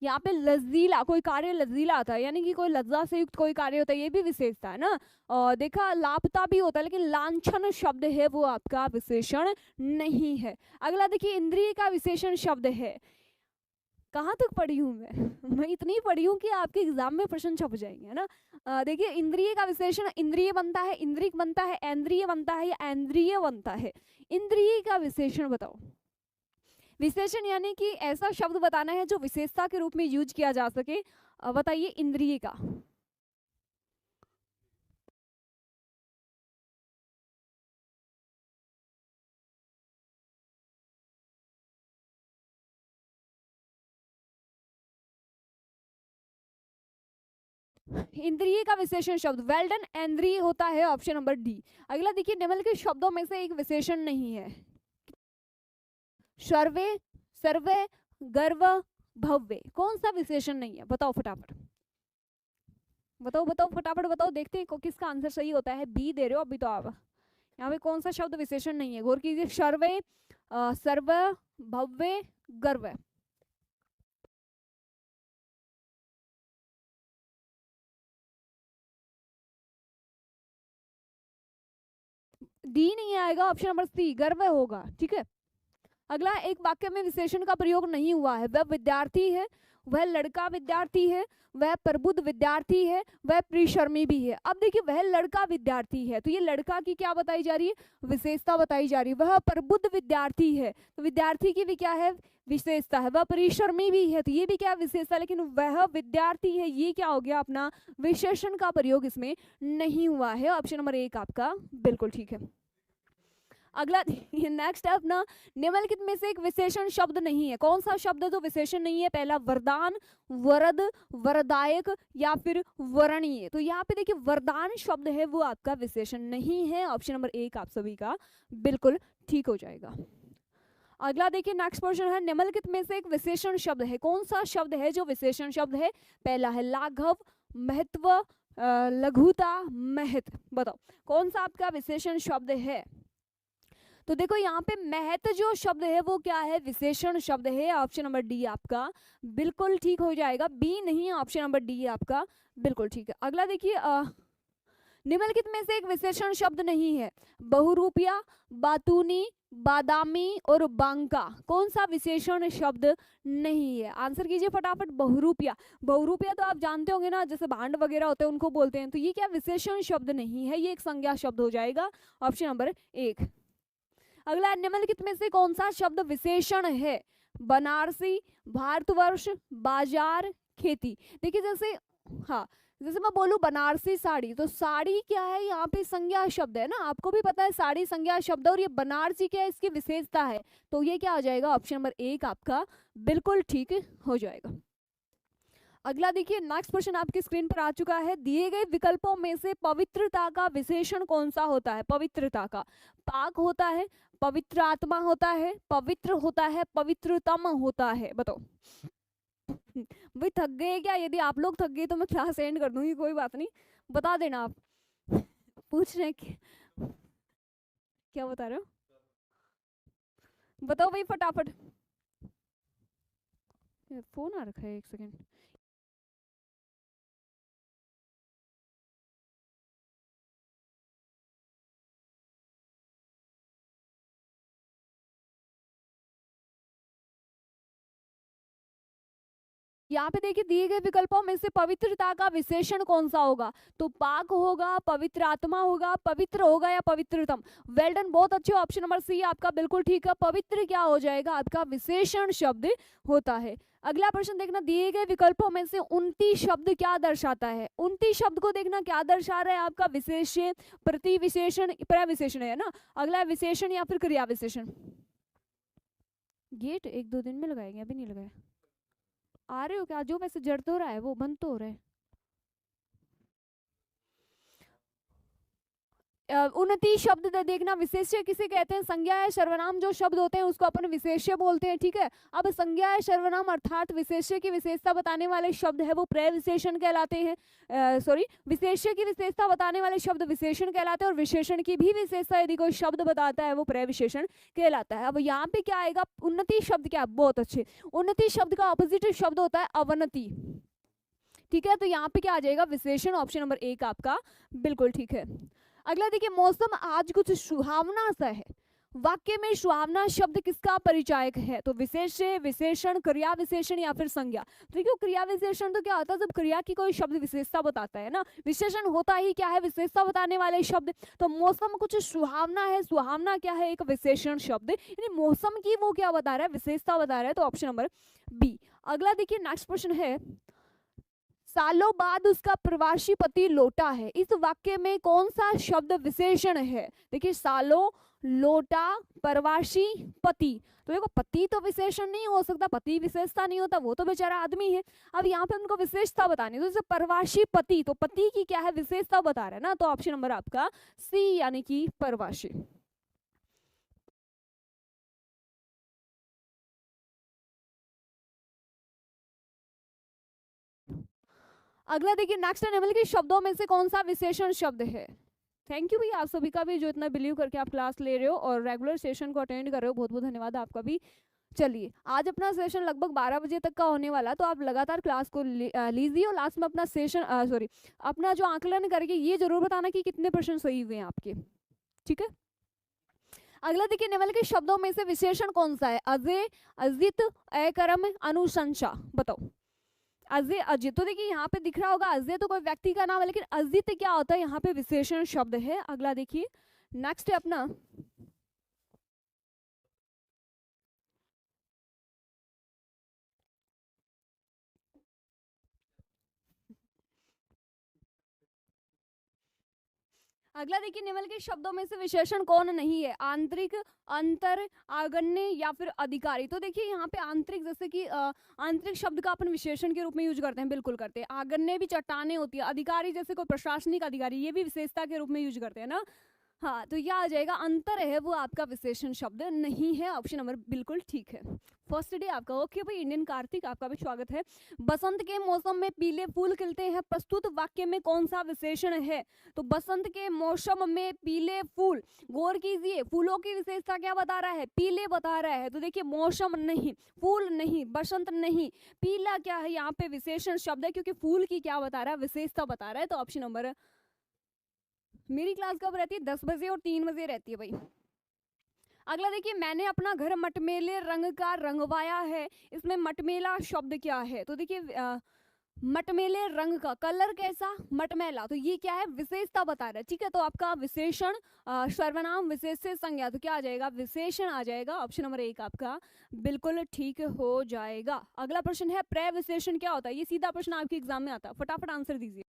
यहाँ पे लजीला, कोई कार्य लजीला आता है, यानी कि कोई लज्जा से युक्त कोई कार्य होता है, ये भी विशेषता है ना। और देखा लापता भी होता है, लेकिन लांछन शब्द है वो आपका विशेषण नहीं है। अगला देखिए इंद्रिय का विशेषण शब्द है। कहाँ तक पढ़ी हूँ मैं इतनी पढ़ी हूँ कि आपके एग्जाम में प्रश्न छप जाएंगे, है ना। देखिए इंद्रिय का विशेषण इंद्रिय बनता है, इंद्रिक बनता है, इंद्रिय बनता है या इंद्रिय बनता है। इंद्रिय का विशेषण बताओ। विशेषण यानी कि ऐसा शब्द बताना है जो विशेषता के रूप में यूज किया जा सके। बताइए इंद्रिय का। इंद्रिय का विशेषण शब्द वेल डन, इंद्रिय होता है, ऑप्शन नंबर डी। अगला देखिए निम्नलिखित शब्दों में से एक विशेषण नहीं है। सर्वे, सर्वे, गर्व, भव्य। कौन सा विशेषण नहीं है? बताओ फटाफट, बताओ बताओ फटाफट बताओ, देखते हैं किसका आंसर सही होता है। बी दे रहे हो अभी तो आप। यहाँ पे कौन सा शब्द विशेषण नहीं है? गौर कीजिए। सर्वे, सर्व, भव्य, गर्व। डी नहीं आएगा, ऑप्शन नंबर सी गर्व होगा, ठीक है। अगला, एक वाक्य में विशेषण का प्रयोग नहीं हुआ है। वह विद्यार्थी है, वह लड़का विद्यार्थी है, वह प्रबुद्ध विद्यार्थी है, वह परिश्रमी भी है। अब देखिए वह लड़का विद्यार्थी है, तो ये लड़का की क्या बताई जा रही है? विशेषता बताई जा रही है। वह प्रबुद्ध विद्यार्थी है, तो विद्यार्थी की भी क्या है? विशेषता है। वह परिश्रमी भी है, तो ये भी क्या विशेषता, लेकिन वह विद्यार्थी है ये क्या हो गया? अपना विशेषण का प्रयोग इसमें नहीं हुआ है, ऑप्शन नंबर 1 आपका बिल्कुल ठीक है। अगला नेक्स्ट है अपना, निम्नलिखित में से एक विशेषण शब्द नहीं है। कौन सा शब्द जो विशेषण नहीं है? पहला वरदान, वरद, वरदायक या फिर वरणीय। तो यहाँ पे देखिए वरदान शब्द है वो आपका विशेषण नहीं है। ऑप्शन नंबर 1 आप सभी का बिल्कुल ठीक हो जाएगा। अगला देखिए नेक्स्ट क्वेश्चन है, निम्नलिखित में से एक विशेषण शब्द है। कौन सा शब्द है जो विशेषण शब्द है? पहला है लाघव, महत्व, लघुता, महत। बताओ कौन सा आपका विशेषण शब्द है? तो देखो यहाँ पे महत जो शब्द है वो क्या है? विशेषण शब्द है। ऑप्शन नंबर डी आपका बिल्कुल ठीक हो जाएगा। बी नहीं, ऑप्शन नंबर डी आपका बिल्कुल ठीक है। अगला देखिए निम्नलिखित में से एक विशेषण शब्द नहीं है। बहुरूपिया, बातूनी, बादामी और बांका। कौन सा विशेषण शब्द नहीं है? आंसर कीजिए फटाफट। बहुरूपिया, बहुरूपिया तो आप जानते होंगे ना, जैसे भांड वगैरह होते हैं उनको बोलते हैं। तो ये क्या विशेषण शब्द नहीं है, ये एक संज्ञा शब्द हो जाएगा। Option number 1। अगला, निम्नलिखित में से कौन सा शब्द विशेषण है? बनारसी, भारतवर्ष, बाजार, खेती। देखिए जैसे हाँ, जैसे मैं बोलूं बनारसी साड़ी, तो साड़ी क्या है? यहाँ पे संज्ञा शब्द है ना, आपको भी पता है साड़ी संज्ञा शब्द है, और ये बनारसी क्या है? इसकी विशेषता है। तो ये क्या आ जाएगा? ऑप्शन नंबर 1 आपका बिल्कुल ठीक हो जाएगा। अगला देखिए नेक्स्ट क्वेश्चन आपकी स्क्रीन पर आ चुका है। दिए गए विकल्पों में से पवित्रता का विशेषण कौन सा होता है? पवित्रता का, पाक होता है, पवित्र आत्मा होता है, पवित्र होता है, पवित्रतम होता है। बताओ भाई थक गए क्या? यदि आप लोग थक गए तो मैं क्लास एंड कर दूंगी, कोई बात नहीं, बता देना आप। पूछ रहे क्या बता रहे हो? बताओ भाई फटाफट। फोन आ रखा है, एक सेकेंड। यहाँ पे देखिए दिए गए विकल्पों में से पवित्रता का विशेषण कौन सा होगा? तो पाक होगा, पवित्र आत्मा होगा, पवित्र होगा या पवित्रतम। वेल डन, बहुत अच्छे। ऑप्शन नंबर सी आपका बिल्कुल ठीक है। पवित्र क्या हो जाएगा? आपका विशेषण शब्द होता है। अगला प्रश्न देखना, दिए गए विकल्पों में से उनती शब्द क्या दर्शाता है? उनती शब्द को देखना क्या दर्शा रहा है आपका? विशेषण, प्रतिविशेषण, प्रविशेषण है ना। अगला विशेषण या फिर क्रिया विशेषण। गेट 1-2 दिन में लगाएंगे, अभी नहीं लगाया। आ रहे हो क्या? जो वैसे जड़ तो रहा है वो बंद तो हो रहा है। उन्नति शब्द देखना, विशेष्य किसे कहते हैं? संज्ञा या सर्वनाम जो शब्द होते हैं उसको अपन विशेष्य बोलते हैं, ठीक है। अब संज्ञा या सर्वनाम अर्थात विशेष्य की विशेषता बताने वाले शब्द है वो प्रविशेषण कहलाते हैं। सॉरी, विशेष्य की विशेषता बताने वाले शब्द विशेषण कहलाते हैं, और विशेषण की भी विशेषता यदि कोई शब्द बताता है वो प्रविशेषण कहलाता है। अब यहाँ पे क्या आएगा? उन्नति शब्द क्या? बहुत अच्छे। उन्नति शब्द का ऑपोजिट शब्द होता है अवनति, ठीक है। तो यहाँ पे क्या आ जाएगा? विशेषण। ऑप्शन नंबर 1 आपका बिल्कुल ठीक है। अगला देखिए, मौसम आज कुछ सुहावना सा है। वाक्य में सुहावना शब्द किसका परिचायक है? तो विशेष्य, विशेषण, क्रिया विशेषण या फिर संज्ञा। तो देखिए क्रिया विशेषण तो क्या होता है? जब क्रिया की कोई शब्द विशेषता बताता है ना। विशेषण होता ही क्या है? विशेषता बताने वाले शब्द। तो मौसम कुछ सुहावना है, सुहावना क्या है? एक विशेषण शब्द, यानी मौसम की वो क्या बता रहा है? विशेषता बता रहा है। तो ऑप्शन नंबर बी। अगला देखिए नेक्स्ट क्वेश्चन है, सालों बाद उसका प्रवासी पति लौटा है। इस वाक्य में कौन सा शब्द विशेषण है? देखिए सालों, लौटा, प्रवासी, पति। तो देखो पति तो विशेषण नहीं हो सकता, पति विशेषता नहीं होता, वो तो बेचारा आदमी है। अब यहाँ पे उनको विशेषता बतानी है, तो जैसे प्रवासी पति, तो पति की क्या है? विशेषता बता रहा है ना। तो ऑप्शन नंबर आपका सी, यानी कि प्रवासी। अगला देखिए नेक्स्ट एनिमल के शब्दों में से कौन सा विशेषण शब्द है? थैंक यू भैया आप सभी का भी, जो इतना बिलीव करके आप क्लास ले रहे हो और रेगुलर सेशन को अटेंड कर रहे हो, बहुत बहुत धन्यवाद आपका भी। चलिए आज अपना सेशन लगभग 12 बजे तक का होने वाला, तो आप लगातार क्लास को लीजिए और लास्ट में अपना सेशन सॉरी अपना जो आकलन करके ये जरूर बताना कि कितने प्रश्न सही हुए हैं आपके, ठीक है। अगला देखिए, निम्न के शब्दों में से विशेषण कौन सा है? अजय, अजित, अकर्म, अनुशंसा। बताओ। अजय, अजित, तो देखिए यहाँ पे दिख रहा होगा अजय तो कोई व्यक्ति का नाम है, लेकिन अजित क्या होता है? यहाँ पे विशेषण शब्द है। अगला देखिए नेक्स्ट है अपना, अगला देखिए, निम्न के शब्दों में से विशेषण कौन नहीं है? आंतरिक, अंतर, आगन्य या फिर अधिकारी। तो देखिए यहाँ पे आंतरिक, जैसे कि आंतरिक शब्द का अपन विशेषण के रूप में यूज करते हैं, बिल्कुल करते हैं। आगन्य भी चट्टाने होती है। अधिकारी जैसे कोई प्रशासनिक अधिकारी, ये भी विशेषता के रूप में यूज करते हैं ना। हाँ, तो यह आ जाएगा, अंतर है वो आपका विशेषण शब्द नहीं है। ऑप्शन नंबर बिल्कुल ठीक है। फर्स्ट डे आपका। ओके भाई, इंडियन कार्तिक, आपका भी स्वागत है। बसंत के मौसम में पीले फूल खिलते हैं, प्रस्तुत वाक्य में कौन सा विशेषण है? तो बसंत के मौसम में पीले फूल, गौर कीजिए, फूलों की विशेषता क्या बता रहा है? पीले बता रहा है। तो देखिए, मौसम नहीं, फूल नहीं, बसंत नहीं, पीला क्या है यहाँ पे? विशेषण शब्द है, क्योंकि फूल की क्या बता रहा है? विशेषता बता रहा है। तो ऑप्शन नंबर। मेरी क्लास कब रहती है? 10 बजे और 3 बजे रहती है भाई। अगला देखिए, मैंने अपना घर मटमेले रंग का रंगवाया है। इसमें मटमेला शब्द क्या है? तो देखिए, मटमेले रंग का, कलर कैसा? मटमैला। तो ये क्या है? विशेषता बता रहा है। ठीक है, तो आपका विशेषण, सर्वनाम, विशेष्य, संज्ञा, तो क्या आ जाएगा? विशेषण आ जाएगा। ऑप्शन नंबर 1 आपका बिल्कुल ठीक हो जाएगा। अगला प्रश्न है, प्रविशेषण क्या होता है? ये सीधा प्रश्न आपके एग्जाम में आता है, फटाफट आंसर दीजिए।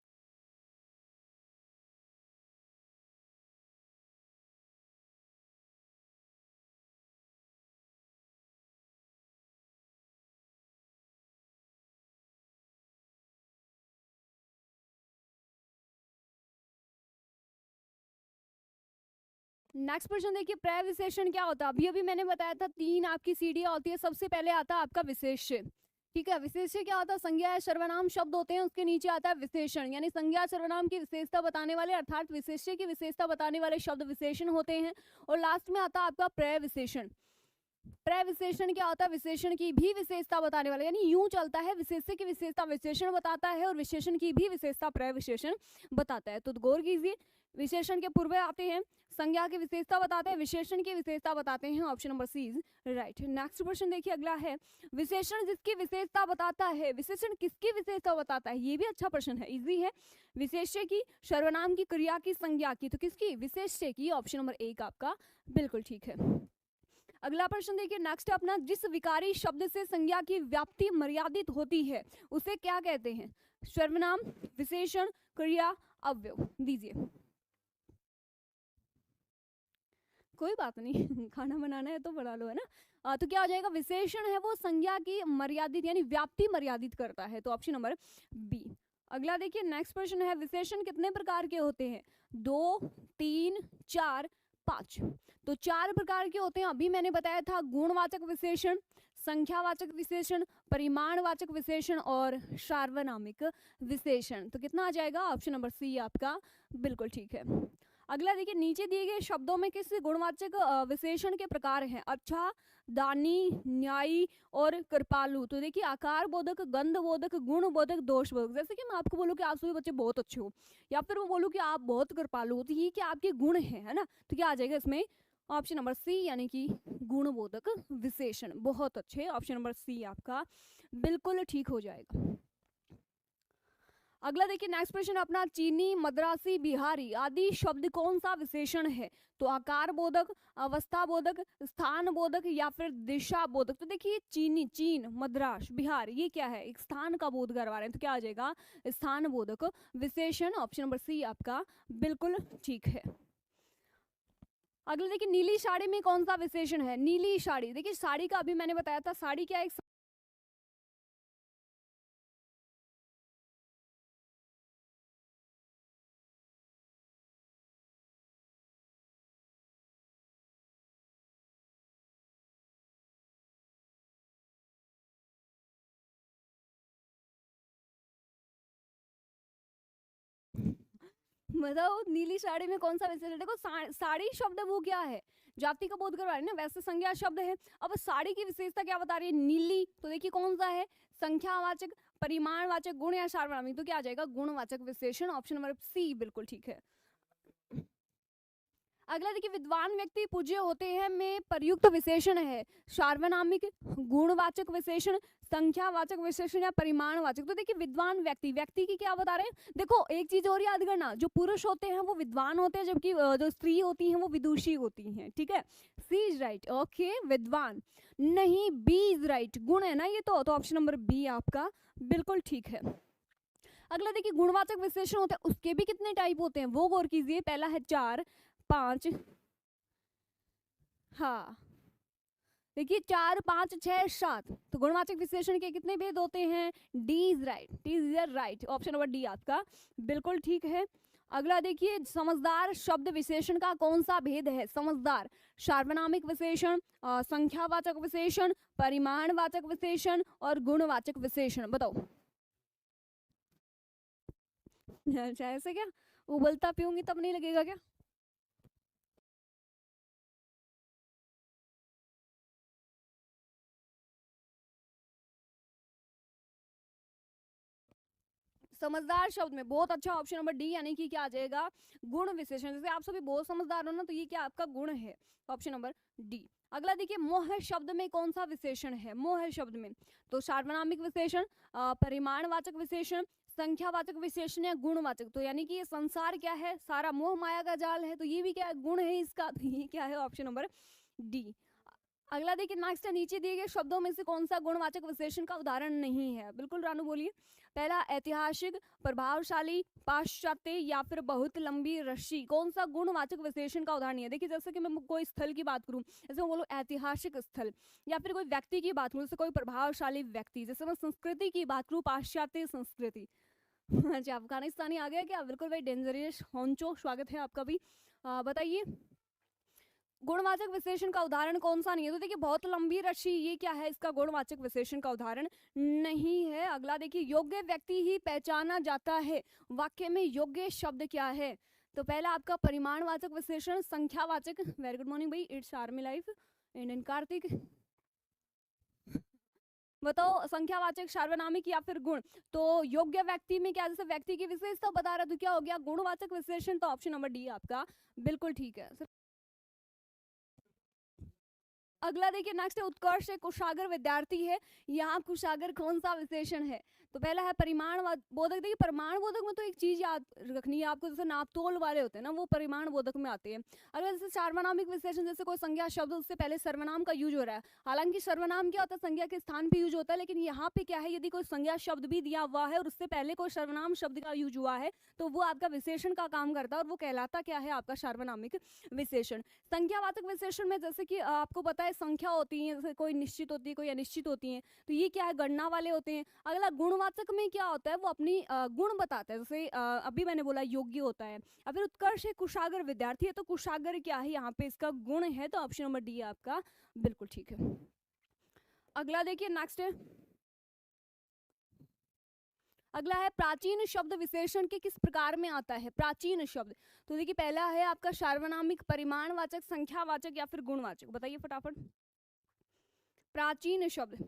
नेक्स्ट प्रश्न देखिए, प्रविशेषण क्या होता है? अभी अभी मैंने बताया था, 3 आपकी सीढ़ियां होती है। सबसे पहले आता है आपका विशेष्य। ठीक है, विशेष्य क्या होता है? संज्ञा या सर्वनाम शब्द होते हैं, उसके नीचे आता है विशेषण, यानी संज्ञा सर्वनाम की विशेषता बताने वाले, अर्थात विशेष्य की विशेषता बताने वाले शब्द विशेषण होते हैं। और लास्ट में आता है आपका प्रविशेषण। प्रविशेषण क्या होता है? विशेषण की भी विशेषता बताने वाला, यानी यूं चलता है, विशेष्य की विशेषता विशेषण बताता है और विशेषण की भी विशेषता प्रविशेषण बताता है। तो गौर कीजिए, विशेषण के पूर्व आते हैं, संज्ञा की विशेषता बताते हैं, विशेषण की विशेषता बताते हैं। Option number C is right. Next question देखिए, अगला है, विशेषण जिसकी विशेषता बताता है। विशेषण किसकी विशेषता बताता है? ये भी अच्छा प्रश्न है, इजी है। विशेष्य की, सर्वनाम की, क्रिया की, संज्ञा की। तो किसकी? विशेष्य की। ऑप्शन नंबर 1 आपका बिल्कुल ठीक है। अगला प्रश्न देखिए, नेक्स्ट अपना, जिस विकारी शब्द से संज्ञा की व्याप्ति मर्यादित होती है उसे क्या कहते हैं? सर्वनाम, विशेषण, क्रिया, अव्यय। दीजिए। कोई बात नहीं खाना बनाना है तो बना लो, है ना। तो क्या हो जाएगा? विशेषण है वो संज्ञा की मर्यादित, यानी व्याप्ति मर्यादित करता है। तो ऑप्शन नंबर बी। अगला देखिए, नेक्स्ट प्रश्न है, विशेषण कितने प्रकार के होते हैं? 2, 3, 4, 5। तो 4 प्रकार के होते हैं। अभी मैंने बताया था, गुणवाचक विशेषण, संख्यावाचक विशेषण, परिमाणवाचक विशेषण और सार्वनामिक विशेषण। तो कितना आ जाएगा? ऑप्शन नंबर सी आपका बिल्कुल ठीक है। अगला देखिए, नीचे दिए गए शब्दों में किस गुणवाचक विशेषण के प्रकार हैं? अच्छा, दानी, न्यायी और कृपालु। तो देखिए, आकार बोधक, गंध बोधक, गुण बोधक, दोष बोधक। जैसे कि मैं आपको बोलूं कि आप सभी बच्चे बहुत अच्छे हो, या फिर मैं बोलूं कि आप बहुत कृपालु हो, तो ये क्या आपके गुण है ना। तो क्या आ जाएगा इसमें? ऑप्शन नंबर सी, यानी कि गुणबोधक विशेषण। बहुत अच्छे, ऑप्शन नंबर सी आपका बिल्कुल ठीक हो जाएगा। अगला देखिए, नेक्स्ट प्रश्न अपना, चीनी, मद्रासी, बिहारी आदि शब्द कौन सा विशेषण है? तो आकार बोधक, अवस्था बोधक, स्थान बोधक या फिर दिशा बोधक। तो देखिए, चीनी, चीन, मद्रास, बिहार, ये क्या है? एक स्थान का बोध करवा रहे हैं। तो क्या आ जाएगा? स्थान बोधक विशेषण। ऑप्शन नंबर सी आपका बिल्कुल ठीक है। अगला देखिए, नीली साड़ी में कौन सा विशेषण है? नीली साड़ी, देखिए साड़ी का अभी मैंने बताया था, साड़ी क्या एक मतलब नीली साड़ी में कौन सा विशेषण? देखो, साड़ी शब्द वो क्या है? जाति का बोध करवा रहे हैं ना, वैसे संज्ञा शब्द है। अब साड़ी की विशेषता क्या बता रही है? नीली। तो देखिए कौन सा है? संख्यावाचक, परिमाणवाचक, गुण या सार्वनामिक। तो क्या आ जाएगा? गुणवाचक विशेषण। ऑप्शन नंबर सी बिल्कुल ठीक है। अगला देखिए, विद्वान व्यक्ति पूज्य होते हैं में प्रयुक्त विशेषण है सार्वनामिक, गुणवाचक विशेषण, संख्यावाचक विशेषण या परिमाणवाचक। तो देखिए, विद्वान व्यक्ति, व्यक्ति की क्या बता रहे हैं? देखो, एक चीज और याद करना, जो पुरुष होते हैं वो विद्वान होते हैं, जबकि जो स्त्री होती हैं वो विदुषी होती हैं। ठीक है, सी इज राइट। ओके, विद्वान नहीं, बी इज राइट। गुण है ना ये, तो ऑप्शन नंबर बी आपका बिल्कुल ठीक है। अगला देखिए गुणवाचक विशेषण होते हैं, उसके भी कितने टाइप होते हैं वो गौर कीजिए। पहला है 4, 5, हाँ देखिए 4, 5, 6, 7। तो गुणवाचक विशेषण के कितने भेद होते हैं? D is right, D is right, option number D आपका बिल्कुल ठीक है। अगला देखिए समझदार शब्द विशेषण का कौन सा भेद है? समझदार, सार्वनामिक विशेषण, संख्यावाचक विशेषण, परिमाणवाचक विशेषण और गुणवाचक विशेषण, बताओ। अच्छा ऐसे क्या, उबलता पीऊंगी तब नहीं लगेगा क्या? समझदार शब्द में बहुत अच्छा ऑप्शन नंबर डी, यानी कि क्या आ जाएगा? गुण विशेषण। जैसे आप सभी बहुत समझदार हो ना, तो ये क्या आपका गुण है, ऑप्शन नंबर डी। अगला देखिए मोह शब्द में कौन सा विशेषण है? मोह शब्द में तो सार्वनामिक विशेषण, परिमाणवाचक विशेषण, संख्यावाचक विशेषण या गुणवाचक। तो यानी कि ये संसार क्या है? सारा मोह माया का जाल है, तो ये भी क्या है? गुण है इसका, तो ये क्या है? Option number D. अगला देखिए नेक्स्ट है, नीचे दिए गए शब्दों में से कौन सा गुणवाचक विशेषण का उदाहरण नहीं है? बिल्कुल रानू बोलिए। पहला ऐतिहासिक, प्रभावशाली, पाश्चात्य या फिर बहुत लंबी रस्सी। कौन सा गुणवाचक विशेषण का उदाहरण है? देखिए जैसे कि मैं कोई स्थल की बात करूं, जैसे मैं बोलूं ऐतिहासिक स्थल, या फिर कोई व्यक्ति की बात करूं, जैसे कोई प्रभावशाली व्यक्ति, जैसे मैं संस्कृति की बात करूं पाश्चात्य संस्कृति। अच्छा अफगानिस्तानी आ गया क्या? बिल्कुल भाई डेंजरियस होंचो, स्वागत है आपका भी। बताइए गुणवाचक विशेषण का उदाहरण कौन सा नहीं है? तो देखिए बहुत लंबी रस्सी, ये क्या है? इसका गुणवाचक विशेषण का उदाहरण नहीं है। अगला देखिए योग्य व्यक्ति ही पहचाना जाता है, वाक्य में योग्य शब्द क्या है? तो पहला आपका परिमाणवाचक विशेषण, संख्यावाचक, वेरी गुड मॉर्निंग भाई, it's army life, Indian Kartik, बताओ संख्यावाचक, सार्वनामिक या फिर गुण। तो योग्य व्यक्ति में क्या, जैसे व्यक्ति की विशेषता बता रहा, तो क्या हो गया? गुणवाचक विशेषण, तो ऑप्शन नंबर डी आपका बिल्कुल ठीक है। अगला देखिए नेक्स्ट है उत्कर्ष है कुशागर विद्यार्थी है, यहाँ कुशागर कौन सा विशेषण है? तो पहला है परिमाण बोधक। देखिए परिमाण बोधक में तो एक चीज याद रखनी है आपको, जैसे नापतोल वाले होते हैं ना, वो परिमाण बोधक में आते हैं। अगर जैसे सार्वनामिक विशेषण, जैसे कोई संज्ञा शब्द, उससे पहले सर्वनाम का यूज हो रहा है। हालांकि सर्वनाम क्या होता है? संज्ञा के स्थान पे यूज होता है, लेकिन यहाँ पे क्या है? यदि कोई संज्ञा शब्द भी दिया हुआ है और उससे पहले कोई सर्वनाम शब्द का यूज हुआ है, तो वो आपका विशेषण का काम करता है और वो कहलाता क्या है? आपका सार्वनामिक विशेषण। संख्यावाचक विशेषण में जैसे कि आपको पता है संख्या होती है, जैसे कोई निश्चित होती है, कोई अनिश्चित होती है, तो ये क्या है? गणना वाले होते हैं। अगला गुणवाचक में क्या होता है? वो अपनी गुण बताता है, जैसे अभी मैंने बोला योग्य होता है। अब फिर उत्कर्ष है कुशागर विद्यार्थी है, तो कुशागर क्या है? यहाँ पे इसका गुण है, तो ऑप्शन नंबर डी आपका बिल्कुल ठीक है। अगला देखिए नेक्स्ट है, अगला है प्राचीन शब्द विशेषण के किस प्रकार में आता है? प्राचीन शब्द, तो देखिए पहला है आपका सार्वनामिक, परिमाणवाचक, संख्यावाचक या फिर गुणवाचक, बताइए फटाफट। प्राचीन शब्द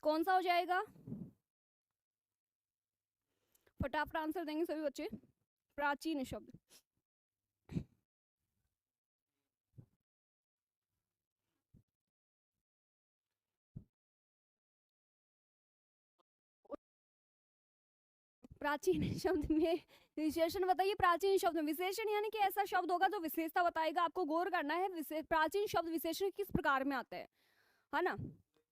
कौन सा हो जाएगा? फटाफट आंसर देंगे सभी बच्चे। प्राचीन शब्द, प्राचीन शब्द में विशेषण बताइए। प्राचीन शब्द में विशेषण यानी कि ऐसा शब्द होगा जो विशेषता बताएगा, आपको गौर करना है। प्राचीन शब्द विशेषण किस प्रकार में आता है ना?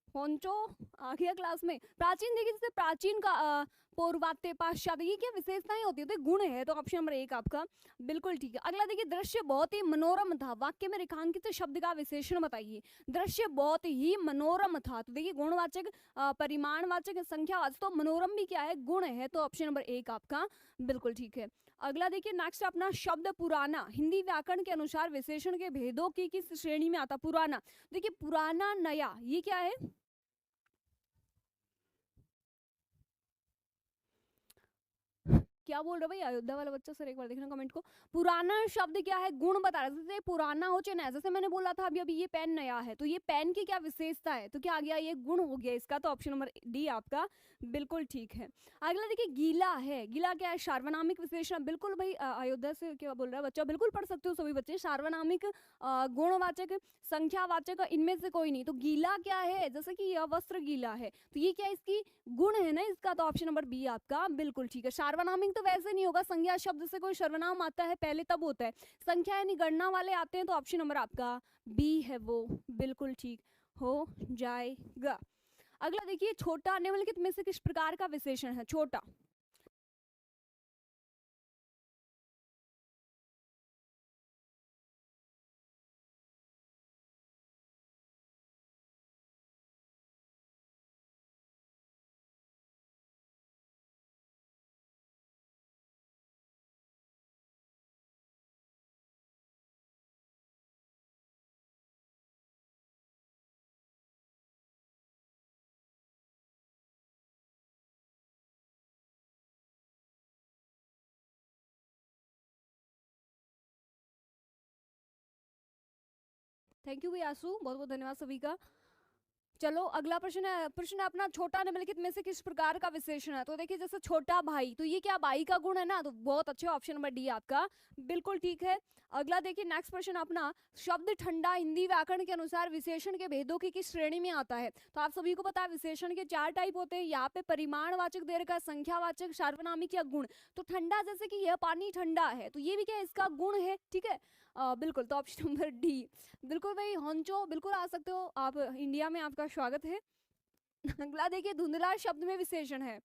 होंचो आ गया क्लास में। प्राचीन देखिए जैसे प्राचीन का पौर्वात्य, पाश्चात्य, ये क्या विशेषताएं होती है? तो गुण है, तो ऑप्शन नंबर 1 आपका बिल्कुल ठीक है। अगला देखिए दृश्य बहुत ही मनोरम था, वाक्य में रेखांकित शब्द का विशेषण बताइए। दृश्य बहुत ही मनोरम था, तो देखिए गुणवाचक, परिमाणवाचक, संख्यावाचक, तो मनोरम भी क्या है? गुण है, तो ऑप्शन नंबर 1 आपका बिल्कुल ठीक है। अगला देखिए नेक्स्ट अपना शब्द पुराना, हिंदी व्याकरण के अनुसार विशेषण के भेदों की किस श्रेणी में आता? पुराना, देखिए पुराना, नया, ये क्या है? क्या बोल रहे हो भाई अयोध्या वाला बच्चा? सर एक बार देखना कमेंट को। पुराना शब्द क्या है? गुण बता रहा है, जैसे पुराना हो चाहे नया। जैसे मैंने बोला था अभी अभी ये पेन नया है, तो ये पेन की क्या विशेषता है? तो क्या आ गया? ये गुण हो गया इसका, तो ऑप्शन नंबर डी आपका बिल्कुल ठीक है। अगला देखिए गीला है, गीला क्या है? सार्वनामिक विशेषण, बिल्कुल भाई अयोध्या से क्या बोल रहा है बच्चा, बिल्कुल पढ़ सकते हो सभी बच्चे। सार्वनामिक, गुणवाचक, संख्यावाचक, इनमें से कोई नहीं। तो गीला क्या है? जैसे कि यह वस्त्र गीला है, तो ये क्या इसकी गुण है ना इसका, तो ऑप्शन नंबर बी आपका बिल्कुल ठीक है। सार्वनामिक तो वैसे नहीं होगा, संज्ञा शब्द से कोई सर्वनाम आता है पहले तब होता है। संख्या यानी गणना वाले आते हैं, तो ऑप्शन नंबर आपका बी है वो बिल्कुल ठीक हो जाएगा। अगला देखिए, छोटा निम्नलिखित में से किस प्रकार का विशेषण है? छोटा। थैंक यू भैया आसू, बहुत बहुत धन्यवाद सभी का। चलो अगला प्रश्न है, प्रश्न है अपना, छोटा निम्नलिखित में से किस प्रकार का विशेषण है? तो देखिए जैसे छोटा भाई, तो ये क्या भाई का गुण है ना, तो बहुत अच्छे, ऑप्शन नंबर डी आपका बिल्कुल ठीक है। अगला देखिए नेक्स्ट प्रश्न अपना, शब्द ठंडा हिंदी व्याकरण के अनुसार विशेषण के भेदों की किस श्रेणी में आता है? तो आप सभी को पता है विशेषण के 4 टाइप होते हैं, यहाँ पे परिमाणवाचक दे रखा है, संख्यावाचक, सार्वनामिक या गुण। तो ठंडा जैसे कि यह पानी ठंडा है, तो ये भी क्या इसका गुण है, ठीक है। बिल्कुल, तो ऑप्शन नंबर डी। बिल्कुल भाई होंचो, बिल्कुल आ सकते हो आप, इंडिया में आपका स्वागत है। अगला देखिए, धुंधला शब्द में विशेषण है,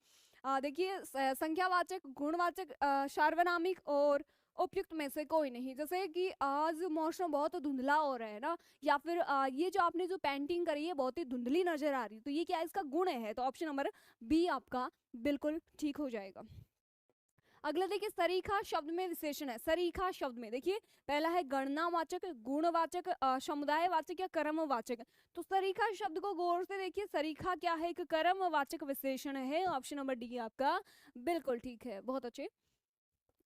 देखिए संख्यावाचक, गुणवाचक, सार्वनामिक और उपयुक्त में से कोई नहीं। जैसे कि आज मौसम बहुत धुंधला हो रहा है ना, या फिर ये जो आपने जो पेंटिंग करी है बहुत ही धुंधली नजर आ रही है, तो ये क्या इसका गुण है? तो ऑप्शन नंबर बी आपका बिल्कुल ठीक हो जाएगा। अगला देखिए, सरीखा शब्द में विशेषण है। सरीखा शब्द में देखिए, पहला है गणनावाचक, गुणवाचक, समुदायवाचक या कर्मवाचक। तो सरीखा शब्द को गौर से देखिए, सरीखा क्या है? एक कर्मवाचक विशेषण है। ऑप्शन नंबर डी आपका बिल्कुल ठीक है, बहुत अच्छे।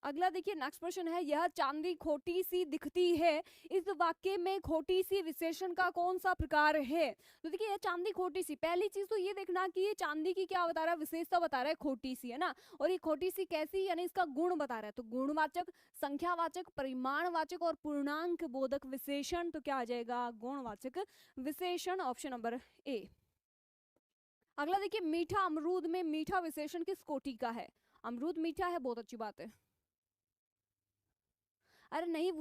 अगला देखिए नेक्स्ट प्रश्न है, यह चांदी खोटी सी दिखती है, इस वाक्य में खोटी सी विशेषण का कौन सा प्रकार है? तो देखिए यह चांदी खोटी सी, पहली चीज तो ये देखना कि ये चांदी की क्या बता रहा है, विशेषता बता रहा है, खोटी सी है ना। और ये खोटी सी कैसी, यानी इसका गुण बता रहा है, तो गुणवाचक, संख्यावाचक, परिमाणवाचक और पूर्णांक बोधक विशेषण, तो क्या आ जाएगा? गुणवाचक विशेषण, ऑप्शन नंबर ए। अगला देखिए, मीठा अमरूद में मीठा विशेषण किस कोटि का है? अमरूद मीठा है, बहुत अच्छी बात है। अरे नहीं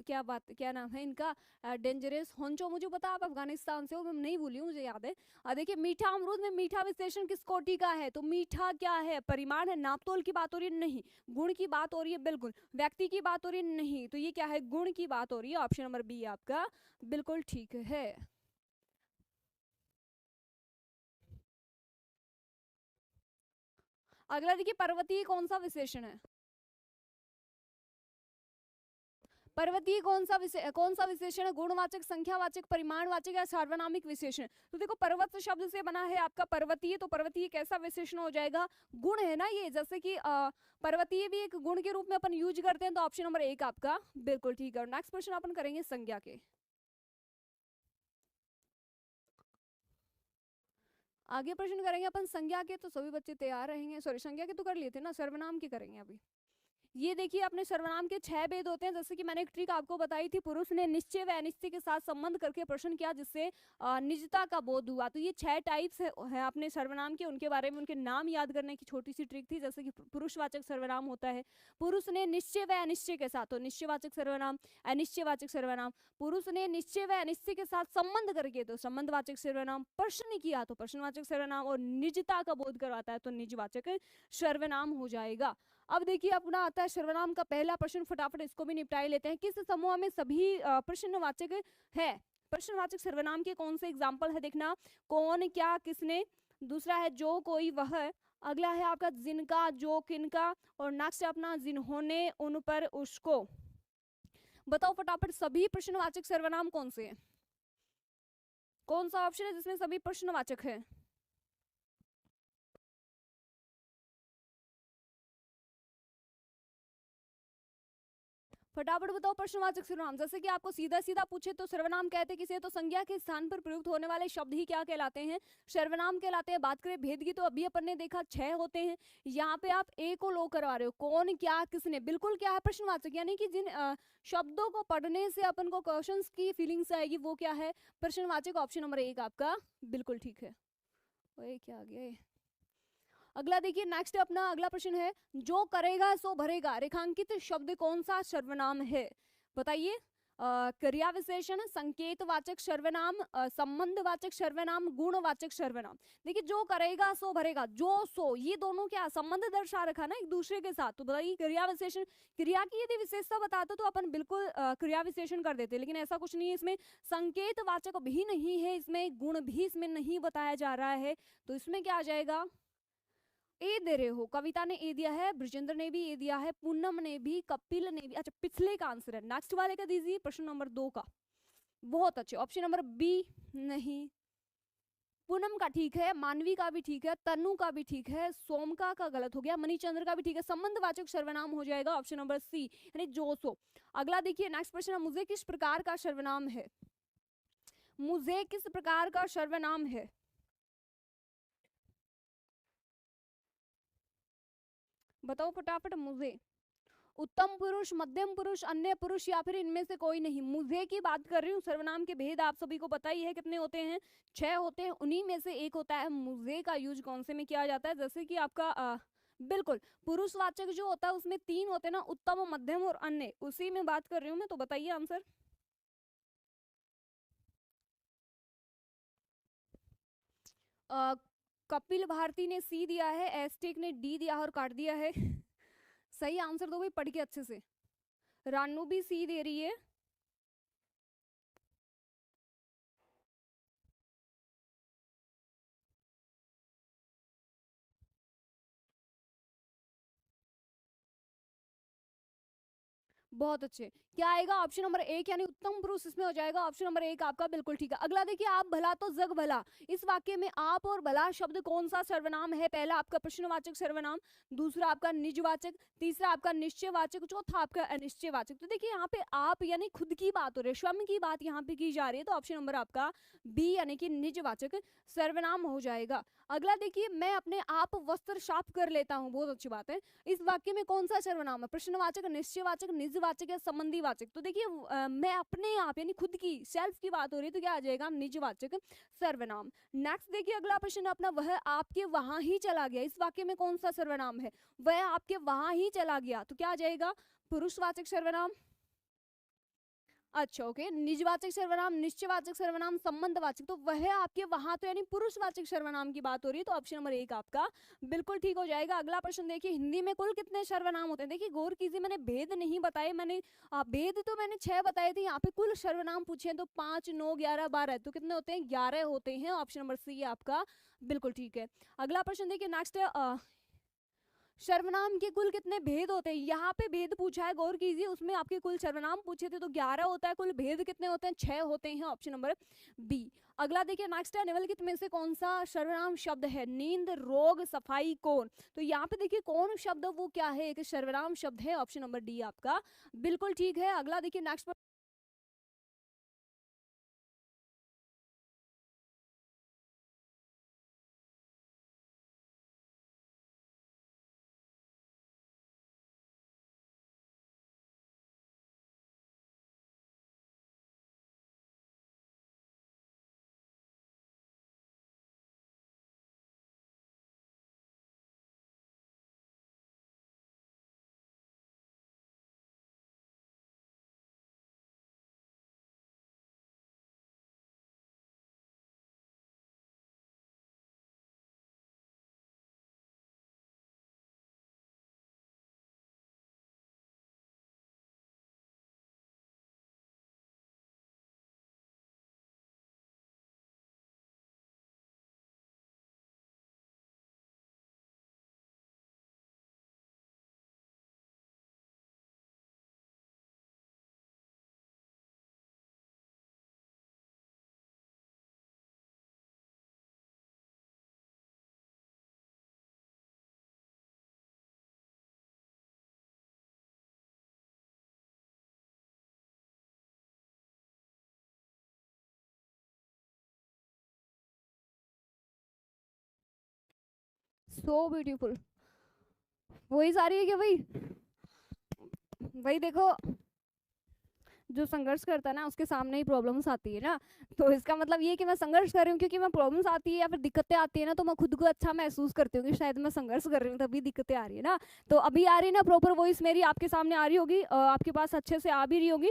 क्या बात, क्या नाम है इनका, डेंजरस होंचो, मुझे पता आप अफगानिस्तान से हो, मैं नहीं भूली हूँ, मुझे याद है। देखिए मीठा अमरूद में मीठा विशेषण किस कोटि का है? तो मीठा क्या है? परिमाण है, नापतोल की बात हो रही है? नहीं। गुण की बात हो रही है? बिल्कुल। व्यक्ति की बात हो रही है? नहीं। तो ये क्या है? गुण की बात हो रही है। ऑप्शन नंबर बी आपका बिल्कुल ठीक है। अगला देखिए, पर्वतीय कौन सा विशेषण है? पर्वतीय कौन सा विशेषण है? गुणवाचक, संख्यावाचक, परिमाणवाचक या सार्वनामिक विशेषण? तो देखो पर्वत शब्द से बना है आपका पर्वतीय, तो पर्वतीय कैसा विशेषण हो जाएगा? गुण है ना ये, जैसे कि पर्वतीय भी एक गुण के रूप में अपन यूज करते हैं, तो ऑप्शन नंबर एक आपका बिल्कुल ठीक है। और नेक्स्ट क्वेश्चन अपन करेंगे संज्ञा के। आगे प्रश्न करेंगे अपन संज्ञा के, तो सभी बच्चे तैयार रहेंगे। सॉरी, संज्ञा के तो कर लिए थे ना, सर्वनाम के करेंगे अभी। ये देखिए, अपने सर्वनाम के 6 भेद होते हैं, जैसे कि मैंने एक ट्रिक आपको बताई थी, पुरुष ने निश्चय व अनिश्चय के साथ संबंध करके प्रश्न किया, जिससे निजता का बोध हुआ। तो ये 6 टाइप्स है अपने सर्वनाम के, उनके बारे में उनके नाम याद करने की छोटी सी ट्रिक थी। जैसे कि पुरुषवाचक सर्वनाम होता है, पुरुष ने निश्चय व अनिश्चय के साथ, तो निश्चयवाचक सर्वनाम, अनिश्चयवाचक सर्वनाम। पुरुष ने निश्चय व अनिश्चय के साथ संबंध करके, तो संबंधवाचक सर्वनाम। प्रश्न किया तो प्रश्नवाचक सर्वनाम, और निजता का बोध करवाता है तो निजवाचक सर्वनाम हो जाएगा। अब देखिए अपना आता है सर्वनाम का पहला प्रश्न, फटाफट इसको भी निपटाए लेते हैं। किस समूह में सभी प्रश्नवाचक है? प्रश्नवाचक सर्वनाम के कौन से एग्जाम्पल है? देखना, कौन, क्या, किसने। दूसरा है जो, कोई, वह। अगला है आपका जिनका, जो, किनका। और नेक्स्ट है अपना जिन्होंने, उन पर, उसको। बताओ फटाफट सभी प्रश्नवाचक सर्वनाम कौन से हैं? कौन सा ऑप्शन है जिसमें सभी प्रश्नवाचक है? फटाफट बताओ प्रश्नवाचक सर्वनाम। जैसे कि आपको सीधा सीधा पूछे तो सर्वनाम कहते किसे? तो संज्ञा के स्थान पर प्रयुक्त होने वाले शब्द ही क्या कहलाते हैं? सर्वनाम कहलाते हैं। बात करें भेद की, तो अभी अपन ने देखा 6 होते हैं। यहाँ पे आप ए को लो करवा रहे हो, कौन, क्या, किसने, बिल्कुल क्या है? प्रश्नवाचक, यानी कि जिन शब्दों को पढ़ने से अपन को क्वेश्चंस की फीलिंग्स आएगी, वो क्या है? प्रश्नवाचक। ऑप्शन नंबर 1 आपका बिल्कुल ठीक है। ओए क्या आ गया? अगला देखिए नेक्स्ट अपना अगला प्रश्न है, जो करेगा सो भरेगा, रेखांकित शब्द कौन सा सर्वनाम है? बताइए। क्रिया विशेषण, संकेतवाचक सर्वनाम, संबंधवाचक सर्वनाम, गुणवाचक सर्वनाम। देखिए जो करेगा सो भरेगा, जो सो ये दोनों क्या संबंध दर्शा रखा ना एक दूसरे के साथ। तो बताइए क्रिया विशेषण, क्रिया की यदि विशेषता बताते तो अपन बिल्कुल क्रिया विशेषण कर देते, लेकिन ऐसा कुछ नहीं है। इसमें संकेतवाचक भी नहीं है, इसमें गुण भी इसमें नहीं बताया जा रहा है। तो इसमें क्या आ जाएगा, ए दे रहे हो, कविता ने ए दिया है, ब्रजेंद्र ने भी ए दिया है, पूनम ने भी, कपिल ने भी। अच्छा पिछले का आंसर है, नेक्स्ट वाले का दीजिए, प्रश्न नंबर 2 का। बहुत अच्छे, ऑप्शन नंबर बी नहीं, पूनम का ठीक है, मानवी का भी ठीक है, तनु का भी ठीक है, सोमका का गलत हो गया, मणिचंद्र का भी ठीक है। संबंधवाचक सर्वनाम हो जाएगा ऑप्शन नंबर सी, यानी जो सो। अगला देखिए नेक्स्ट प्रश्न, मुझे किस प्रकार का सर्वनाम है, मुझे किस प्रकार का सर्वनाम है, बताओ फटाफट। मुझे उत्तम पुरुष, मध्यम पुरुष, अन्य पुरुष या फिर इनमें से कोई नहीं। मुझे की बात कर रही हूँ। सर्वनाम के भेद आप सभी को पता ही है कितने होते हैं, 6 होते हैं, उन्हीं में से एक होता है मुझे का यूज कौन से में किया जाता है। जैसे कि आपका बिल्कुल पुरुषवाचक जो होता है उसमें 3 होते हैं ना, उत्तम, मध्यम और अन्य, उसी में बात कर रही हूँ मैं। तो बताइए आंसर। कपिल भारती ने सी दिया है, एस्टेक ने डी दिया और काट दिया है। सही आंसर दो भाई पढ़ के अच्छे से। रानू भी सी दे रही है। बहुत अच्छे, क्या आएगा ऑप्शन नंबर 1 यानी उत्तम पुरुष इसमें हो जाएगा। ऑप्शन नंबर 1 आपका बिल्कुल ठीक है। अगला देखिए, आप भला तो जग भला, इस वाक्य में आप और भला शब्द कौन सा सर्वनाम है। पहला आपका प्रश्नवाचक सर्वनाम, दूसरा आपका निजवाचक, तीसरा आपका निश्चयवाचक, चौथा आपका अनिश्चयवाचक। तो देखिए यहाँ पे आप यानी खुद की बात हो रही है, स्वयं की बात यहाँ पे की जा रही है। तो ऑप्शन नंबर आपका बी यानी कि निजवाचक सर्वनाम हो जाएगा। अगला देखिए, मैं अपने आप वस्त्र साफ कर लेता हूँ, बहुत अच्छी बात है। इस वाक्य में कौन सा सर्वनाम है, प्रश्नवाचक, निश्चयवाचक, निजवाचक या संबंधीवाचक। तो देखिए मैं अपने आप यानी खुद की सेल्फ की बात हो रही है, तो क्या आ जाएगा निजवाचक सर्वनाम। नेक्स्ट देखिए अगला प्रश्न अपना, वह आपके वहां ही चला गया, इस वाक्य में कौन सा सर्वनाम है, वह आपके वहां ही चला गया। तो क्या आ जाएगा, पुरुषवाचक सर्वनाम। अच्छा ओके, निजवाचक सर्वनाम, निश्चयवाचक सर्वनाम, संबंधवाचक। तो वह आपके वहां, तो यानी पुरुषवाचक सर्वनाम की बात हो रही है। तो ऑप्शन नंबर 1 आपका बिल्कुल ठीक हो जाएगा। अगला प्रश्न देखिए, हिंदी में कुल कितने सर्वनाम होते हैं। देखिए गौर कीजिए, मैंने भेद नहीं बताए, मैंने भेद तो मैंने 6 बताए थे, यहाँ पे कुल सर्वनाम पूछे तो 5, 9, 11, 12, तो कितने होते हैं, 11 होते हैं। ऑप्शन नंबर सी आपका बिल्कुल ठीक है। अगला प्रश्न देखिए नेक्स्ट है, सर्वनाम के कुल कितने भेद होते हैं। यहाँ पे भेद पूछा है, गौर कीजिए, उसमें आपके कुल सर्वनाम पूछे थे तो 11 होता है, कुल भेद कितने होते हैं, 6 होते हैं। Option number B. अगला देखिए नेक्स्ट है, निम्नलिखित में से कौन सा सर्वनाम शब्द है, नींद, रोग, सफाई, कौन। तो यहाँ पे देखिए कौन शब्द वो क्या है, एक सर्वनाम शब्द है। ऑप्शन नंबर डी आपका बिल्कुल ठीक है। अगला देखिए नेक्स्ट, सो ब्यूटीफुल, वही सारी है क्या भाई, वही देखो, जो संघर्ष करता है ना उसके सामने ही प्रॉब्लम्स आती है ना। तो इसका मतलब ये कि मैं संघर्ष कर रही हूँ क्योंकि मैं प्रॉब्लम्स आती है या फिर दिक्कतें आती है ना, तो मैं खुद को अच्छा महसूस करती हूँ कि शायद मैं संघर्ष कर रही हूँ तभी दिक्कतें आ रही है ना। तो अभी आ रही है ना प्रॉपर वॉइस मेरी आपके सामने आ रही होगी, आपके पास अच्छे से आ भी रही होगी।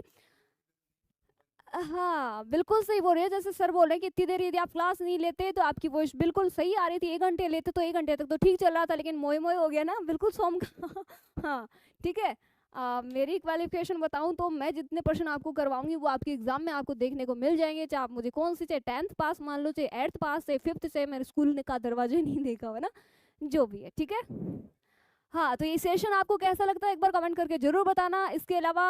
हाँ, बिल्कुल सही बोल रहे हैं। जैसे सर बोल रहे हैं कि इतनी देर यदि आप क्लास नहीं लेते तो आपकी वॉइस बिल्कुल सही आ रही थी, 1 घंटे लेते तो 1 घंटे तक तो ठीक चल रहा था, लेकिन मोए-मोए हो गया ना, बिल्कुल सोम का हाँ, ठीक है। मेरी क्वालिफ़िकेशन बताऊँ तो मैं जितने प्रश्न आपको करवाऊँगी वो आपके एग्ज़ाम में आपको देखने को मिल जाएँगे, चाहे आप मुझे कौन-सी चाहे 10th पास मान लो, चाहे 8th पास, चाहे 5th से मेरे स्कूल ने का दरवाज़ा ही नहीं देखा हो, है ना? जो भी है, ठीक है? हाँ, तो ये सेशन आपको कैसा लगता है एक बार कमेंट करके ज़रूर बताना। इसके अलावा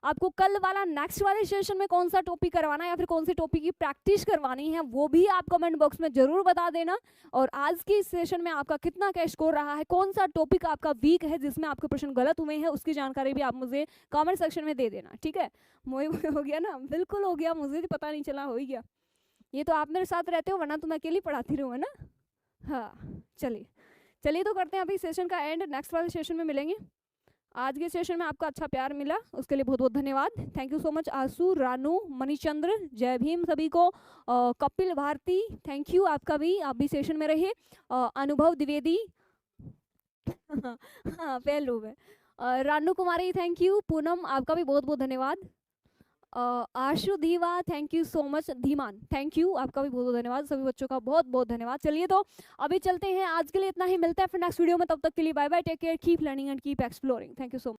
आपको कल वाला नेक्स्ट वाले सेशन में कौन-सा टॉपिक करवाना है या फिर कौन-सी टॉपिक की प्रैक्टिस करवानी है, वो भी आप कमेंट बॉक्स में ज़रूर बता देना। और आज की सेशन में आपका कितना क्या स्कोर रहा है, कौन-सा टॉपिक आपका वीक है जिसमें आपके प्रश्न गलत हुए हैं, उसकी जानकारी भी आप मुझे कमेंट सेक्शन में दे देना, ठीक है? मोए-मोए हो गया ना? बिल्कुल हो गया, मुझे भी पता नहीं चला, हो ही गया। ये तो आप मेरे साथ रहते हो, वरना तो मैं अकेली पढ़ाती रहूँ, है ना? हाँ, चलिए। चलिए तो करते हैं अभी सेशन का एंड, नेक्स्ट वाले सेशन में मिलेंगे। आज के सेशन में आपका अच्छा प्यार मिला, उसके लिए बहुत बहुत धन्यवाद। थैंक यू सो मच आसू, रानू, मणिचंद्र, जय भीम सभी को। कपिल भारती, थैंक यू आपका भी, आप भी सेशन में रहिए। अनुभव द्विवेदी हाँ पहलू में। Ranu Kumari thank you. पूनम आपका भी बहुत बहुत धन्यवाद। Ashu Dhiva thank you so much. Dhiman thank you, आपका भी बहुत बहुत धन्यवाद। सभी बच्चों का बहुत बहुत धन्यवाद। चलिए तो अभी चलते हैं, आज के लिए इतना ही, मिलता है फिर नेक्स्ट वीडियो में, तब तक के लिए bye bye, take care, keep learning and keep exploring. Thank you so much.